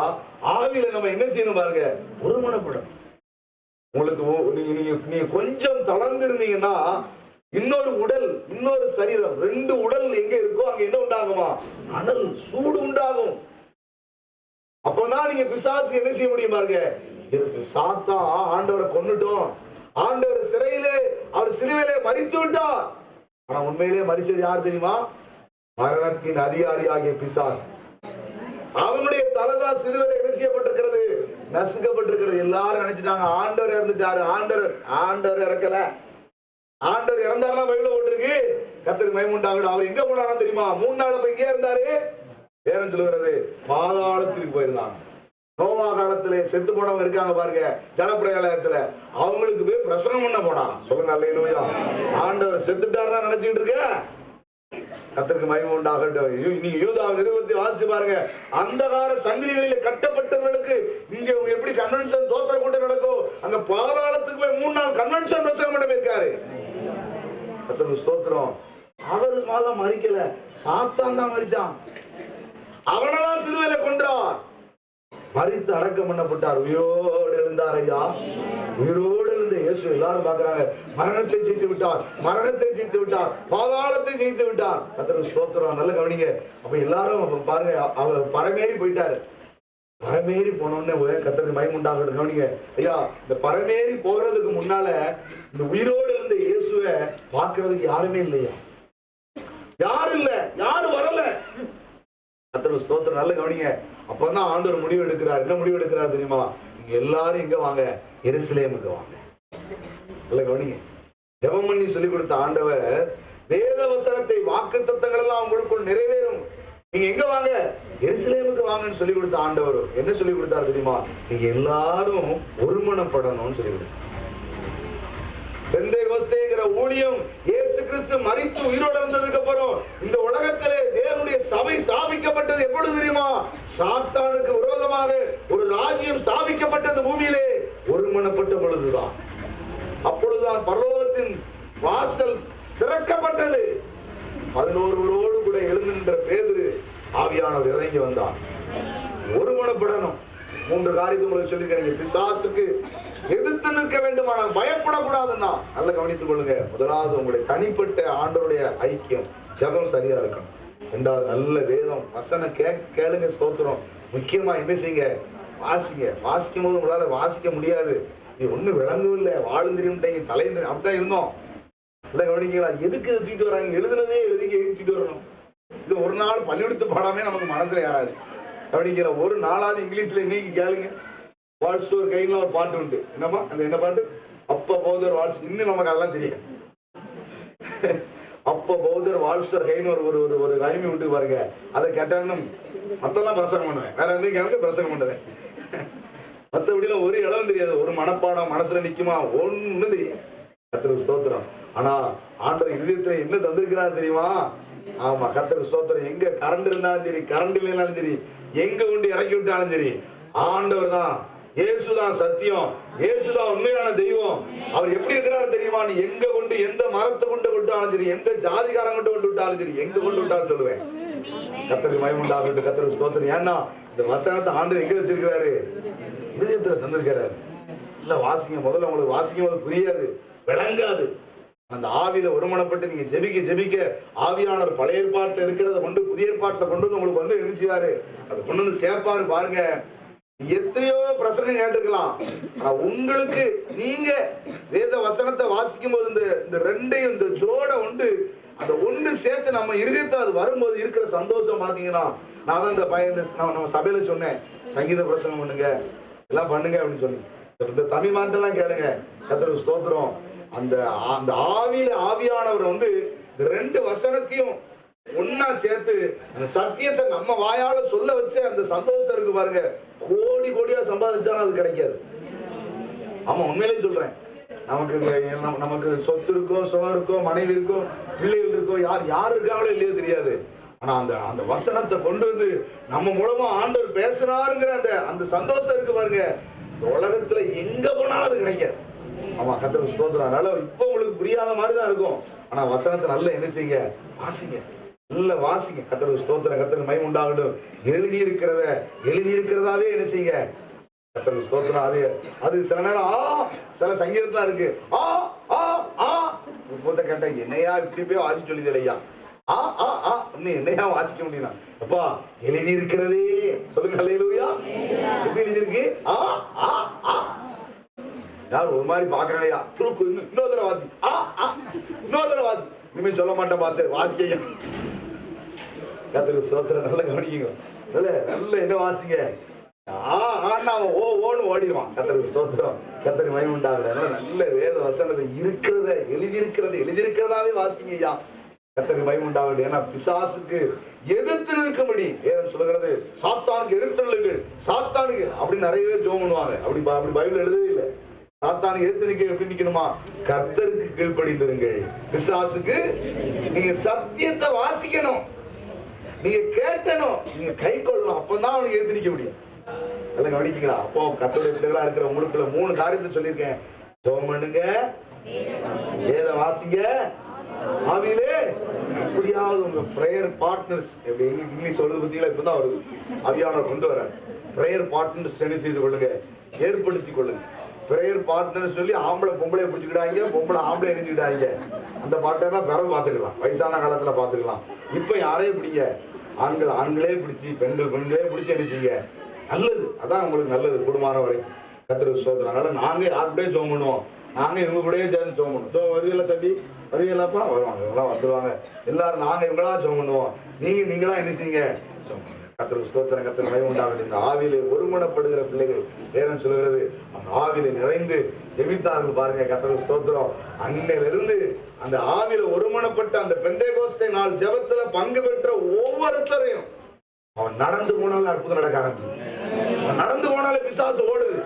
ஆவியில நம்ம என்ன செய்யணும் பாருங்க, ஒருமனப்படும். உங்களுக்கு நீங்க கொஞ்சம் தளர்ந்து இருந்தீங்கன்னா இன்னொரு உடல், இன்னொரு சரீரம், ரெண்டு உடல் எங்க இருக்கோ அங்க என்ன உண்டாகுமா? அனல் சூடு உண்டாகும். அப்பதான் நீங்க பிசாசு என்ன செய்ய முடியும் பாருங்க. சாத்தா ஆண்டவரை கொன்னுட்டோம், ஆண்டவர் சிறையிலே அவர் சிலுவையிலே மரித்து விட்டார். ஆனா உண்மையிலே மரிச்சது யார் தெரியுமா? மரணத்தின் அதிகாரி ஆகிய பிசாசு. அவனுடைய தலைதான் சிலுவையில என்ன செய்யப்பட்டிருக்கிறது? நசுக்கப்பட்டிருக்கிறது. எல்லாரும் நினைச்சிட்டாங்க ஆண்டவர் இறந்துட்டாரு. ஆண்டவர் இறக்கல. ஆண்டவர் இறந்தாருன்னா பைபிள்ல போட்டிருக்கு. கர்த்தருக்கு மகிமை உண்டாகட்டும். அவர் எங்க போனாலும் தெரியுமா? 3 நாள் அப்ப எங்கே இருந்தாரு? வேதம் சொல்லுகிறது பாதாளத்திற்கு போயிருந்தாங்க. நோவா காலத்துல செத்து போனவங்க இருக்காங்க பாருங்க, ஜலப்பிரளயத்துல, அவங்களுக்கு போய் பிரசனம் பண்ண போனாங்க. சொல்லுங்க அல்லேலூயா. ஆண்டவர் செத்துட்டாருன்னா நினைச்சுக்கிட்டு இருக்க. கர்த்தருக்கு மகிமை உண்டாகட்டும். நீங்க யூதாவின் நிருபத்தை வாசிச்சு பாருங்க. அந்தகார சங்கிலிகளில் கட்டப்பட்டவர்களுக்கு இங்க எப்படி கன்வென்ஷன் தோத்திர கூட்டம் நடக்கும், அங்க பாதாளத்துக்கு போய் 3 நாள் கன்வென்ஷன் பிரசங்கம் பண்ண போயிருக்காரு. கர்த்தருக்கு ஸ்தோத்திரம். அவர் மாதம் மரிக்கல, சாத்தான் தான் மரிச்சான். அவனதான் சிலுவையில கொன்றார். மரித்து அடக்கம் பண்ணப்பட்டார். உயிரோடு எழுந்தார். ஐயா உயிரோடு எழுந்த இயேசு எல்லாரும் பார்க்கிறாங்க. மரணத்தை ஜெயித்து விட்டார், மரணத்தை ஜெயித்து விட்டார், பாதாளத்தை ஜெயித்து விட்டார். கர்த்தருக்கு ஸ்தோத்திரம். நல்ல கவனிங்க. அப்ப எல்லாரும் பாருங்க, அவர் பரமேறி போயிட்டாரு. பரமேறி போனோடனே கர்த்தருக்கு மகிமை உண்டாகட்டும். கவனிங்க ஐயா, இந்த பரமேறி போறதுக்கு முன்னால இந்த உயிரோடு இருந்த இயேசுவை பார்க்கறதுக்கு யாருமே இல்லையா? யாரும் இல்ல, யாரும் வரல. கர்த்தருக்கு ஸ்தோத்திரம். நல்ல கவனிங்க. அப்பதான் ஆண்டவர் முடிவு எடுக்கிறார். என்ன முடிவு எடுக்கிறார் தெரியுமா? நீங்க எல்லாரும் இங்க வாங்க, எருசலேமுக்கு வாங்க. நல்ல கவனிங்க. ஜெபம் பண்ணி சொல்லிக் கொடுத்த ஆண்டவர் வேத வசனத்தை, வாக்குத்தத்தங்கள் எல்லாம் உங்களுக்குள் நிறைவேறும், நீங்க எங்க வாங்க, எருசலேமுக்கு வாங்கன்னு சொல்லி கொடுத்த ஆண்டவர் என்ன சொல்லி கொடுத்தாரு தெரியுமா? நீங்க எல்லாரும் ஒருமனப்படணும்னு சொல்லி கொடுத்தார். பெந்தேகோஸ்தேங்கிற ஊழியம் இயேசு கிறிஸ்து மரித்து உயிரோடு வந்ததுக்கு அப்புறம் இந்த உலகத்திலே தேவனுடைய சபை ஸ்தாபிக்கப்பட்டது எப்பொழுது தெரியுமா? சாத்தானுக்கு விரோதமாக ஒரு ராஜ்யம் ஸ்தாபிக்கப்பட்டது பூமியிலே ஒருமனப்பட்ட பொழுதுதான். அப்பொழுதுதான் பரலோகத்தின் வாசல் திறக்கப்பட்டது. 11 கூட எழுந்து நின்ற பேதுரு ஆவியானவர் இறங்கி வந்தார். ஒருமனப்படணும். 3 காரியத்தை உங்களுக்கு சொல்லிருக்கீங்க. பிசாசுக்கு எதிர்த்து நிற்க வேண்டுமானால் பயப்படக்கூடாதுன்னா நல்ல கவனித்துக் கொள்ளுங்க. முதலாவது உங்களுடைய தனிப்பட்ட ஆண்டவருடைய ஐக்கியம், ஜெபம் சரியா இருக்கணும். 2வது நல்ல வேதம் வசனம் கேளுங்க. ஸ்தோத்திரம். முக்கியமா என்ன செய்யுங்க? வாசிங்க. வாசிக்கும் போது உங்களால வாசிக்க முடியாது, இது ஒண்ணு விளங்கவில்லை, வாழும் தெரியும் தலையும் அப்படிதான் இருந்தோம். நல்ல கவனிங்களா? எதுக்கு தூக்கிட்டு வராங்க? எழுதுனதே எழுதிக்க தூக்கிட்டு வரணும். இது ஒரு நாள் பள்ளியெடுத்து பாடாமே நமக்கு மனசுல யாராது கவனிக்கிற. ஒரு நாளாவது இங்கிலீஷ்ல இன்னைக்கு கேளுங்க. வால்ஸ்டோர் கையில ஒரு பாட்டு உண்டு. என்னப்பா அந்த என்ன பாட்டு? அப்ப பௌத்தர் வால்ஸ். இன்னும் நமக்கு அதெல்லாம் தெரியாது. அப்ப பௌத்தர் வால்ஸ்டோர் கைன்னு ஒரு ரைமி விட்டு பாருங்க. அதை கேட்டாங்கன்னா மத்தெல்லாம் பிரசங்கம் பண்ணுவேன். வேற எந்த கேளுங்க பிரசங்கம் பண்ணுவேன். மற்றபடிலாம் ஒரு இடம் தெரியாது. ஒரு மனப்பாடம் மனசுல நிக்குமா? ஒண்ணு தெரியும். கர்த்தருக்கு ஸ்தோத்திரம். ஆனா ஆண்டவர் இதயத்துல என்ன தந்திருக்கிறார் தெரியுமா? ஆமா, கர்த்தருக்கு ஸ்தோத்திரம். எங்க கரண்ட் இருந்தாலும் சரி, கரண்ட் இல்லைனாலும் சரி, எங்க கொண்டு இறக்கி விட்டாலும் சரி, ஆண்டவர் தான், இயேசுதான் சத்தியம், இயேசுதான் உண்மையான தெய்வம். அவர் எப்படி இருக்கிறாரு தெரியுமா? நீ எங்க கொண்டு, எந்த மரத்தை கொண்டு விட்டாலும் சரி, எந்த ஜாதிகாரம் கொண்டு விட்டாலும் சரி, எங்க கொண்டு விட்டாலும் சொல்லுவேன். கர்த்தருக்கு மகிமை உண்டாகட்டும். கர்த்தருக்கு ஸ்தோத்திரம். ஏன்னா இந்த வசனத்தை ஆண்டவர் எங்க வச்சிருக்கிறாரு? இதயத்துல தந்திருக்கிறாரு. இல்ல வாசிங்க. முதல்ல உங்களுக்கு வாசிக்கும் போது புரியாது, விளங்காது. அந்த ஆவியில ஒருமனப்பட்டு நீங்க ஜெபிக்க ஜெபிக்க ஆவியானவர் பழைய ஏற்பாட்டுல இருக்கிறத கொண்டு புதிய ஏற்பாட்டுல கொண்டு வந்து உங்களுக்கு வந்து எழுச்சிவாரு, அதை கொண்டு வந்து சேர்ப்பாரு. பாருங்க, எத்தனையோ பிரசங்கம் கேட்டுக்கலாம். ஆனா உங்களுக்கு நீங்க வேத வசனத்தை வாசிக்கும் போது இந்த ரெண்டையும் இந்த ஜோட உண்டு அந்த ஒன்று சேர்த்து நம்ம இருதயத்தை அது வரும்போது இருக்கிற சந்தோஷம் பாத்தீங்கன்னா, நான் தான் இந்த பையன் நம்ம சபையில சொன்னேன், சங்கீத பிரசங்கம் பண்ணுங்க எல்லாம் பண்ணுங்க அப்படின்னு சொல்லி இந்த தமிழ் மாட்டெல்லாம் கேளுங்க. கர்த்தருக்கு ஸ்தோத்திரம். அந்த அந்த ஆவியானவர் வந்து இந்த ரெண்டு வசனத்தையும் ஒன்னா சேர்த்து அந்த சத்தியத்தை நம்ம வாயால சொல்ல வச்சு அந்த சந்தோஷம் இருக்கு பாருங்க, கோடி கோடியா சம்பாதிச்சாலும் அது கிடைக்காது. ஆமா, உண்மையிலேயே சொல்றேன். நமக்கு சொத்து இருக்கோ, சுகம் இருக்கோ, மனைவி இருக்கோ, பிள்ளைகள் இருக்கோ, யார் இருக்காங்களோ இல்லையோ தெரியாது. ஆனா அந்த வசனத்தை கொண்டு வந்து நம்ம மூலமா ஆண்டவர் பேசுறாருங்கிற அந்த சந்தோஷம் இருக்கு பாருங்க, உலகத்துல எங்க போனாலும் அது கிடைக்காது. ஆமா, கர்த்தருக்கு ஸ்தோத்திரம். அதனால இப்ப உங்களுக்கு புரியாத மாதிரி தான் இருக்கும். ஆனா வசனத்தை நல்லா என்ன செய்யுங்க, வாசிங்க, நல்ல வாசிங்க. கர்த்தருக்கு ஸ்தோத்திரம். கர்த்தருக்கு மகிமை உண்டாகட்டும். எழுதியிருக்கிறதாவே என்ன செய்யுங்க, கர்த்தருக்கு ஸ்தோத்திரம். அது சில நேரம் சில சங்கீதத்தான் இருக்கு, மூத்த கேட்ட என்னையா இப்படி போய் வாசி சொல்லிது இல்லையா, என்னையா வாசிக்க முடியும்? அப்பா எழுதி இருக்கிறதே சொல்லுங்க. அல்லேலூயா. எப்படி எழுதிருக்கு? யாரும் ஒரு மாதிரி பாக்குறாங்கய்யா, துருக்கு இன்னொரு தடவை வாசி, இன்னொரு தடவை வாசி. இனிமே சொல்ல மாட்டேன் பாச, வாசிக்க. கர்த்தருக்கு ஸ்தோத்திரம். நல்லா கவனிக்குங்க. நல்ல என்ன வாசிங்க. ஓன்னு ஓடிடுவான். கர்த்தருக்கு ஸ்தோத்திரம். கர்த்தருக்கு மகிமை உண்டாகுது. நல்ல வேத வசனத்தை எழுதியிருக்கிறதாவே வாசிங்க ஐயா. கர்த்தருக்கு மகிமை உண்டாகுது. ஏன்னா பிசாசுக்கு எதிர்த்து நிற்கும்படி வேதம் சொல்லுகிறது, சாத்தானுக்கு எதிர்த்து நில்லுங்கள், சாத்தானுக்கு அப்படின்னு நிறைய பேர் ஜெபம் பண்ணுவாங்க. அப்படி பைபிள் எழுதவே இல்லை. சாத்தானுக்கு எதிர்த்து நிக்க எப்படி நிக்கணுமா? கர்த்தருக்கு கீழ்ப்படிந்திருங்கள். பிசாசுக்கு நீங்க சத்தியத்தை வாசிக்கணும், நீங்க கேட்கணும், நீங்க கை கொள்ளணும். அப்பதான் அவனுக்கு எதிர்த்து நிக்க முடியும். எல்லாம் கவனிக்கீங்களா? அப்போ கர்த்தருடைய பிள்ளைகளா இருக்கிற உங்களுக்குள்ள 3 காரியத்தை சொல்லியிருக்கேன். ஜெபம் பண்ணுங்க, வேத வாசிங்க, ஆவியிலே எப்படியாவது உங்க பிரேயர் பார்ட்னர்ஸ், இங்கிலீஷ் சொல்றது பத்திங்களா, இப்பதான் வருது, ஆவியானவர் கொண்டு வர பிரேயர் பார்ட்னர்ஸ் என்ன செய்து கொள்ளுங்க, ஏற்படுத்திக் கொள்ளுங்க. பிரேயர் பார்ட்னர் சொல்லி ஆம்பளை பொம்பளை பிடிச்சுக்கிட்டாங்க, பொம்பளை ஆம்பளை எரிஞ்சுக்கிட்டாங்க. அந்த பார்ட்னர்லாம் பிறகு பார்த்துக்கலாம், வயசான காலத்துல பார்த்துக்கலாம். இப்ப யாரையும் பிடிங்க, ஆண்களே பிடிச்சி பெண்களே பிடிச்சி என்ன செய்யுங்க, நல்லது. அதான் உங்களுக்கு நல்லது, குடும்பமான வரைக்கும். கர்த்தருக்கு ஸ்தோத்திரம். அதனால நாங்க யார் கூடயே ஜெபம் பண்ணுவோம், நாங்க இவங்க கூடயே சேர்ந்து ஜெபம் பண்ணுவோம். வருவீங்களா தம்பி, வருவீங்களாப்பா? வருவாங்க, இவங்களாம் வந்துருவாங்க. எல்லாரும் நாங்க இவங்களா ஜெபம் பண்ணுவோம், நீங்களா என்ன செய்யுங்க, ஜெபம் பண்ணுங்க. கர்த்தருக்கு ஸ்தோத்திரம். கர்த்தருக்கு மகிமை உண்டாகட்டும். இந்த ஆவியிலே ஒருமனப்படுகிற பிள்ளைகள் வேதம் சொல்கிறது, அந்த ஆவியிலே நிறைந்து ஜெபித்தார்கள் பாருங்க. கர்த்தருக்கு ஸ்தோத்திரம். அன்னையிலிருந்து அந்த ஆவியில ஒருமனப்பட்ட அந்த பெந்தேகோஸ்தே நாள் ஜெபத்துல பங்கு பெற்ற ஒவ்வொருத்தரையும் அவன் நடந்து போனாலும் அற்புதம் நடக்க ஆரம்பிச்சு. அவன் நடந்து போனாலே பிசாசு ஓடுது.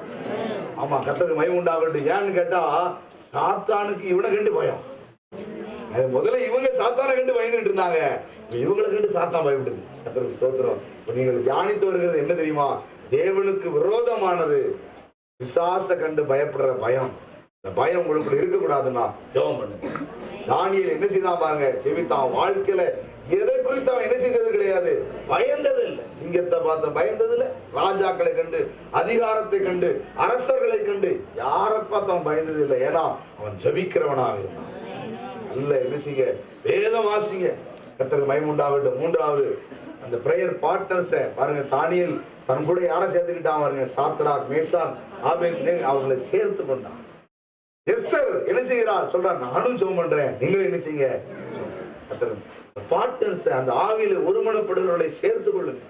ஆமா, கர்த்தருக்கு மகிமை உண்டாகட்டும். ஏன்னு கேட்டா, சாத்தானுக்கு இவனை கண்டு பயம். முதல்ல இவங்க சாத்தானை கண்டு பயந்துட்டு இருந்தாங்க, இவங்களை கண்டு சாத்தான் பயப்படுது. கர்த்தருக்கு ஸ்தோத்திரம். நீங்கள் தியானித்து வருகிறது என்ன தெரியுமா? தேவனுக்கு விரோதமானது பிசாச கண்டு பயப்படுற பயம். இந்த பயம் உங்களுக்குள்ள இருக்கக்கூடாதுன்னா ஜெபம் பண்ணுங்க. தானியேல் என்ன செய்தான் பாருங்க, ஜெபித்தான். வாழ்க்கையில எதை குறித்து அவன் என்ன செய்தது கிடையாது, பயந்தது இல்லை. சிங்கத்தை பார்த்து பயந்தது இல்லை, ராஜாக்களை கண்டு, அதிகாரத்தை கண்டு, அரசர்களை கண்டு, யாரை பார்த்து அவன் பயந்தது இல்லை. ஏன்னா அவன் ஜெபிக்கிறவனாக இருந்தான். நல்ல என்ன செய்ய, வேதம் வாசிங்க. கர்த்தருக்கு மகிமை உண்டாகட்டும். 3வது அந்த பிரேயர் பார்ட்னர்ஸை பாருங்க. தானியேல் தன் கூட யாரை சேர்த்துக்கிட்டான் பாருங்க, சாத்ராக், மேசாக், ஆபேத்நேகோ அவங்களை சேர்த்து கொண்டான். எஸ்தர் என்ன செய்கிறார், சொல்றார், நானும் ஜெபம் பண்றேன், நீங்களும் என்ன செய்யுங்க. பார்ட்னர்ஸ், அந்த ஆவியில ஒருமனப்படுகிறவர்களை சேர்த்து கொள்ளுங்க.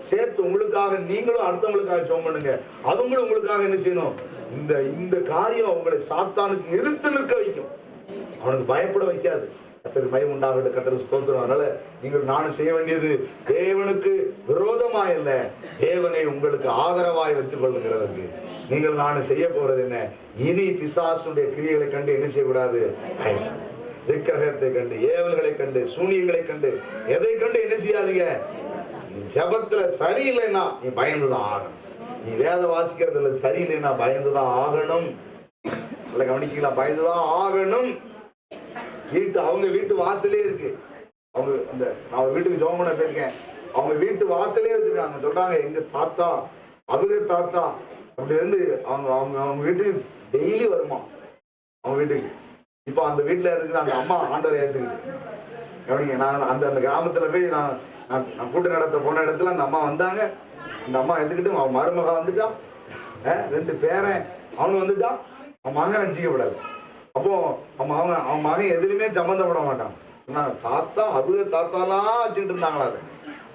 சேர்த்து உங்களுக்காக நீங்களும் அடுத்தவங்களுக்காக ஜெபம் பண்ணுங்க. அவங்களும் உங்களுக்காக என்ன செய்யணும். இந்த காரியம் உங்களை சாத்தானுக்கு எதிர்த்து நிற்க வைக்கும், அவனுக்கு பயப்பட வைக்காது. கர்த்தருக்கு மகிமை உண்டாகட்டும். கர்த்தருக்கு ஸ்தோத்திரம். அதனால நீங்கள் நானும் செய்ய வேண்டியது தேவனுக்கு விரோதமாய் அல்ல, தேவனை உங்களுக்கு ஆதரவாய் வைத்துக் கொள்ளுங்கிறதற்கு நீங்கள் நானும் செய்ய போறது என்ன, இனி பிசாசுடைய கிரியைகளை கண்டு என்ன செய்யக்கூடாது, விக்கிரகத்தை கண்டு, ஏவல்களை கண்டு, சூனியங்களை கண்டு, எதை கண்டு என்ன செய்யாதீங்க. ஜபத்துல சரியில்லைன்னா நீ பயந்துதான் ஆகணும். நீ வேத வாசிக்கிறதுல சரியில்லைன்னா பயந்துதான் ஆகணும். நல்லா கவனிக்கலாம், பயந்துதான் ஆகணும். அவங்க வீட்டு வாசலே இருக்கு. நான் வீட்டுக்கு ஜெபம் பண்ண போயிருக்கேன், அவங்க வீட்டு வாசலே வச்சிருக்காங்க. சொல்றாங்க, எங்க தாத்தா, அவங்க தாத்தா அப்படி இருந்து அவங்க வீட்டுக்கு டெய்லி வருமா அவங்க வீட்டுக்கு. இப்ப அந்த வீட்டுல இருக்கிற அந்த அம்மா ஆண்டவரை ஏத்துக்கிட்டு கவனிங்க. நான் அந்த கிராமத்துல போய் நான் கூட்டம் நடத்த போன இடத்துல அந்த அம்மா வந்தாங்க. இந்த அம்மா எடுத்துக்கிட்டு அவன் மருமக வந்துட்டான், 2 பேரன் அவனு வந்துட்டான், அவன் மகன் ரட்சிக்கப்படலை. அப்போ அவன் மகன் எதுலையுமே சம்மந்தப்பட மாட்டான். தாத்தா அவங்க தாத்தாலாம் வச்சுக்கிட்டு இருந்தாங்களா,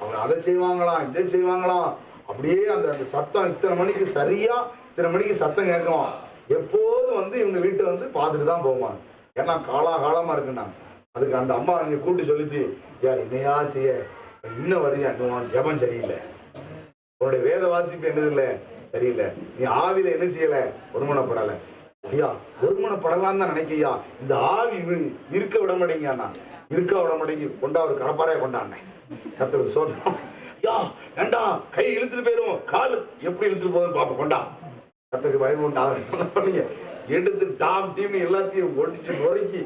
அவங்க அதை செய்வாங்களாம் இதை செய்வாங்களாம். அப்படியே அந்த சத்தம் இத்தனை மணிக்கு சரியா இத்தனை மணிக்கு சத்தம் கேட்குவான். எப்போதும் இவங்க வீட்டை பார்த்துட்டு தான் போவாங்க. ஏன்னா காலமா இருக்குன்னாங்க. அதுக்கு அந்த அம்மா நீங்க கூப்பிட்டு சொல்லிச்சு, என்னையா செய்ய இன்னும் வரையா, இன்னும் ஜெபம் சரியில்லை, உன்னுடைய வேத வாசிப்பு என்னது இல்லை சரியில்லை, நீ ஆவியில என்ன செய்யல ஒருமனப்படலை. ஐயா ஒருமனப்படலான்னு தான் நினைக்கையா, இந்த ஆவி இருக்க விட மாட்டேங்கண்ணா, இருக்க விட மாட்டேங்க, கொண்டா ஒரு கடப்பாறையா கொண்டாண்ணே. கர்த்தருக்கு ஸ்தோத்திரம். யா ஏண்டா கை இழுத்துட்டு போயிடும், கால் எப்படி இழுத்துட்டு போகுதுன்னு பாப்ப, கொண்டா. கர்த்தருக்கு பயமுண்டாங்க எடுத்து டாம் டீம் எல்லாத்தையும் ஒட்டிச்சு நொறுக்கி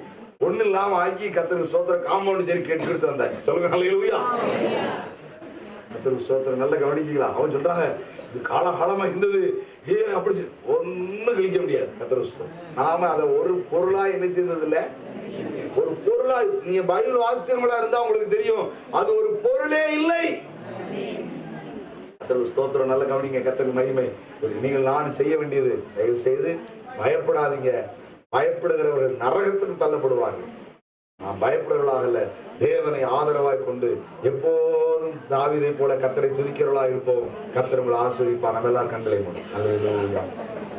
ஒண்ணு இல்லாம ஆக்கி கர்த்தருக்கு ஸ்தோத்திரம் காம்பவுண்ட் சரி கேட்டு எடுத்து வந்தாங்க. சொல்லுங்க ஹல்லேலூயா. கர்த்தருக்கு ஸ்தோத்திரம். நல்ல கவனிக்கீங்களா? அவன் சொல்றாங்க இது காலகாலமா இருந்தது, அப்படி ஒன்னும் கழிக்க முடியாது. கர்த்தருக்கு ஸ்தோத்திரம். நாம அதை ஒரு பொருளா என்ன செய்தது இல்லை, ஒரு பொருளா நீங்க பைபிள் வாசிச்சவங்களா இருந்தா உங்களுக்கு தெரியும், அது ஒரு பொருளே இல்லை. கர்த்தருக்கு ஸ்தோத்திரம். நல்ல கவனிங்க. கர்த்தருக்கு மகிமை. நீங்கள் நான் செய்ய வேண்டியது, தயவு செய்து பயப்படாதீங்க. பயப்படுகிறவர்கள் நரகத்துக்கு தள்ளப்படுவார்கள். நாம் பயப்படுறவர்களாக அல்ல, தேவனை ஆதரவாய் கொண்டு எப்போதும் தாவீதை போல கர்த்தரை துதிக்கிறவர்களா இருப்போம். கர்த்தர் உங்களை ஆசீர்வதிப்பார். நம்ம எல்லாரும் கண்களை மூடி ஹல்லேலூயா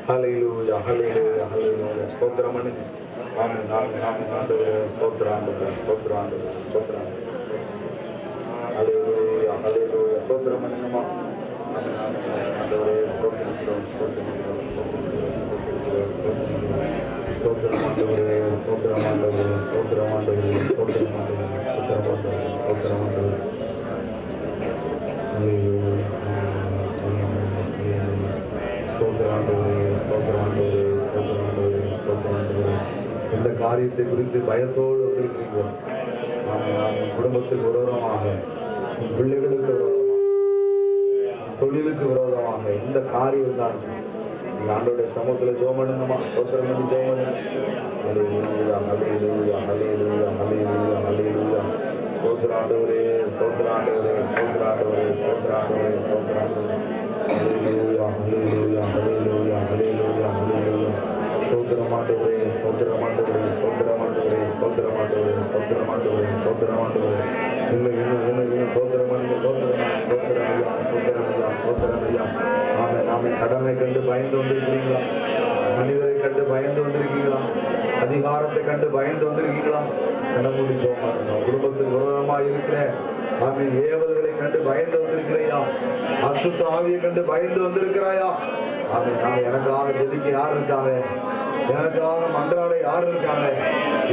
ஹல்லேலூயா ஹல்லேலூயா ஹல்லேலூயா. ஸ்தோத்திரம் பண்ணுங்க. ஆமென் ஆமென் ஆமென். ஆண்டவரே ஸ்தோத்திரம், ஆண்டவரே ஸ்தோத்திரம், ஆண்டவரே ஸ்தோத்திரம். ஹல்லேலூயா ஹல்லேலூயா. ஸ்தோத்திரம் பண்ணுங்கம்மா. ஆமென் ஆமென். ஆண்டவரே ஸ்தோத்திரம் ஸ்தோத்திரம் ஸ்தோத்திரம் ஆண்டவரே ஸ்தோத்திரம் ஆண்டவரே ஸ்தோத்திரம் ஆண்டவரே ஸ்தோத்திரம் ஆண்டவரே ஸ்தோத்திரம் ஆண்டவரே ஸ்தோத்திரம் ஆண்டவரே. ஸ்தோத்திரம் ஆண்டவரே ஸ்தோத்திரம் ஆண்டவரே ஸ்தோத்திரம் ஆண்டவரே ஸ்தோத்திரம் ஆண்டவரே. இந்த காரியத்தை குறித்து பயத்தோடு வந்திருக்கிறீர்கள். நாம் குடும்பத்துக்கு விரோதமாக, பிள்ளைகளுக்கு விரோதமாக, தொழிலுக்கு விரோதமாக இந்த காரியம் தான் ஆண்டோடைய சமூகத்துல ஜெபம் பண்ணுங்கம்மா. ஸ்தோத்திரம் பண்ணி ஜெபம் பண்ணுங்க. ஹல்லேலூயா ஹல்லேலூயா ஹல்லேலூயா ஹல்லேலூயா ஹல்லேலூயா. ஸ்தோத்திரம் ஆண்டவரே ஸ்தோத்திரம் ஆண்டவரே ஸ்தோத்திரம் ஆண்டவரே ஸ்தோத்திரம் ஆண்டவரே ஸ்தோத்திரம் ஆண்டவரே. ஹல்லேலூயா ஹல்லேலூயா ஹல்லேலூயா ஹல்லேலூயா ஹல்லேலூயா. ஸ்தோத்திரம் ஆண்டவரே ஸ்தோத்திரம் ஆண்டவரே ஸ்தோத்திரம் ஆண்டவரே ஸ்தோத்திரம் ஆண்டவரே ஸ்தோத்திரம் ஆண்டவரே ஸ்தோத்திரம் ஆண்டவரே. இன்னும் ஸ்தோத்திரம் பண்ணுங்க. ஸ்தோத்திரம் ஸ்தோத்திரம் ஐயா ஸ்தோத்திரம் ஐயா ஸ்தோத்திரம் ஐயா. நாம கடனை கண்டு பயந்து வந்திருக்கிறீங்களா? மனிதரை கண்டு பயந்து வந்திருக்கீங்களா? அதிகாரத்தை கண்டு பயந்து வந்திருக்கீங்களா? கடமுடி சோமாருங்க. குடும்பத்துக்கு விரோதமா இருக்கிற ஏவல்களை கண்டு பயந்து வந்திருக்கிறையா? அசுத்த ஆவியை கண்டு பயந்து வந்திருக்கிறாயா? நான் எனக்காக ஜெபிக்க யார் இருக்காங்க? எனக்காக மன்றாட யார் இருக்காங்க?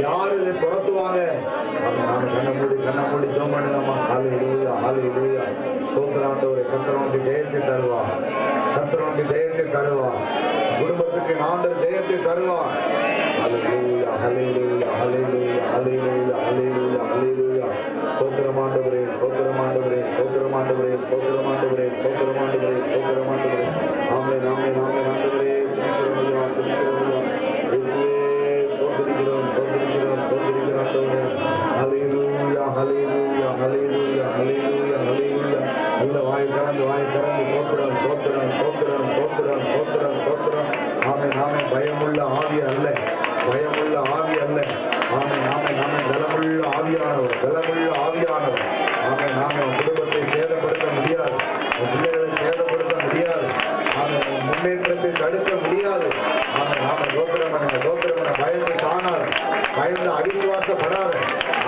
யாரு இதை துரத்துவாங்க? நான் கண்ண மூடி ஜெபம் பண்ணுங்கம்மா. ஹல்லேலூயா ஹல்லேலூயா. ஸ்தோத்திரம் ஆண்டவரே. கர்த்தர் ஜெயத்தை தருவா, கர்த்தர் ஜெயத்தை தருவா, குடும்பத்துக்கு ஆண்டவர் ஜெயத்தை தருவா. ஹல்லேலூயா ஹல்லேலூயா ஹல்லேலூயா ஹல்லேலூயா ஹல்லேலூயா ஹல்லேலூயா. ஸ்தோத்திரம் ஆண்டவரே ஸ்தோத்திரம் ஆண்டவரே ஸ்தோத்திரம் ஆண்டவரே ஸ்தோத்திரம் ஆண்டவரே ஸ்தோத்திரம் ஆண்டவரே ஸ்தோத்திரம் ஆண்டவரே. ஆமென் ஆமென் ஆமென் ஆண்டவரே. துதிக்கிறோம் துதிக்கிறோம் இயேசுவே. ஸ்தோத்திரிக்கிறோம் ஸ்தோத்திரிக்கிறோம் ஸ்தோத்திரிக்கிறோம் ஆண்டவரே. ஹல்லேலூயா ஹல்லேலூயா ஹல்லேலூயா ஹல்லேலூயா ஹல்லேலூயா. நல்ல வாய் திறந்து ஸ்தோத்திரம் ஸ்தோத்திரம் ஸ்தோத்திரம் ஸ்தோத்திரம் ஸ்தோத்திரம் ஸ்தோத்திரம். ஆமென் ஆமென். பயமுள்ள ஆவி அல்ல, பயமுள்ள ஆவி அல்ல. ஆமென் ஆமென் ஆமென். பலமுள்ள ஆவியானவர், பலமுள்ள ஆவியானவர். ஆமென் ஆமென். குடும்பத்தை சேதப்படுத்த முடியாது, பிள்ளைகளை சேதப்படுத்த முடியாது, ஆமென் முன்னேற்றத்தை தடுக்க முடியாது. ஆமென் ஆமென். ஸ்தோத்திரம் பண்ணுங்க ஸ்தோத்திரம் பண்ண. பயந்து சாணாது, பயந்து அவிசுவாசப்படாத.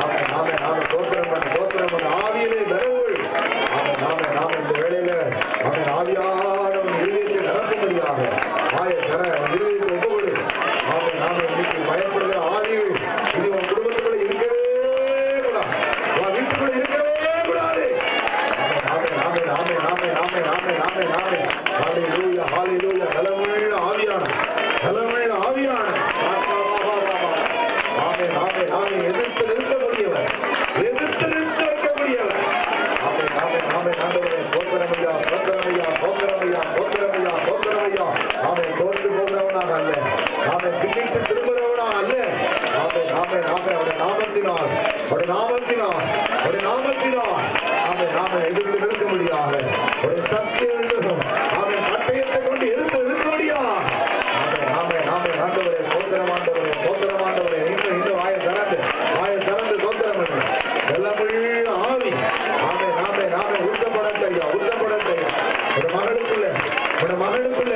ஆமென் ஆமென் ஆமென். ஸ்தோத்திரம் பண்ண ஸ்தோத்திரம் பண்ண. ஆவியிலே பலவுள். ஆமென் ஆமென் ஆமென். இந்த வேளையில ஆமென் ஆவியானவன் இருதயத்தை நிரப்பும்படியாக ஆய தர இருதயத்தை ஒப்புக்கொடு. ஆமென் ஆமென். இன்னைக்கு பயப்படுகிற ஆவிகள் இனி உன் குடும்பத்துக்குள்ள இருக்கவே கூடாது, உன் வீட்டுக்குள்ள இருக்கவே கூடாது. ஆமென் ஆமென் ஆமென் ஆமென் ஆமென் ஆமென் ஆமென் ஆமென். ஹல்லேலூயா ஹல்லேலூயா. பலமுள்ள ஆவியான, பலமுள்ள ஆவியான. ஆமென் ஆமென் ஆமென். எதிர்த்து நிற்க முடியவர், எதிர்த்து நிற்க வைக்க முடியவர். ஆமென் ஆமென் ஆமென். ஆண்டவரே ஸ்தோத்திரமையா ஸ்தோத்திரமையா ஸ்தோத்திரமையா ஸ்தோத்திரமையா ஸ்தோத்திரமையா. ஆமென். தோற்று போகிறவனாக அல்ல, ஆமென் பின்னிட்டு திரும்புகிறவனாக அல்ல. ஆமென் ஆமென் ஆமென். அவருடைய நாமத்தினால், அவருடைய நாமத்தினால், அவருடைய நாமத்தினால் ஆமென் ஆமென். எதிர்த்து நிற்க முடியாது. அவருடைய சக்தி என்று உன் மகனுக்குள்ள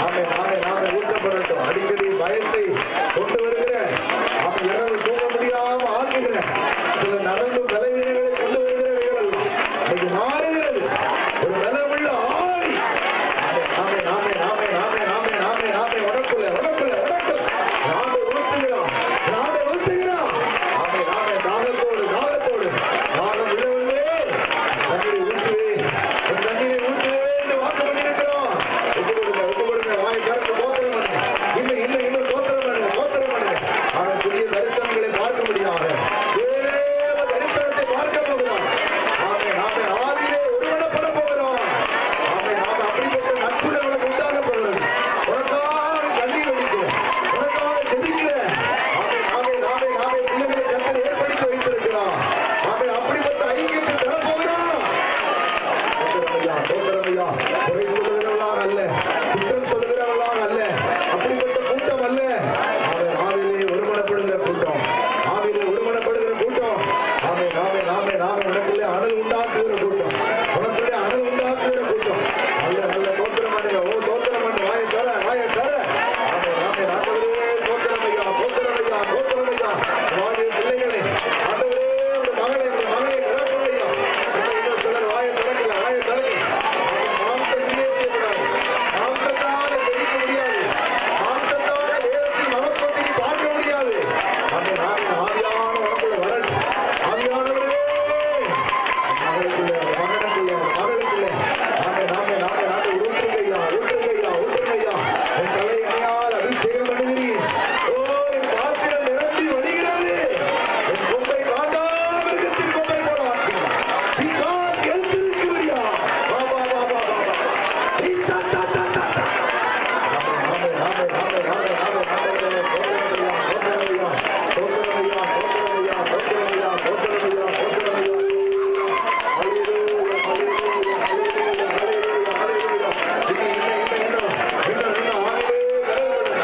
ஆமே ஆமே ஆமே ஊற்றப்படட்டும். அடிக்கடி பயத்தை கொண்டு வருகிற அவன் இரவு தூங்க முடியாம ஆக்குகிற சில நரம்பு பலவீனங்களை கொண்டு வருகிறவைகள் இன்னைக்கு மாறுகிறது. ஒரு பலமுள்ள ஆவி ஆமே ஆமே ஆமே ஆமே ஆமே ஆமே ஆமே உனக்குள்ள உனக்குள்ள உனக்குள்ள நாடு ஊற்றுகிறான் நாடு ஊற்றுகிறான். ஆமே ஆமே தாகத்தோடு தாகத்தோடு தாகம் உள்ளவர்களே தண்ணீரை ஊற்றுவே ஒரு தண்ணீரை ஊற்றுவே என்று வாக்கு பண்ணியிருக்கிறோம். ஒப்பு கொடுங்க வாய் திறந்து தோத்திரம் பண்ணுங்க. இன்னும் தோத்திரம் பண்ணுங்க தோத்திரம் பண்ணுங்க. அவன் புதிய தரிசனங்களை பார்க்க முடியாத தேவ தரிசனத்தை பார்க்க போகிறான். ஆமே ஆமே ஆவியிலே ஒருவனப்பட போகிறோம். ஆமே ஆமே அப்படிப்பட்ட நட்புகள் உனக்கு உண்டாக போகிறது. உனக்காக கண்ணீர் வடிக்கிறேன், உனக்காக ஜெபிக்கிறேன். ஆமே ஆமே ஆமே ஆமே பிள்ளைகளை கர்த்தர் ஏற்படுத்தி வைத்திருக்கிறான். ஆமே அப்படிப்பட்ட ஐக்கியத்தை தரப்போகிறான். தோத்திரமையா குறை சொல்லுகிறவர்களாக அல்ல, குற்றம் சொல்லுகிறவர்களாக அல்ல, அப்படிப்பட்ட கூட்டம் அல்ல. ஆவிலே ஒருமனப்படுகிற கூட்டம், ஆவிலே ஒருமனப்படுகிற கூட்டம். ஆமே நாமே நாமே நாமே உனக்குள்ளே அனல் உண்டாக்குகிற கூட்டம், உனக்குள்ளே அனல் உண்டாக்குகிற கூட்டம். நல்ல நல்ல தோத்திரம் பண்ணுங்க. ஓ தோத்திரம் பண்ணு. வாயை தர வாயை தர. ஆமே நாமே ஆண்டவரே தோத்திரமையா தோத்திரமையா தோத்திரமையா. வாழை பிள்ளைகளை ஆண்டவரே உடைய மகளை நிரப்புவையா. இன்னும் சிலர் வாயை திறக்கல வாயை திறக்கல. மாம்சம் கிரியை செய்யக்கூடாது. மாம்சத்தால ஜெயிக்க முடியாது. மாம்சத்தால வேதத்தில் மனப்பட்டு நீ பார்க்க முடியாது. ஆமே நாமே ஆவியான உனக்குள்ள வரட்டும். ஆவியானவரே மகளுக்குள்ள மகனுக்குள்ள மகளுக்குள்ள ஆமே நாமே நாமே நாமே ஊற்றுகையா ஊற்றுகையா ஊற்றுகையா. என் தலை எண்ணெயால் அபிஷேகம் பண்ணுகிறீர். ஓ என் பாத்திரம் நிரம்பி வழிகிறது. என் கொம்பை காண்டாமிருகத்தின் கொம்பை போல ஆக்குகிறார். பிசாசு எரிச்சிருக்கிறீயா. வா வா வா வா வா வா. ஈசா தா தா தா தா. ஆமே ஆமே ஆமே ஆமே ஆமே ஆமே தோத்திரமையா தோத்திரமையா தோத்திரமையா தோத்திரமையா தோத்திரமையா தோத்திரமையா தோத்திரமையா. ஹல்லேலூயா ஹல்லேலூயா ஹல்லேலூயா ஹல்லேலூயா ஹல்லேலூயா. இன்னும்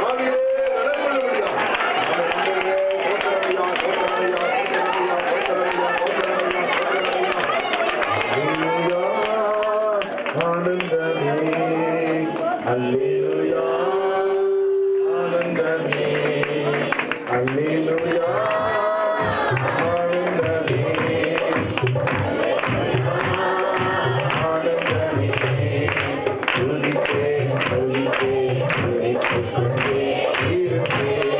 ஆவிலே கடல் கொள்ள முடியாது. ஆண்டவரே தோத்திரமையா தோத்திரமையா தோத்திரமையா தோத்திரமையா தோத்திரமையா தோத்திரமையா. ஹல்லேலூயா ஆனந்தமே ஹல்லேலூயா ஆனந்தமே ஹல்லேலூயா ஆனந்தமே ஆனந்தமே. துதிப்பேன் துதிப்பேன் துதித்துக் கொண்டே இருப்பேன்.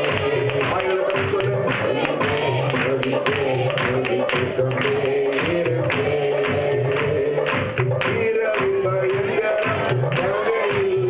ஆயிரத்தை சொல்லு. துதிப்பேன் துதித்துக் கொண்டே இருப்பேன். இரவில் பயங்கரம் கங்கையில்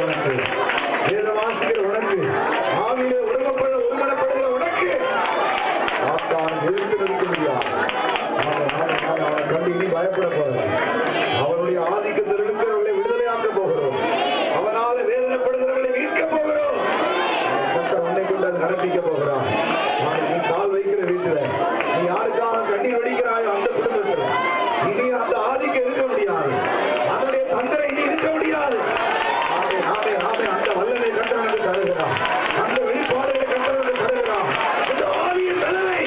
உனக்கு, வேதம் வாசிக்கிற உனக்கு, ஆவியிலே ஒருமனப்படுகிற உனக்கு சாத்தான் எதிர்த்து நிற்க முடியாது. அவனை கண்டு இனி பயப்பட போகிறோம். அவனுடைய ஆதிக்கத்தில் இருக்கிறவர்களை விடுதலையாக்க போகிறோம். அவனால வேதனைப்படுகிறவர்களை மீட்க போகிறோம். கர்த்தர் உன்னை கொண்டு அதை நடப்பிக்க போகிறான். நீ கால் வைக்கிற வீட்டுல, நீ யாருக்காக கண்ணீர் வடிக்கிறாயோ அந்த குடும்பத்தில் இனி அந்த ஆதிக்கம் இருக்க முடியாது. அதனுடைய தந்திரம் இனி இருக்க முடியாது. அந்த வல்லனை கர்த்தர் தருகிறான். அந்த வெளிப்பாடுகளை கர்த்தர் தருகிறான். இந்த ஆவியின் வல்லனை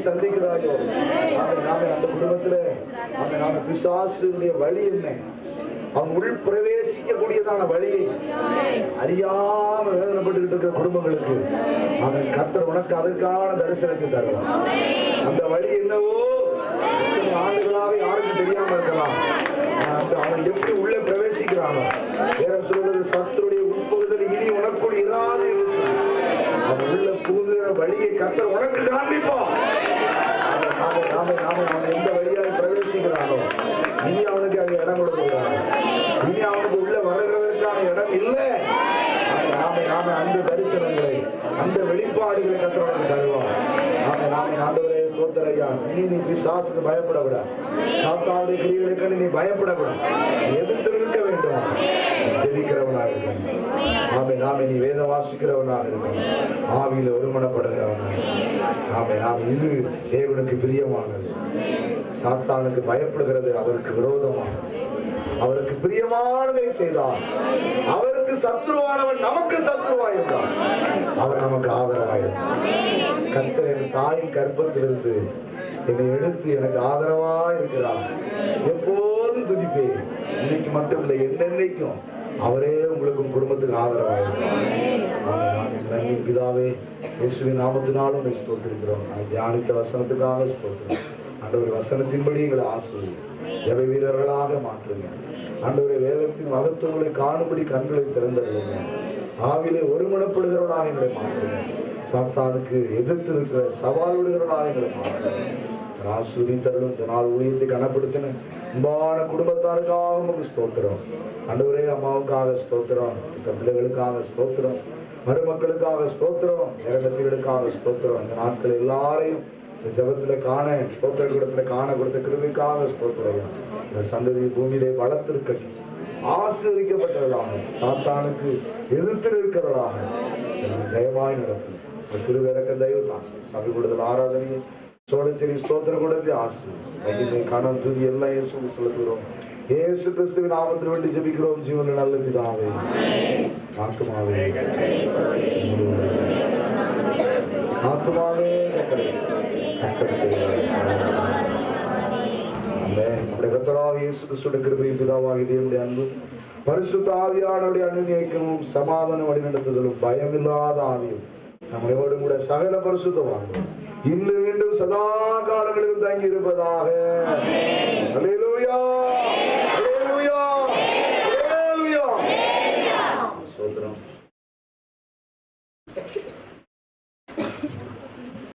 சந்திக்கிறாயோ அந்த குடும்பத்துல பிசாசுடைய வழி என்ன, அவன் உள் பிரவேசிக்கக்கூடியதான வழியை அறியாம வேதனைப்பட்டு இருக்கிற குடும்பங்களுக்கு அவன் கர்த்தர் உனக்கு அதற்கான தரிசனத்தை தருவான். அந்த வழி என்னவோ ஆண்டுகளாக யாருக்கும் தெரியாம இருக்கலாம். அவன் எப்படி உள்ளே பிரவேசிக்கிறானோ, வேற சொல்றது சத்துருடைய உட்பகுதல் இனி உனக்குள் இராது என்று சொல்லி அவன் உள்ள புகுகிற வழியை கர்த்தர் உனக்கு காண்பிப்பான். எந்த வழியாக பிரவேசிக்கிறானோ இனி அவனுக்கு அங்கே இடம் கொடுக்கிறான். இனி அவனுக்கு உள்ள வருகிறதற்கான இடம் இல்லை. அந்த தரிசனங்களை, அந்த வெளிப்பாடுகளை கர்த்தர் தருவான். ஆண்டவரே ஸ்தோத்திரையா. நீ பிசாசுக்கு பயப்படக்கூடாது. சாத்தானுடைய கிரியைகளுக்கு நீ பயப்படக்கூடாது. எதிர்த்து நிற்க வேண்டும். ஜெபிக்கிறவனாக இருக்கணும். நீ வேதம் வாசிக்கிறவனாக இருக்கணும். ஆவியில ஒருமனப்படுகிறவனாக. இது தேவனுக்கு பிரியமானது. சாத்தானுக்கு பயப்படுகிறது அவருக்கு விரோதமானது. அவருக்கு பிரியமானதை செய்தார். அவருக்கு சத்ருவானவன் நமக்கு சத்ருவாயிருந்தார். அவர் நமக்கு ஆதரவாயிருந்தார். கர்த்தர் என் தாயின் கர்ப்பத்திலிருந்து என்னை எடுத்து எனக்கு ஆதரவா இருக்கிறார். எப்போதும் துதிப்பேன். இன்னைக்கு மட்டும் இல்லை, என்னென்னைக்கும் அவரே உங்களுக்கும் குடும்பத்துக்கு ஆதரவாயிருக்கிறார். பிதாவே, இயேசுவின் நாமத்தினாலும் ஸ்தோத்திரிக்கிறோம். தியானித்த வசனத்துக்காக ஸ்தோத்திரம். ஆண்டவர் வசனத்தின்படி எங்களை ஆசீர்வதிங்க. ஜெப வீரர்களாக மாற்றுங்க. ஆண்டவரே வேதத்தின் மகத்துவங்களை காணும்படி கண்களை திறந்தருளுங்க. ஆவிலே ஒருமனப்படுகிறவர்களாக எங்களை மாற்றுங்க. சாத்தானுக்கு எதிர்த்து இருக்கிற சவால் விடுகிறவர்களாக எங்களை மாற்றுங்க. ஆசீர்வதித்தருளும். இந்த நாள் ஊழியத்தை கனப்படுத்தின அன்பான குடும்பத்தாருக்காக உங்களுக்கு ஸ்தோத்திரம். ஆண்டவரே, அம்மாவுக்காக ஸ்தோத்திரம், இந்த பிள்ளைகளுக்காக ஸ்தோத்திரம், மருமக்களுக்காக ஸ்தோத்திரம், நேரங்களுக்காக ஸ்தோத்திரம். இந்த நாட்கள் எல்லாரையும் இந்த ஜபத்துல காண, ஸ்தோத்திர கூடத்துல காண கொடுத்த கிருபைக்காக ஸ்தோத்திரம். இந்த சந்ததி பூமியிலே வளர்த்திருக்கட்டும். ஆசீர்வதிக்கப்பட்டவர்களாக, சாத்தானுக்கு எதிர்த்து இருக்கிறவர்களாக ஜெயமாய் நடக்கும். கிருபையிறக்க தயவு தான் சபை கூடுதல் ஆராதனையை சோழசேரி ஸ்தோத்திர கூடத்தை ஆசீர்வதிமை காண தூவி எல்லாம் இயேசுக்கு செலுத்துகிறோம். இயேசு கிறிஸ்துவின் நாமத்தில் வேண்டி ஜெபிக்கிறோம். ஜீவனில் நல்ல பிதாவே. ஆத்துமாவே ஆத்துமாவே கர்த்தராகிய இயேசு கிறிஸ்துவின் கிருபையும் பிதாவாகிய தேவனுடைய அன்பும் பரிசுத்த ஆவியானவருடைய அனுநயிக்கமும் சமாதான வழிநடத்துதலும் பயமில்லாத ஆவியும் நம்மளோடு கூட சகல பரிசுத்தவான்களும் இன்னும் மீண்டும் சதா காலங்களிலும் தங்கி இருப்பதாக. அல்லேலூயா, அல்லேலூயா, அல்லேலூயா. ஸ்தோத்திரம்.